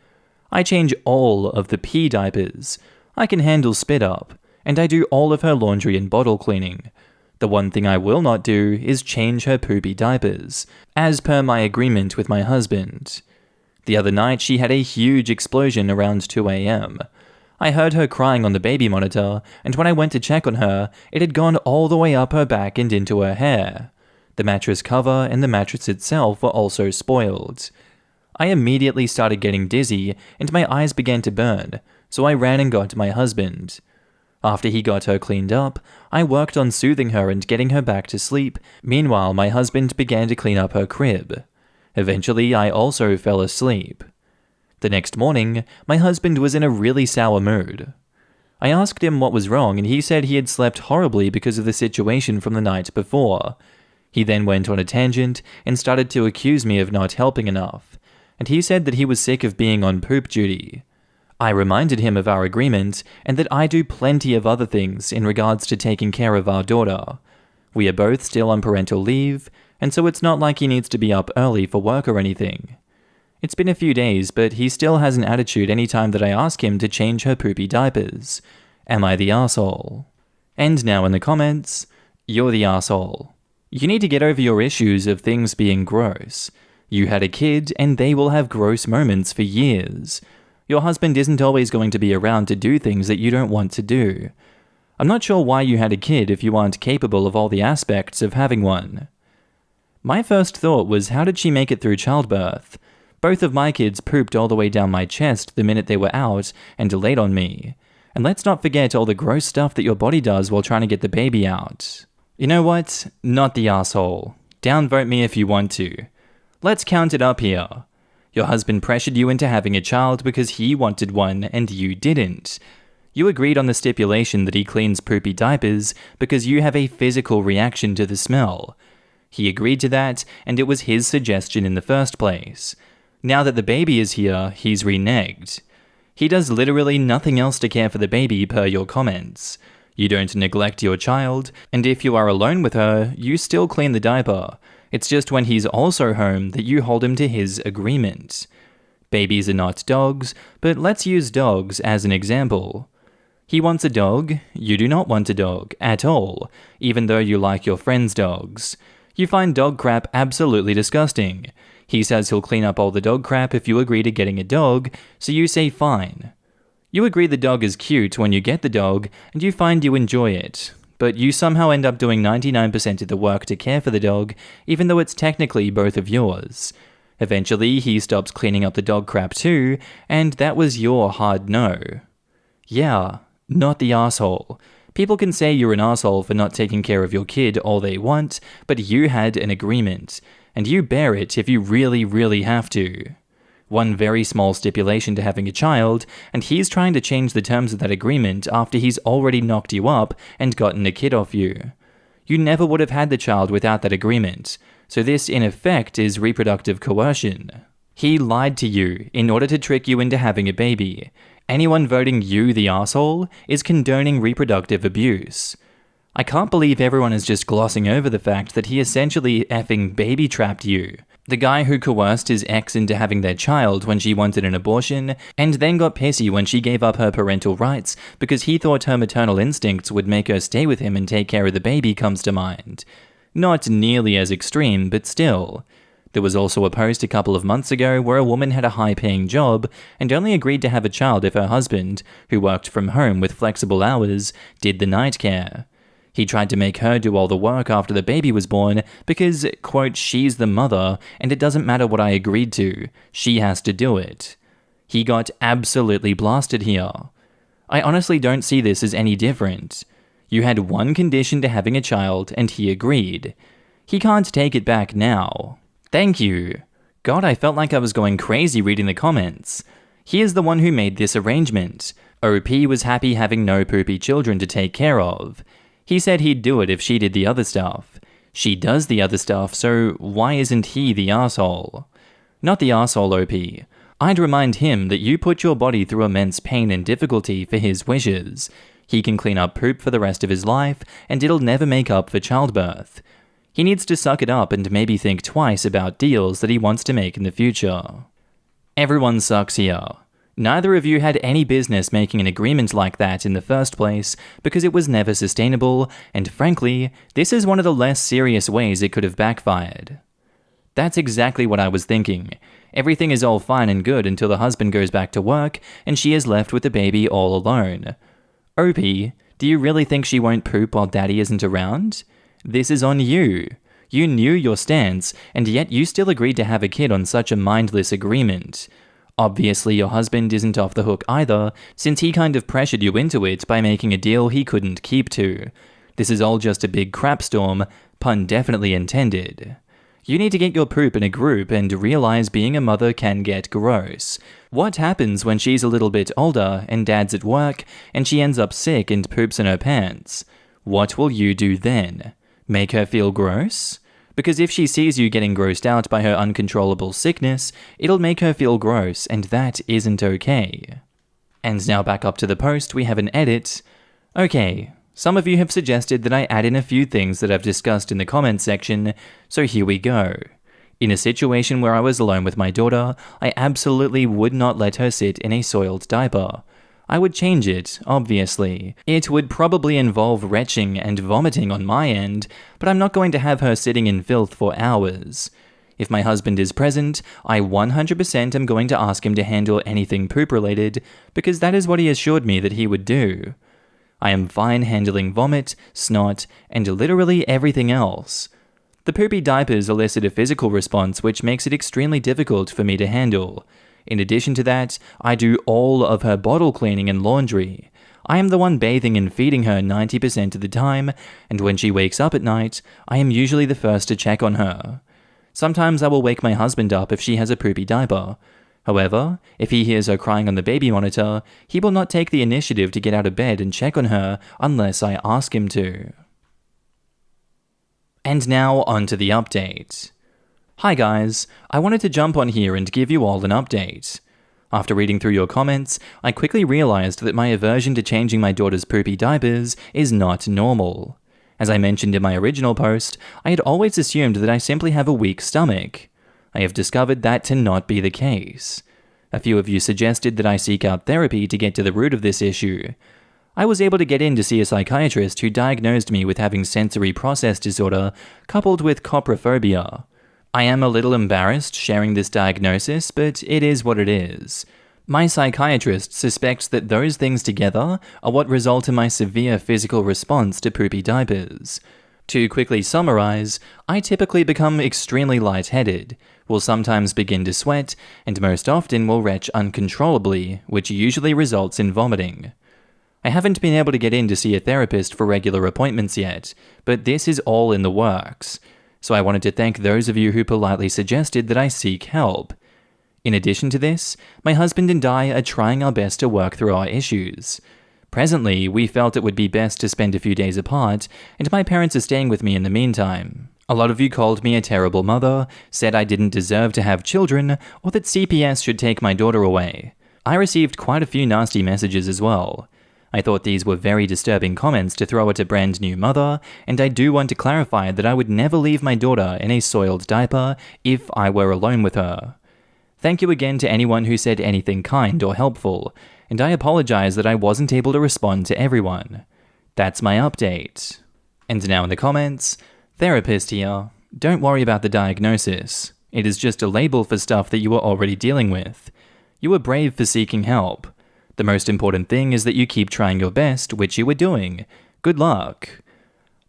I change all of the pee diapers. I can handle spit up, and I do all of her laundry and bottle cleaning. The one thing I will not do is change her poopy diapers, as per my agreement with my husband. The other night she had a huge explosion around 2 a.m. I heard her crying on the baby monitor, and when I went to check on her, it had gone all the way up her back and into her hair. The mattress cover and the mattress itself were also spoiled. I immediately started getting dizzy and my eyes began to burn, so I ran and got my husband. After he got her cleaned up, I worked on soothing her and getting her back to sleep. Meanwhile, my husband began to clean up her crib. Eventually, I also fell asleep. The next morning, my husband was in a really sour mood. I asked him what was wrong and he said he had slept horribly because of the situation from the night before. He then went on a tangent and started to accuse me of not helping enough, and he said that he was sick of being on poop duty. I reminded him of our agreement and that I do plenty of other things in regards to taking care of our daughter. We are both still on parental leave, and so it's not like he needs to be up early for work or anything. It's been a few days, but he still has an attitude anytime that I ask him to change her poopy diapers. Am I the arsehole? And now in the comments, you're the arsehole. You need to get over your issues of things being gross. You had a kid, and they will have gross moments for years. Your husband isn't always going to be around to do things that you don't want to do. I'm not sure why you had a kid if you aren't capable of all the aspects of having one. My first thought was, how did she make it through childbirth? Both of my kids pooped all the way down my chest the minute they were out and laid on me. And let's not forget all the gross stuff that your body does while trying to get the baby out. You know what? Not the arsehole. Downvote me if you want to. Let's count it up here. Your husband pressured you into having a child because he wanted one and you didn't. You agreed on the stipulation that he cleans poopy diapers because you have a physical reaction to the smell. He agreed to that, and it was his suggestion in the first place. Now that the baby is here, he's reneged. He does literally nothing else to care for the baby per your comments. You don't neglect your child, and if you are alone with her, you still clean the diaper. It's just when he's also home that you hold him to his agreement. Babies are not dogs, but let's use dogs as an example. He wants a dog, you do not want a dog at all, even though you like your friends' dogs. You find dog crap absolutely disgusting. He says he'll clean up all the dog crap if you agree to getting a dog, so you say fine. You agree the dog is cute when you get the dog, and you find you enjoy it, but you somehow end up doing 99% of the work to care for the dog, even though it's technically both of yours. Eventually, he stops cleaning up the dog crap too, and that was your hard no. Yeah, not the arsehole. People can say you're an arsehole for not taking care of your kid all they want, but you had an agreement, and you bear it if you really, really have to. One very small stipulation to having a child, and he's trying to change the terms of that agreement after he's already knocked you up and gotten a kid off you. You never would have had the child without that agreement, so this in effect is reproductive coercion. He lied to you in order to trick you into having a baby. Anyone voting you the arsehole is condoning reproductive abuse. I can't believe everyone is just glossing over the fact that he essentially effing baby-trapped you. The guy who coerced his ex into having their child when she wanted an abortion, and then got pissy when she gave up her parental rights because he thought her maternal instincts would make her stay with him and take care of the baby comes to mind. Not nearly as extreme, but still. There was also a post a couple of months ago where a woman had a high-paying job and only agreed to have a child if her husband, who worked from home with flexible hours, did the night care. He tried to make her do all the work after the baby was born because, quote, she's the mother and it doesn't matter what I agreed to, she has to do it. He got absolutely blasted here. I honestly don't see this as any different. You had one condition to having a child and he agreed. He can't take it back now. Thank you. God, I felt like I was going crazy reading the comments. He is the one who made this arrangement. OP was happy having no poopy children to take care of. He said he'd do it if she did the other stuff. She does the other stuff, so why isn't he the asshole? Not the asshole, OP. I'd remind him that you put your body through immense pain and difficulty for his wishes. He can clean up poop for the rest of his life, and it'll never make up for childbirth. He needs to suck it up and maybe think twice about deals that he wants to make in the future. Everyone sucks here. Neither of you had any business making an agreement like that in the first place because it was never sustainable, and frankly, this is one of the less serious ways it could have backfired. That's exactly what I was thinking. Everything is all fine and good until the husband goes back to work and she is left with the baby all alone. OP, do you really think she won't poop while daddy isn't around? This is on you. You knew your stance, and yet you still agreed to have a kid on such a mindless agreement. Obviously, your husband isn't off the hook either, since he kind of pressured you into it by making a deal he couldn't keep to. This is all just a big crapstorm, pun definitely intended. You need to get your poop in a group and realize being a mother can get gross. What happens when she's a little bit older and dad's at work and she ends up sick and poops in her pants? What will you do then? Make her feel gross? Because if she sees you getting grossed out by her uncontrollable sickness, it'll make her feel gross, and that isn't okay. And now back up to the post, we have an edit. Okay, some of you have suggested that I add in a few things that I've discussed in the comments section, so here we go. In a situation where I was alone with my daughter, I absolutely would not let her sit in a soiled diaper. I would change it, obviously. It would probably involve retching and vomiting on my end, but I'm not going to have her sitting in filth for hours. If my husband is present, I 100% am going to ask him to handle anything poop-related, because that is what he assured me that he would do. I am fine handling vomit, snot, and literally everything else. The poopy diapers elicit a physical response which makes it extremely difficult for me to handle. In addition to that, I do all of her bottle cleaning and laundry. I am the one bathing and feeding her 90% of the time, and when she wakes up at night, I am usually the first to check on her. Sometimes I will wake my husband up if she has a poopy diaper. However, if he hears her crying on the baby monitor, he will not take the initiative to get out of bed and check on her unless I ask him to. And now onto the update. Hi guys, I wanted to jump on here and give you all an update. After reading through your comments, I quickly realized that my aversion to changing my daughter's poopy diapers is not normal. As I mentioned in my original post, I had always assumed that I simply have a weak stomach. I have discovered that to not be the case. A few of you suggested that I seek out therapy to get to the root of this issue. I was able to get in to see a psychiatrist who diagnosed me with having sensory process disorder coupled with coprophobia. I am a little embarrassed sharing this diagnosis, but it is what it is. My psychiatrist suspects that those things together are what result in my severe physical response to poopy diapers. To quickly summarize, I typically become extremely lightheaded, will sometimes begin to sweat, and most often will retch uncontrollably, which usually results in vomiting. I haven't been able to get in to see a therapist for regular appointments yet, but this is all in the works. So I wanted to thank those of you who politely suggested that I seek help. In addition to this, my husband and I are trying our best to work through our issues. Presently, we felt it would be best to spend a few days apart, and my parents are staying with me in the meantime. A lot of you called me a terrible mother, said I didn't deserve to have children, or that CPS should take my daughter away. I received quite a few nasty messages as well. I thought these were very disturbing comments to throw at a brand new mother, and I do want to clarify that I would never leave my daughter in a soiled diaper if I were alone with her. Thank you again to anyone who said anything kind or helpful, and I apologize that I wasn't able to respond to everyone. That's my update. And now in the comments, therapist here. Don't worry about the diagnosis. It is just a label for stuff that you are already dealing with. You were brave for seeking help. The most important thing is that you keep trying your best, which you were doing. Good luck.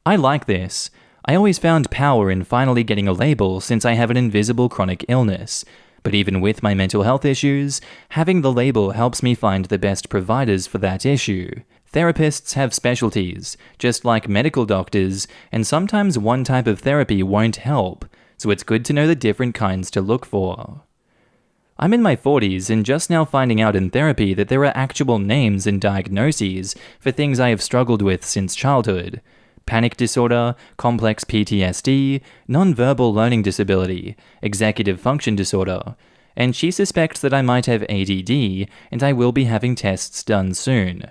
I like this. I always found power in finally getting a label since I have an invisible chronic illness. But even with my mental health issues, having the label helps me find the best providers for that issue. Therapists have specialties, just like medical doctors, and sometimes one type of therapy won't help, so it's good to know the different kinds to look for. I'm in my 40s and just now finding out in therapy that there are actual names and diagnoses for things I have struggled with since childhood. Panic disorder, complex PTSD, nonverbal learning disability, executive function disorder, and she suspects that I might have ADD and I will be having tests done soon.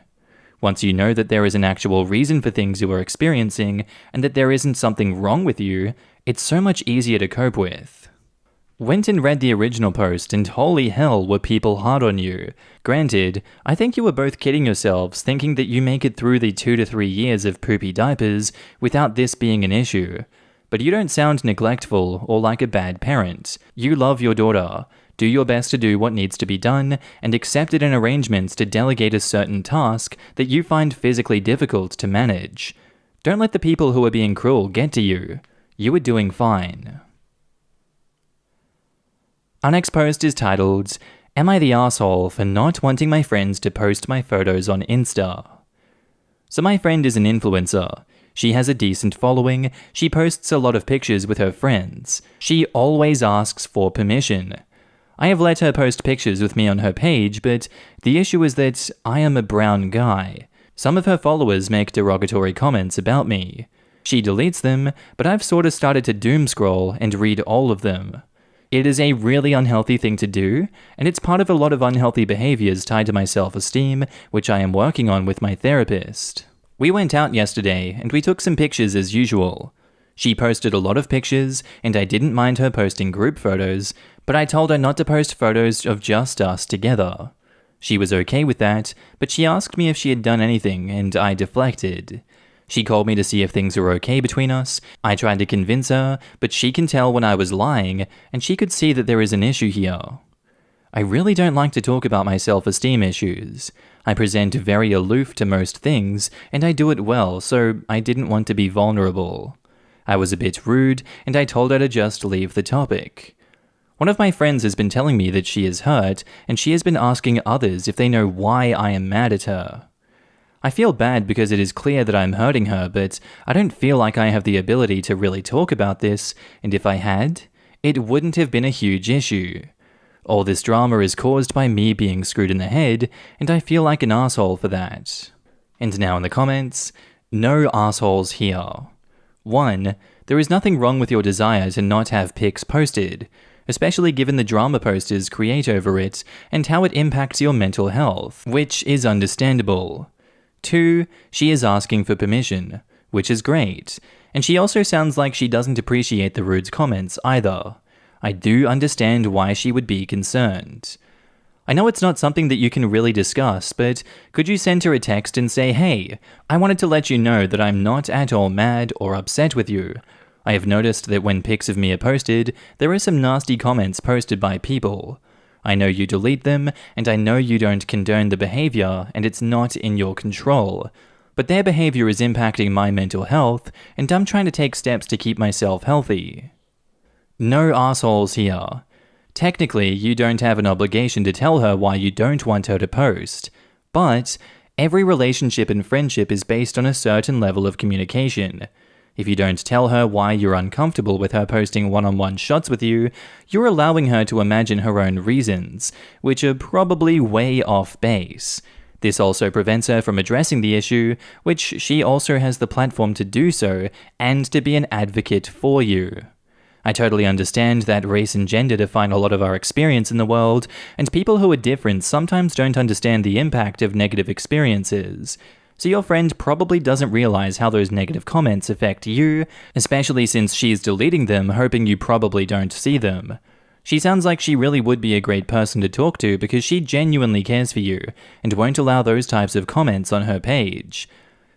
Once you know that there is an actual reason for things you are experiencing and that there isn't something wrong with you, it's so much easier to cope with. Went and read the original post and holy hell were people hard on you. Granted, I think you were both kidding yourselves thinking that you make it through the 2 to 3 years of poopy diapers without this being an issue. But you don't sound neglectful or like a bad parent. You love your daughter. Do your best to do what needs to be done and accept it in arrangements to delegate a certain task that you find physically difficult to manage. Don't let the people who are being cruel get to you. You are doing fine. Our next post is titled, Am I the asshole for not wanting my friends to post my photos on Insta? So my friend is an influencer. She has a decent following, she posts a lot of pictures with her friends. She always asks for permission. I have let her post pictures with me on her page, but the issue is that I am a brown guy. Some of her followers make derogatory comments about me. She deletes them, but I've sort of started to doom scroll and read all of them. It is a really unhealthy thing to do, and it's part of a lot of unhealthy behaviors tied to my self-esteem, which I am working on with my therapist. We went out yesterday, and we took some pictures as usual. She posted a lot of pictures, and I didn't mind her posting group photos, but I told her not to post photos of just us together. She was okay with that, but she asked me if she had done anything, and I deflected. She called me to see if things were okay between us. I tried to convince her, but she can tell when I was lying, and she could see that there is an issue here. I really don't like to talk about my self-esteem issues. I present very aloof to most things, and I do it well, so I didn't want to be vulnerable. I was a bit rude, and I told her to just leave the topic. One of my friends has been telling me that she is hurt, and she has been asking others if they know why I am mad at her. I feel bad because it is clear that I'm hurting her, but I don't feel like I have the ability to really talk about this, and if I had, it wouldn't have been a huge issue. All this drama is caused by me being screwed in the head, and I feel like an asshole for that. And now in the comments, no assholes here. 1. There is nothing wrong with your desire to not have pics posted, especially given the drama posters create over it and how it impacts your mental health, which is understandable. 2. She is asking for permission, which is great, and she also sounds like she doesn't appreciate the rude comments either. I do understand why she would be concerned. I know it's not something that you can really discuss, but could you send her a text and say, hey, I wanted to let you know that I'm not at all mad or upset with you. I have noticed that when pics of me are posted, there are some nasty comments posted by people. I know you delete them, and I know you don't condone the behavior, and it's not in your control. But their behavior is impacting my mental health, and I'm trying to take steps to keep myself healthy. No assholes here. Technically, you don't have an obligation to tell her why you don't want her to post. But every relationship and friendship is based on a certain level of communication. If you don't tell her why you're uncomfortable with her posting one-on-one shots with you, you're allowing her to imagine her own reasons, which are probably way off base. This also prevents her from addressing the issue, which she also has the platform to do so, and to be an advocate for you. I totally understand that race and gender define a lot of our experience in the world, and people who are different sometimes don't understand the impact of negative experiences. So your friend probably doesn't realize how those negative comments affect you, especially since she's deleting them hoping you probably don't see them. She sounds like she really would be a great person to talk to because she genuinely cares for you and won't allow those types of comments on her page.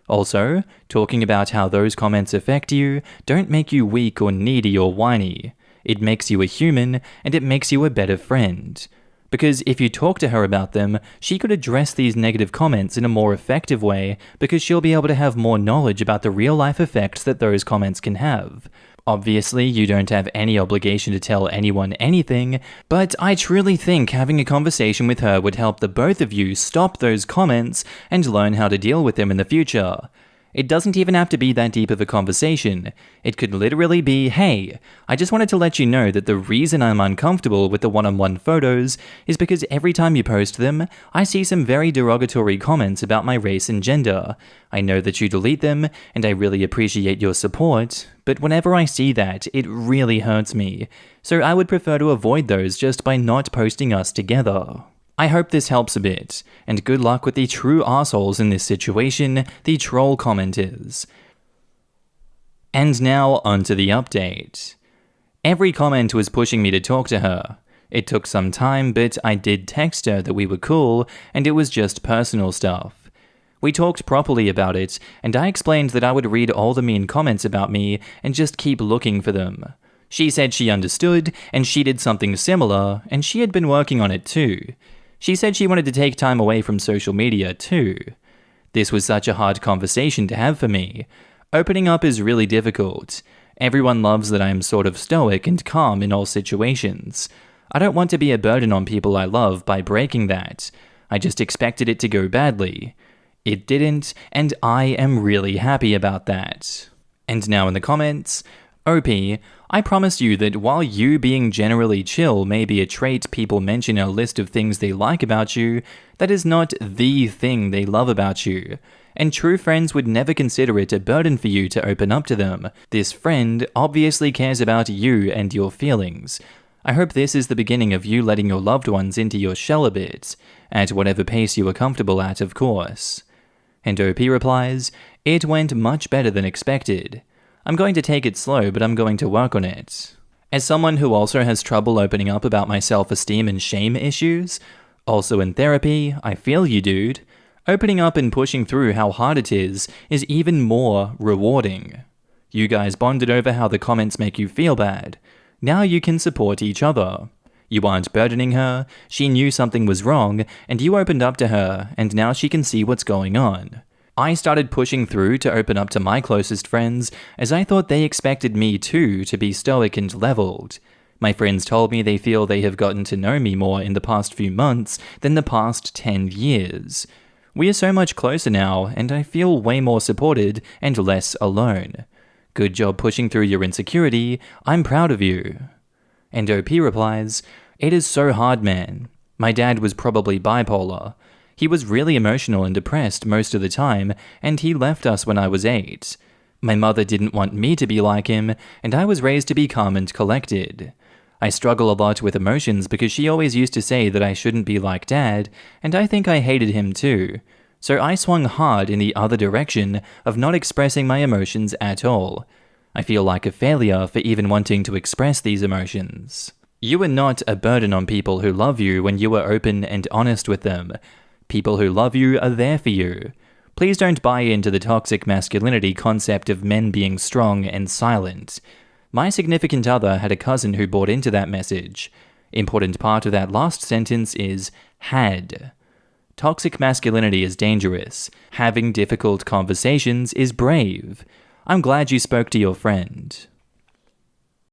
Also, talking about how those comments affect you don't make you weak or needy or whiny. It makes you a human, and it makes you a better friend. Because if you talk to her about them, she could address these negative comments in a more effective way because she'll be able to have more knowledge about the real-life effects that those comments can have. Obviously, you don't have any obligation to tell anyone anything, but I truly think having a conversation with her would help the both of you stop those comments and learn how to deal with them in the future. It doesn't even have to be that deep of a conversation. It could literally be, hey, I just wanted to let you know that the reason I'm uncomfortable with the one-on-one photos is because every time you post them, I see some very derogatory comments about my race and gender. I know that you delete them, and I really appreciate your support, but whenever I see that, it really hurts me. So I would prefer to avoid those just by not posting us together. I hope this helps a bit, and good luck with the true assholes in this situation, the troll commenters. And now onto the update. Every comment was pushing me to talk to her. It took some time, but I did text her that we were cool, and it was just personal stuff. We talked properly about it, and I explained that I would read all the mean comments about me and just keep looking for them. She said she understood, and she did something similar, and she had been working on it too. She said she wanted to take time away from social media too. This was such a hard conversation to have for me. Opening up is really difficult. Everyone loves that I am sort of stoic and calm in all situations. I don't want to be a burden on people I love by breaking that. I just expected it to go badly. It didn't, and I am really happy about that. And now in the comments, OP, I promise you that while you being generally chill may be a trait people mention in a list of things they like about you, that is not the thing they love about you. And true friends would never consider it a burden for you to open up to them. This friend obviously cares about you and your feelings. I hope this is the beginning of you letting your loved ones into your shell a bit, at whatever pace you are comfortable at, of course. And OP replies, it went much better than expected. I'm going to take it slow, but I'm going to work on it. As someone who also has trouble opening up about my self-esteem and shame issues, also in therapy, I feel you, dude. Opening up and pushing through how hard it is even more rewarding. You guys bonded over how the comments make you feel bad. Now you can support each other. You aren't burdening her, she knew something was wrong, and you opened up to her, and now she can see what's going on. I started pushing through to open up to my closest friends, as I thought they expected me too to be stoic and leveled. My friends told me they feel they have gotten to know me more in the past few months than the past 10 years. We are so much closer now, and I feel way more supported and less alone. Good job pushing through your insecurity, I'm proud of you. And OP replies, it is so hard, man. My dad was probably bipolar. He was really emotional and depressed most of the time, and he left us when I was 8. My mother didn't want me to be like him, and I was raised to be calm and collected. I struggle a lot with emotions because she always used to say that I shouldn't be like Dad, and I think I hated him too. So I swung hard in the other direction of not expressing my emotions at all. I feel like a failure for even wanting to express these emotions. You are not a burden on people who love you when you are open and honest with them. People who love you are there for you. Please don't buy into the toxic masculinity concept of men being strong and silent. My significant other had a cousin who bought into that message. Important part of that last sentence is had. Toxic masculinity is dangerous. Having difficult conversations is brave. I'm glad you spoke to your friend.